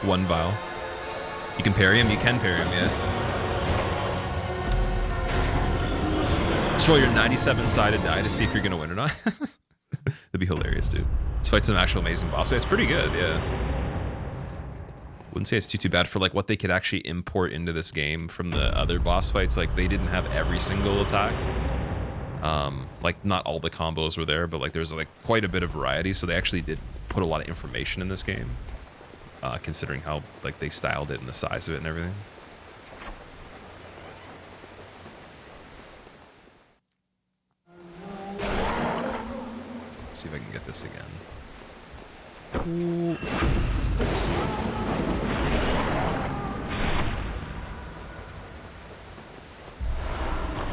One vial. You can parry him? You can parry him, yeah. Just roll your 97-sided die to see if you're going to win or not. That'd be hilarious, dude. This fight's an actual amazing boss fight. It's pretty good, yeah. Wouldn't say it's too bad for like what they could actually import into this game from the other boss fights. Like they didn't have every single attack. Like not all the combos were there, but like there's like quite a bit of variety. So they actually did put a lot of information in this game, considering how like they styled it and the size of it and everything. Let's see if I can get this again. Ooh. Nice.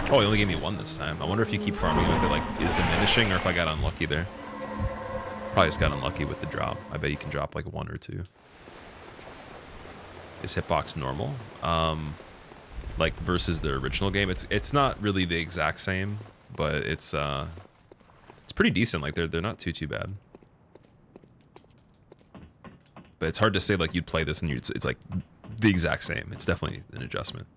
Oh, he only gave me one this time. I wonder if you keep farming with it, like, is diminishing, or if I got unlucky there. Probably just got unlucky with the drop. I bet you can drop, like, 1 or 2. Is hitbox normal? Like, versus the original game? It's not really the exact same, but it's pretty decent. Like, they're not too bad. But it's hard to say like you'd play this and it's like the exact same. It's definitely an adjustment.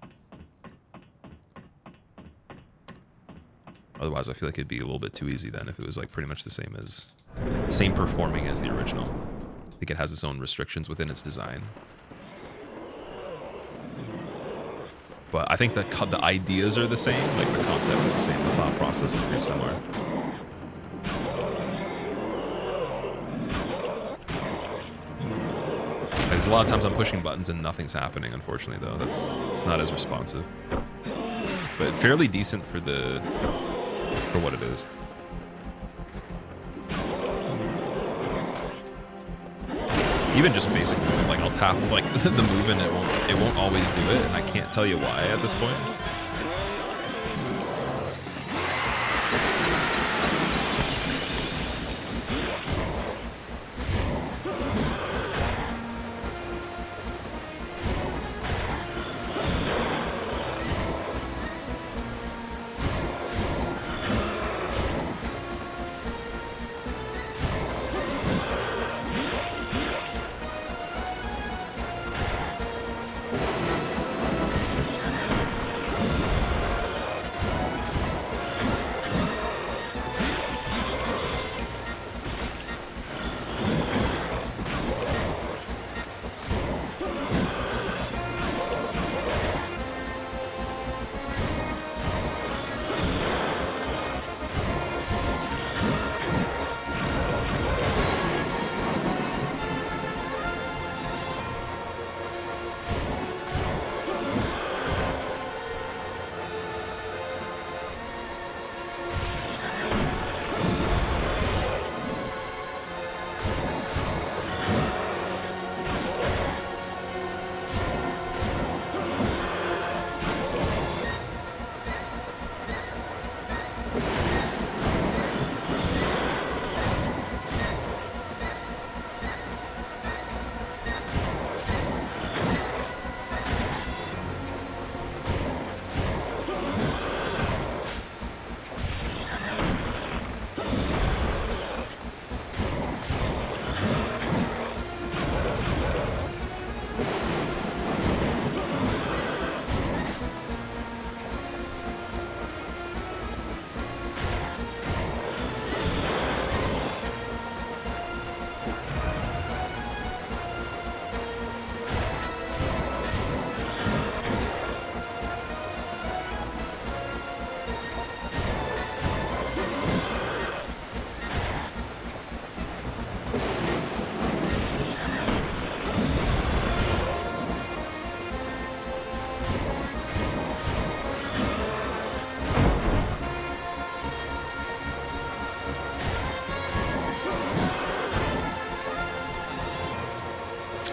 Otherwise, I feel like it'd be a little bit too easy then if it was like pretty much the same performing as the original. I think it has its own restrictions within its design. But I think that the ideas are the same, like the concept is the same, the thought process is very similar. There's a lot of times I'm pushing buttons and nothing's happening, unfortunately, though. It's not as responsive. But fairly decent for what it is. Even just basic movement, like I'll tap like the move and it won't always do it, and I can't tell you why at this point.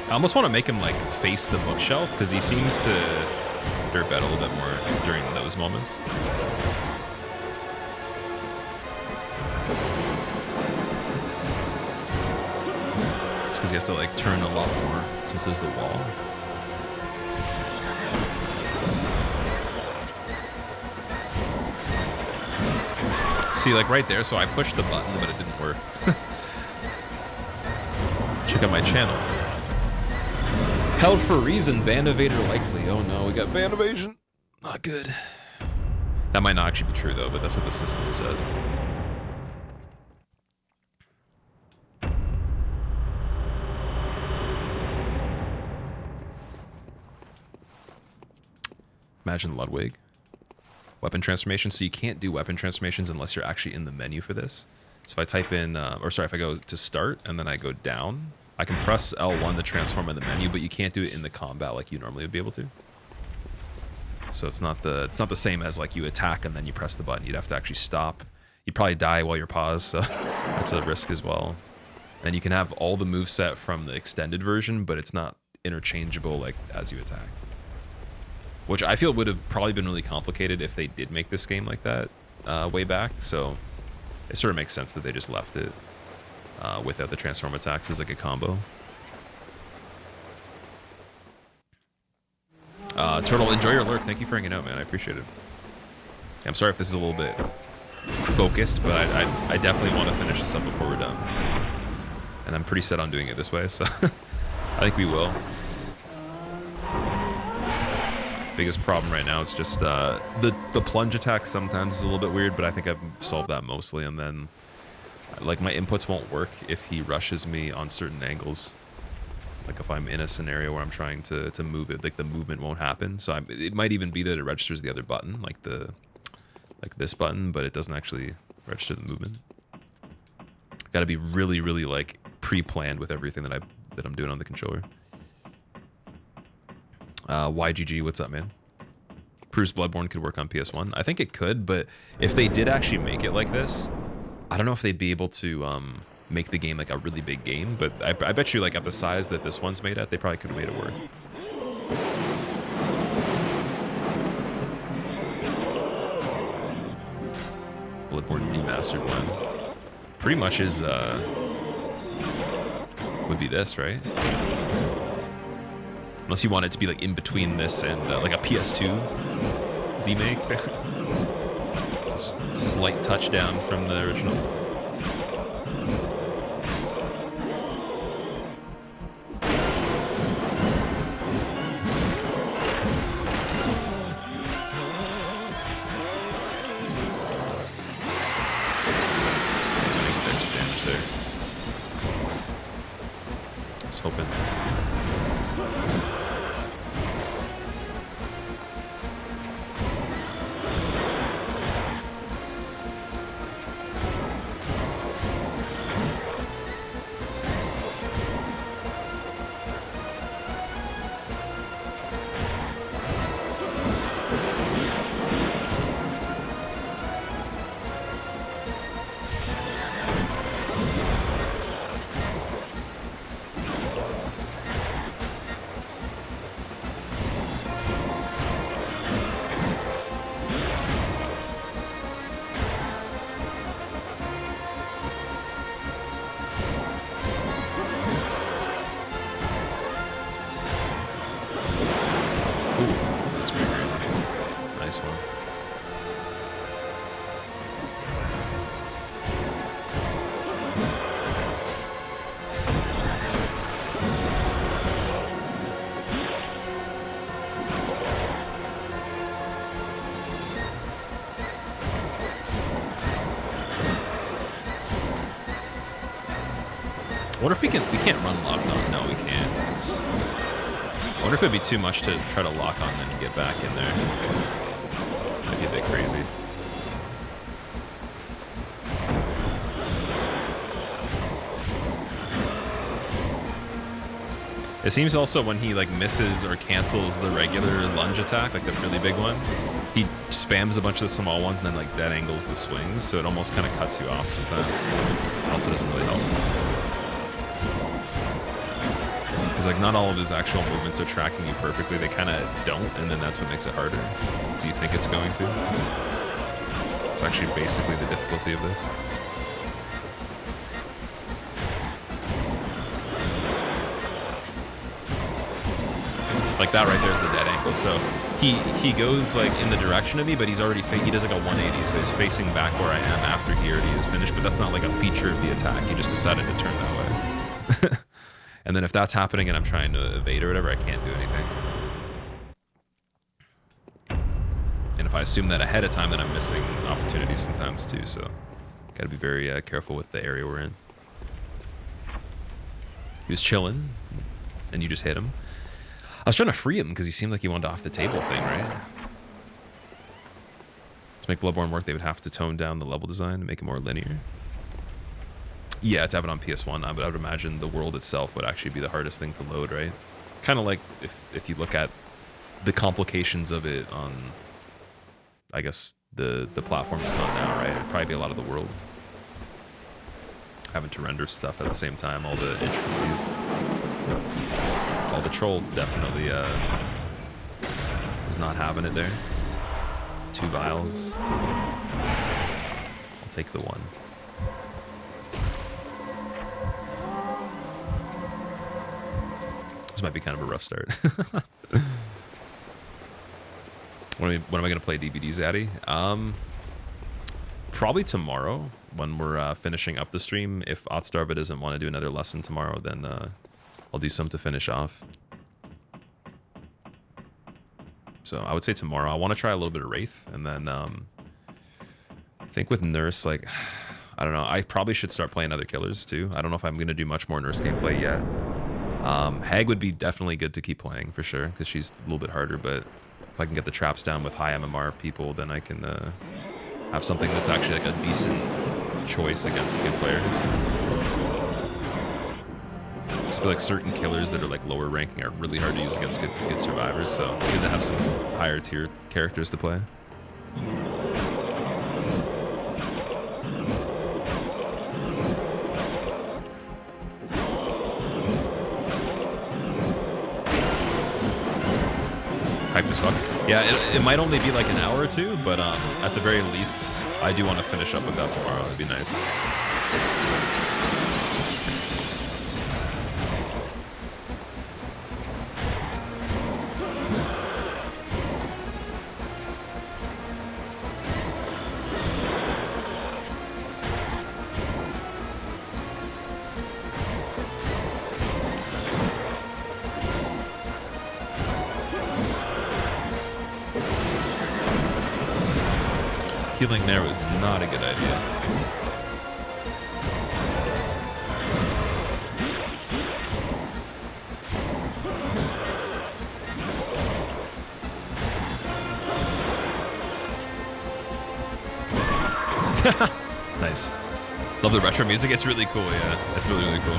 I almost want to make him like face the bookshelf because he seems to derp out a little bit more during those moments. Just because he has to like turn a lot more since there's the wall. See, like right there, so I pushed the button, but it didn't work. Check out my channel. Held for a reason, ban evader likely. Oh no, we got ban evasion. Not good. That might not actually be true though, but that's what the system says. Imagine Ludwig. Weapon transformation. So you can't do weapon transformations unless you're actually in the menu for this. So if I type in, or sorry, if I go to start and then I go down, I can press L1 to transform in the menu, but you can't do it in the combat like you normally would be able to. So it's not the same as like you attack and then you press the button. You'd have to actually stop. You'd probably die while you're paused, so that's a risk as well. Then you can have all the moveset from the extended version, but it's not interchangeable like as you attack. Which I feel would have probably been really complicated if they did make this game like that way back. So it sort of makes sense that they just left it without the transform attacks as like a combo. Turtle, enjoy your lurk. Thank you for hanging out, man. I appreciate it. I'm sorry if this is a little bit focused, but I definitely want to finish this up before we're done. And I'm pretty set on doing it this way, so I think we will. Biggest problem right now is just the plunge attack sometimes is a little bit weird, but I think I've solved that mostly. And then, like, my inputs won't work if he rushes me on certain angles. Like if I'm in a scenario where I'm trying to move it, like the movement won't happen. So it might even be that it registers the other button, like this button, but it doesn't actually register the movement. Got to be really, really like pre-planned with everything that I'm doing on the controller. YGG, what's up, man? Proves Bloodborne could work on PS1. I think it could, but if they did actually make it like this, I don't know if they'd be able to make the game like a really big game. But I bet you, like at the size that this one's made at, they probably could have made it work. Bloodborne remastered one. Pretty much is would be this, right? Unless you want it to be like in between this and like a PS2 demake. Just a slight touchdown from the original. Extra damage there. I was hoping. I wonder if we can't run locked on. No, we can't. I wonder if it'd be too much to try to lock on then get back in there. Might be a bit crazy. It seems also when he like misses or cancels the regular lunge attack, like the really big one, he spams a bunch of the small ones and then like dead angles the swings, so it almost kind of cuts you off sometimes. It also doesn't really help. Because like not all of his actual movements are tracking you perfectly, they kind of don't, and then that's what makes it harder, because you think it's going to. It's actually basically the difficulty of this. Like that right there's the dead angle. So he goes like in the direction of me, but he's already he does like a 180, so he's facing back where I am after he already is finished. But that's not like a feature of the attack. He just decided to turn that way. And then if that's happening and I'm trying to evade or whatever, I can't do anything. And if I assume that ahead of time, then I'm missing opportunities sometimes too. So gotta be very careful with the area we're in. He was chilling, and you just hit him. I was trying to free him because he seemed like he wanted off the table thing, right? To make Bloodborne work, they would have to tone down the level design to make it more linear. Yeah, to have it on PS1, but I would imagine the world itself would actually be the hardest thing to load, right? Kind of like if you look at the complications of it on, I guess, the platforms it's on now, right? It'd probably be a lot of the world. Having to render stuff at the same time, all the intricacies. Well, the troll definitely is not having it there. 2 vials. I'll take the 1. This might be kind of a rough start. When am I going to play DBDs, Addy? Probably tomorrow when we're finishing up the stream. If Otstarva doesn't want to do another lesson tomorrow, then I'll do some to finish off. So I would say tomorrow I want to try a little bit of Wraith, and then I think with Nurse, like, I don't know, I probably should start playing other killers too. I don't know if I'm going to do much more Nurse gameplay yet. Hag would be definitely good to keep playing for sure, because she's a little bit harder, but if I can get the traps down with high MMR people, then I can have something that's actually like a decent choice against good players. I feel like certain killers that are like lower ranking are really hard to use against good survivors, so it's good to have some higher tier characters to play. Hype as fuck. Yeah, it might only be like an hour or two, but at the very least, I do want to finish up with that tomorrow. It'd be nice. Healing there was not a good idea. Nice. Love the retro music. It's really cool, yeah. It's really, really cool.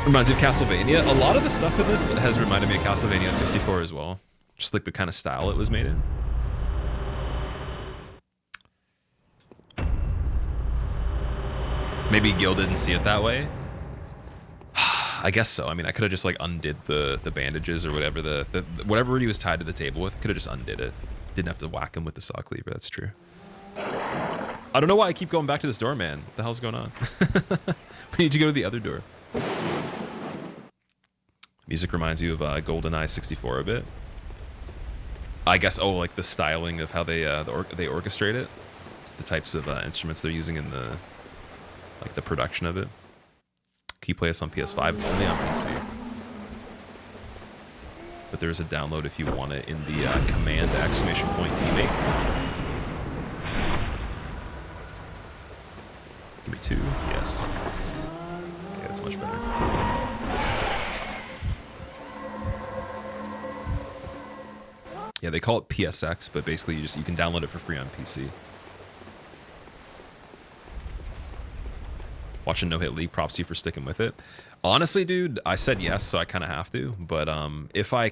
Reminds me of Castlevania. A lot of the stuff in this has reminded me of Castlevania 64 as well. Just like the kind of style it was made in. Maybe Gil didn't see it that way. I guess so. I mean, I could have just like undid the bandages or whatever whatever he was tied to the table with. Could have just undid it. Didn't have to whack him with the saw cleaver. That's true. I don't know why I keep going back to this door, man. What the hell's going on? We need to go to the other door. Music reminds you of GoldenEye 64 a bit. I guess. Oh, like the styling of how they orchestrate it, the types of instruments they're using in the. Like the production of it. Can you play this on PS5? It's only on PC. But there's a download if you want it in the command exclamation point demake. Give me 2. Yes. Okay, that's much better. Yeah, they call it PSX, but basically you can download it for free on PC. Watching No Hit League, props to you for sticking with it. Honestly, dude, I said yes, so I kind of have to. But if I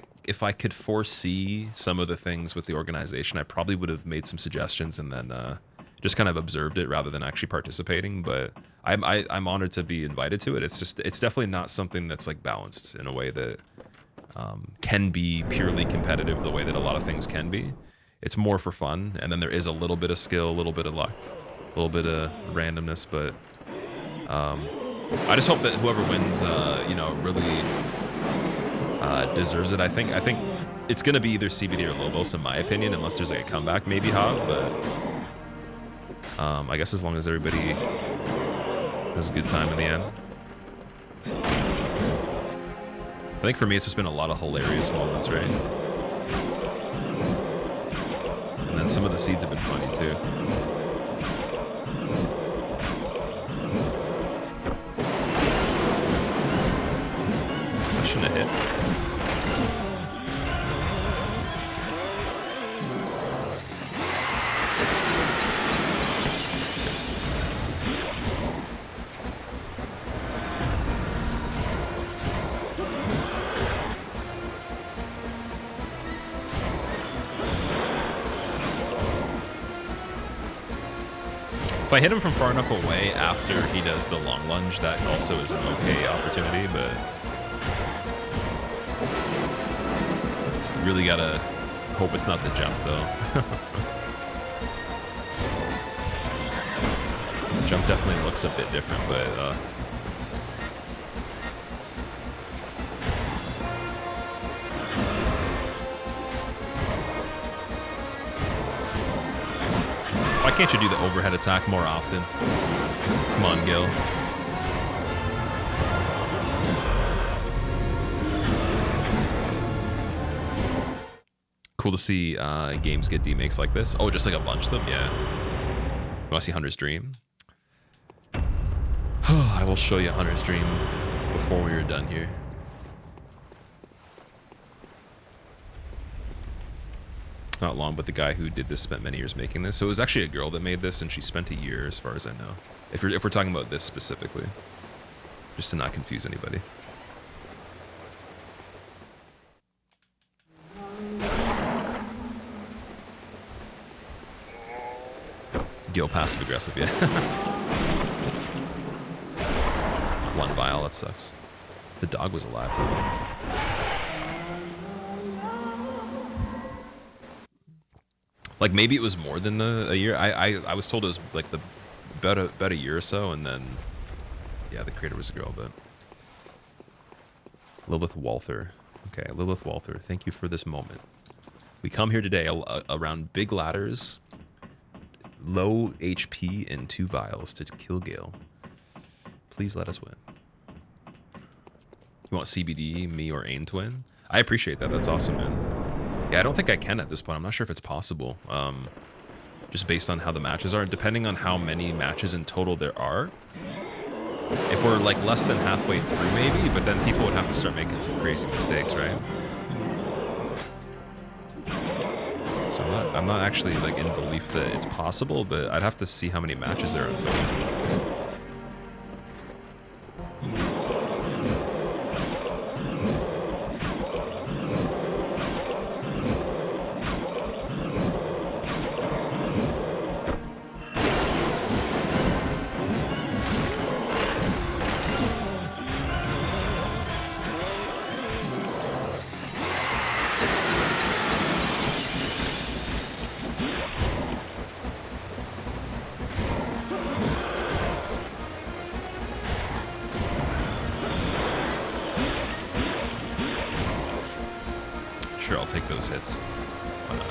could foresee some of the things with the organization, I probably would have made some suggestions and then just kind of observed it rather than actually participating. But I'm honored to be invited to it. It's definitely not something that's like balanced in a way that can be purely competitive the way that a lot of things can be. It's more for fun, and then there is a little bit of skill, a little bit of luck, a little bit of randomness, but. I just hope that whoever wins, you know, really deserves it. I think it's gonna be either CBD or Lobos, in my opinion, unless there's like a comeback, maybe Hog. But I guess as long as everybody has a good time in the end. I think for me, it's just been a lot of hilarious moments, right? And then some of the seeds have been funny too. Shouldn't have hit. If I hit him from far enough away after he does the long lunge, that also is an okay opportunity, but so you really gotta hope it's not the jump, though. Jump definitely looks a bit different, but why can't you do the overhead attack more often? Come on, Gil. Cool to see games get demakes like this. Oh, just like a bunch of them? Yeah. You want to see Hunter's Dream? I will show you Hunter's Dream before we are done here. Not long, but the guy who did this spent many years making this. So it was actually a girl that made this, and she spent a year, as far as I know. If we're talking about this specifically, just to not confuse anybody. Gil passive aggressive, yeah. One vial, that sucks. The dog was alive. Like maybe it was more than a year. I was told it was like about a year or so, and then yeah, the creator was a girl, but Lilith Walther. Okay, Lilith Walther, thank you for this moment. We come here today around big ladders, low HP, and 2 vials to kill Gale. Please let us win. You want CBD, me, or Ain to win? I appreciate that. That's awesome, man. Yeah, I don't think I can at this point. I'm not sure if it's possible. Just based on how the matches are. Depending on how many matches in total there are. If we're like less than halfway through maybe, but then people would have to start making some crazy mistakes, right? So I'm not actually like in belief that it's possible, but I'd have to see how many matches there are in total. I'll take those hits. Why not?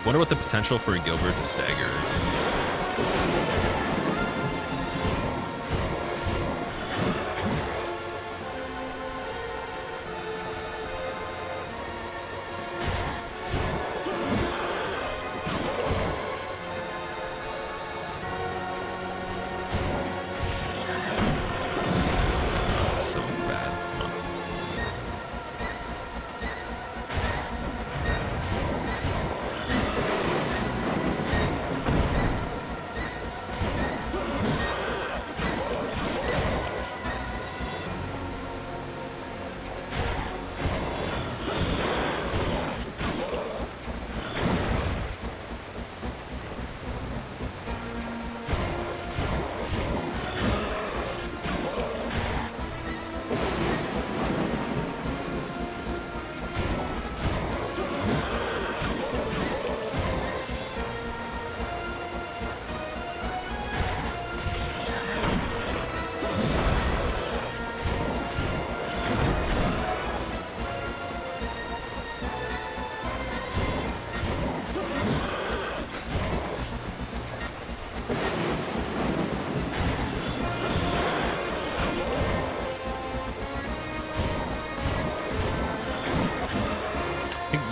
Wonder what the potential for Gilbert to stagger is. So bad. Come on.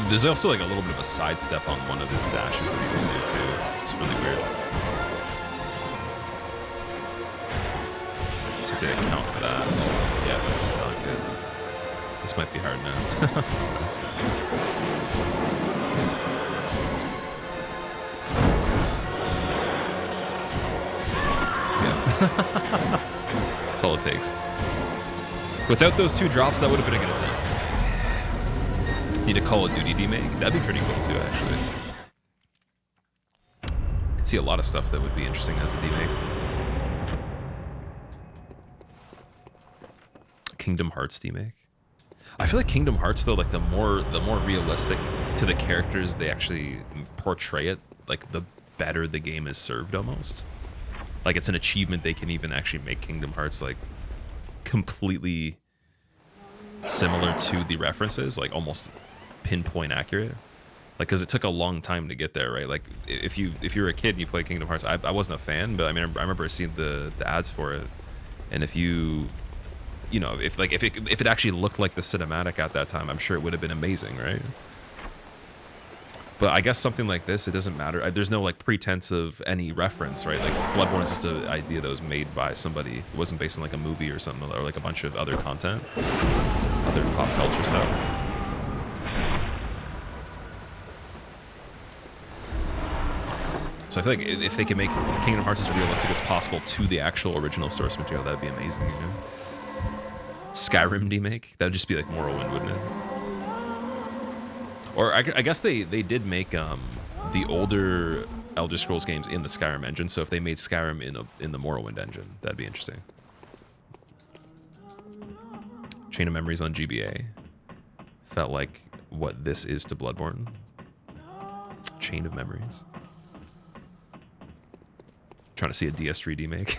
There's also like a little bit of a sidestep on one of his dashes that he can do too. It's really weird. So to account for that, yeah, that's not good. This might be hard now. Yeah. That's all it takes. Without those 2 drops, that would have been a good attempt. Need a Call of Duty demake? That'd be pretty cool too, actually. Could see a lot of stuff that would be interesting as a demake. Kingdom Hearts demake. I feel like Kingdom Hearts though, like the more realistic to the characters they actually portray it, like the better the game is served almost. Like it's an achievement they can even actually make Kingdom Hearts like completely similar to the references, like almost pinpoint accurate. Like, because it took a long time to get there, right? Like, if you're a kid and you play Kingdom Hearts, I wasn't a fan, but I mean, I remember seeing the ads for it, and if you know, if it actually looked like the cinematic at that time, I'm sure it would have been amazing, right? But I guess something like this, it doesn't matter. There's no like pretense of any reference, right? Like Bloodborne is just an idea that was made by somebody. It wasn't based on like a movie or something, or like a bunch of other content, other pop culture stuff. So I feel like if they can make Kingdom Hearts as realistic as possible to the actual original source material, that'd be amazing, you know? Skyrim Demake? That'd just be like Morrowind, wouldn't it? Or I guess they did make the older Elder Scrolls games in the Skyrim engine, so if they made Skyrim in the Morrowind engine, that'd be interesting. Chain of Memories on GBA. Felt like what this is to Bloodborne. Chain of Memories. Trying to see a DS3 remake.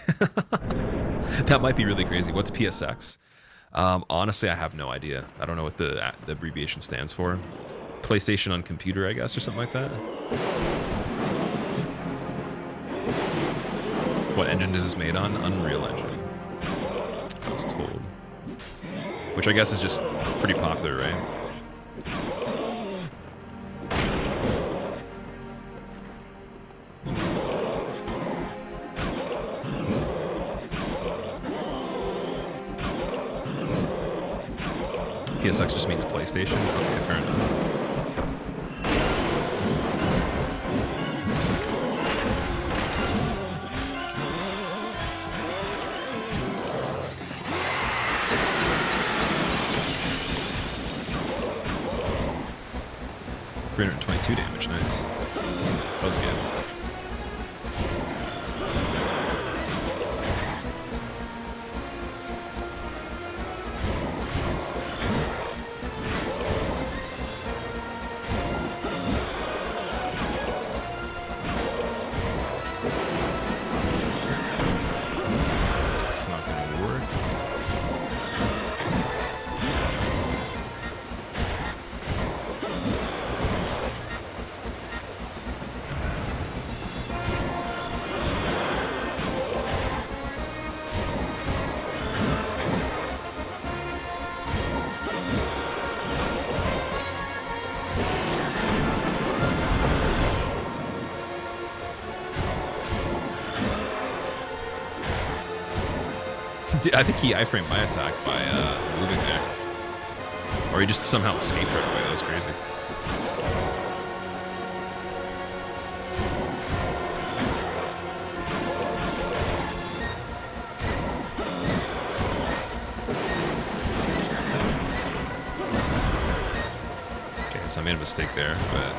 That might be really crazy. What's PSX? Honestly, I have no idea. I don't know what the abbreviation stands for. PlayStation on computer, I guess, or something like that. What engine is this made on? Unreal Engine. I was told. Which I guess is just pretty popular, right? PSX just means PlayStation? Okay, fair enough. $322 damage, nice. That was good. I think he iframed my attack by moving there. Or he just somehow escaped right away. That was crazy. Okay, so I made a mistake there, but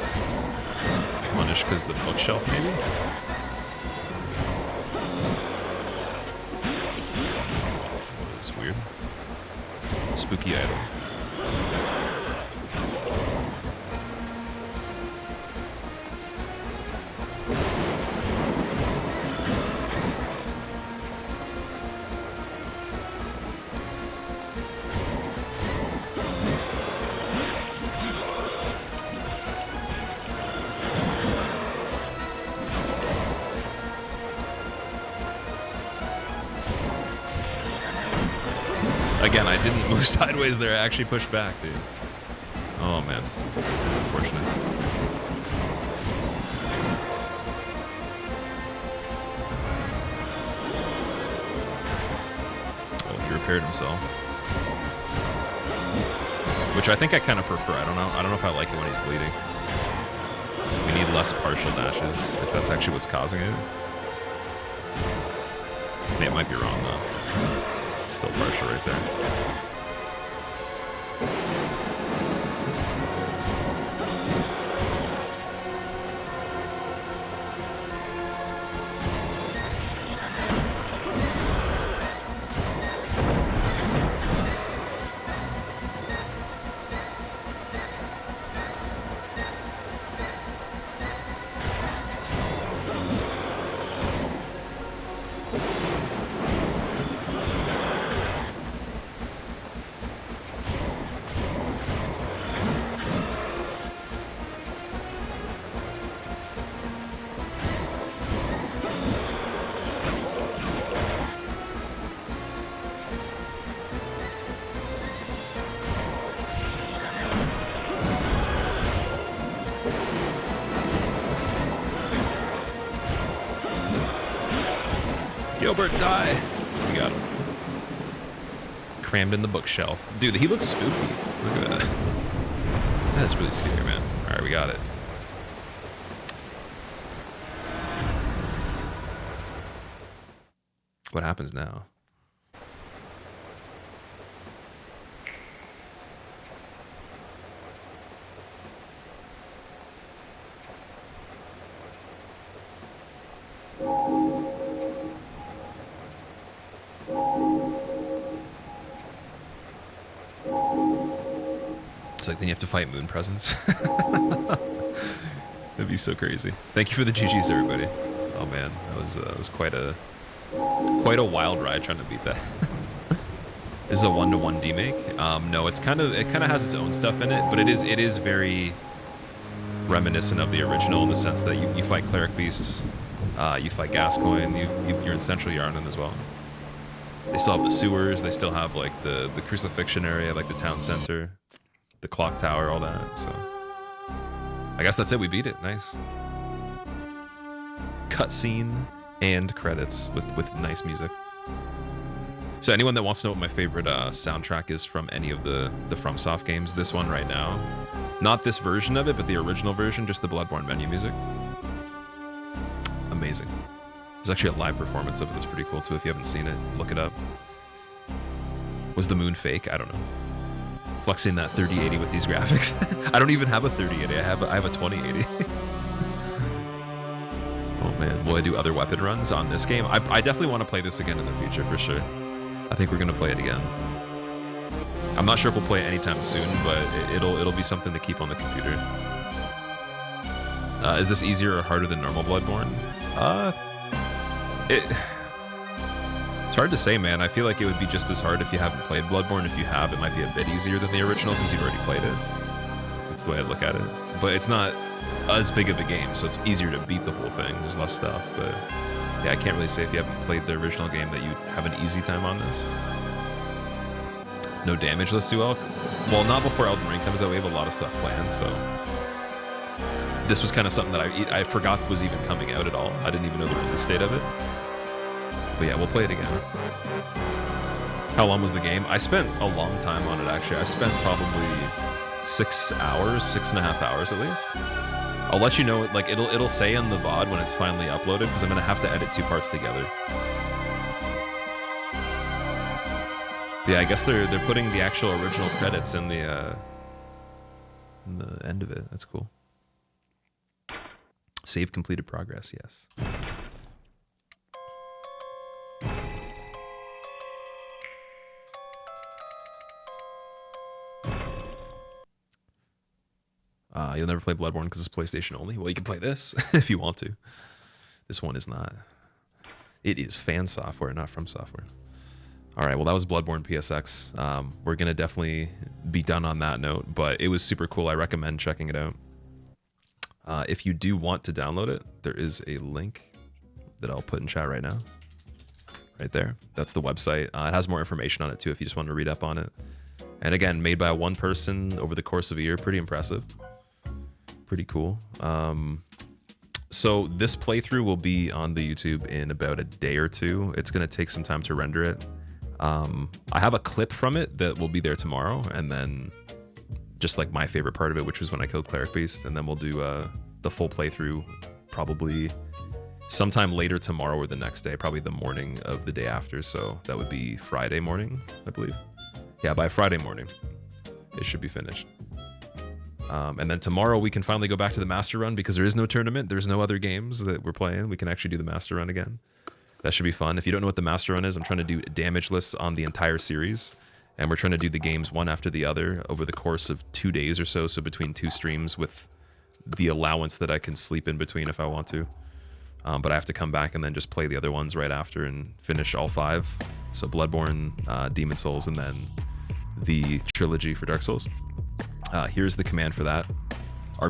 punished because the bookshelf, maybe? Weird. Spooky item. Again, I didn't move sideways there. I actually pushed back, dude. Oh, man. Unfortunate. Oh, he repaired himself. Which I think I kind of prefer. I don't know. I don't know if I like it when he's bleeding. We need less partial dashes, if that's actually what's causing it. Yeah, it might be wrong, though. Still partial right there. Gilbert, die! We got him. Crammed in the bookshelf. Dude, he looks spooky. Look at that. That's really scary, man. Alright, we got it. What happens now? It's like then you have to fight moon presence. That'd be so crazy. Thank you for the GGs, everybody. Oh man, that was quite a wild ride trying to beat that. This is a 1-to-1 demake. No, it kind of has its own stuff in it, but it is very reminiscent of the original in the sense that you fight cleric beasts, you fight Gascoigne, you're in Central Yharnam as well. They still have the sewers, they still have like the crucifixion area, like the town center, the clock tower, all that. So I guess that's it. We beat it. Nice. Cutscene and credits with nice music. So anyone that wants to know what my favorite soundtrack is from any of the FromSoft games, this one right now. Not this version of it, but the original version, just the Bloodborne menu music. Amazing. There's actually a live performance of it that's pretty cool too. If you haven't seen it, look it up. Was the moon fake? I don't know. Flexing that 3080 with these graphics. I don't even have a 3080. I have a 2080. Oh man, will I do other weapon runs on this game? I definitely want to play this again in the future for sure. I think we're gonna play it again. I'm not sure if we'll play it anytime soon, but it'll be something to keep on the computer. Is this easier or harder than normal Bloodborne? It's hard to say, man. I feel like it would be just as hard if you haven't played Bloodborne. If you have, it might be a bit easier than the original because you've already played it. That's the way I look at it. But it's not as big of a game, so it's easier to beat the whole thing. There's less stuff, but yeah, I can't really say if you haven't played the original game that you have an easy time on this. No damage list to Elk? Well, not before Elden Ring comes out. We have a lot of stuff planned, so this was kind of something that I forgot was even coming out at all. I didn't even know the release date of it. But yeah, we'll play it again. How long was the game? I spent a long time on it, actually. I spent probably 6 hours, 6.5 hours at least. I'll let you know, like, it'll say on the VOD when it's finally uploaded, because I'm going to have to edit 2 parts together. Yeah, I guess they're putting the actual original credits in the end of it. That's cool. Save completed progress, yes. You'll never play Bloodborne because it's PlayStation only. Well, you can play this if you want to. This one is not. It is fan software, not from software. All right, well, that was Bloodborne PSX. We're going to definitely be done on that note, but it was super cool. I recommend checking it out. If you do want to download it, there is a link that I'll put in chat right now. Right there. That's the website. It has more information on it, too, if you just want to read up on it. And again, made by one person over the course of a year. Pretty impressive. Pretty cool. So this playthrough will be on the YouTube in about a day or two. It's going to take some time to render it. I have a clip from it that will be there tomorrow, and then just like my favorite part of it, which was when I killed Cleric Beast, and then we'll do the full playthrough probably sometime later tomorrow or the next day, probably the morning of the day after. So that would be Friday morning, I believe. Yeah, by Friday morning, it should be finished. And then tomorrow we can finally go back to the Master Run because there is no tournament. There's no other games that we're playing. We can actually do the Master Run again. That should be fun. If you don't know what the Master Run is, I'm trying to do damage lists on the entire series. And we're trying to do the games one after the other over the course of 2 days or so. So between 2 streams with the allowance that I can sleep in between if I want to. But I have to come back and then just play the other ones right after and finish all 5. So Bloodborne, Demon Souls, and then the trilogy for Dark Souls. Here's the command for that. Our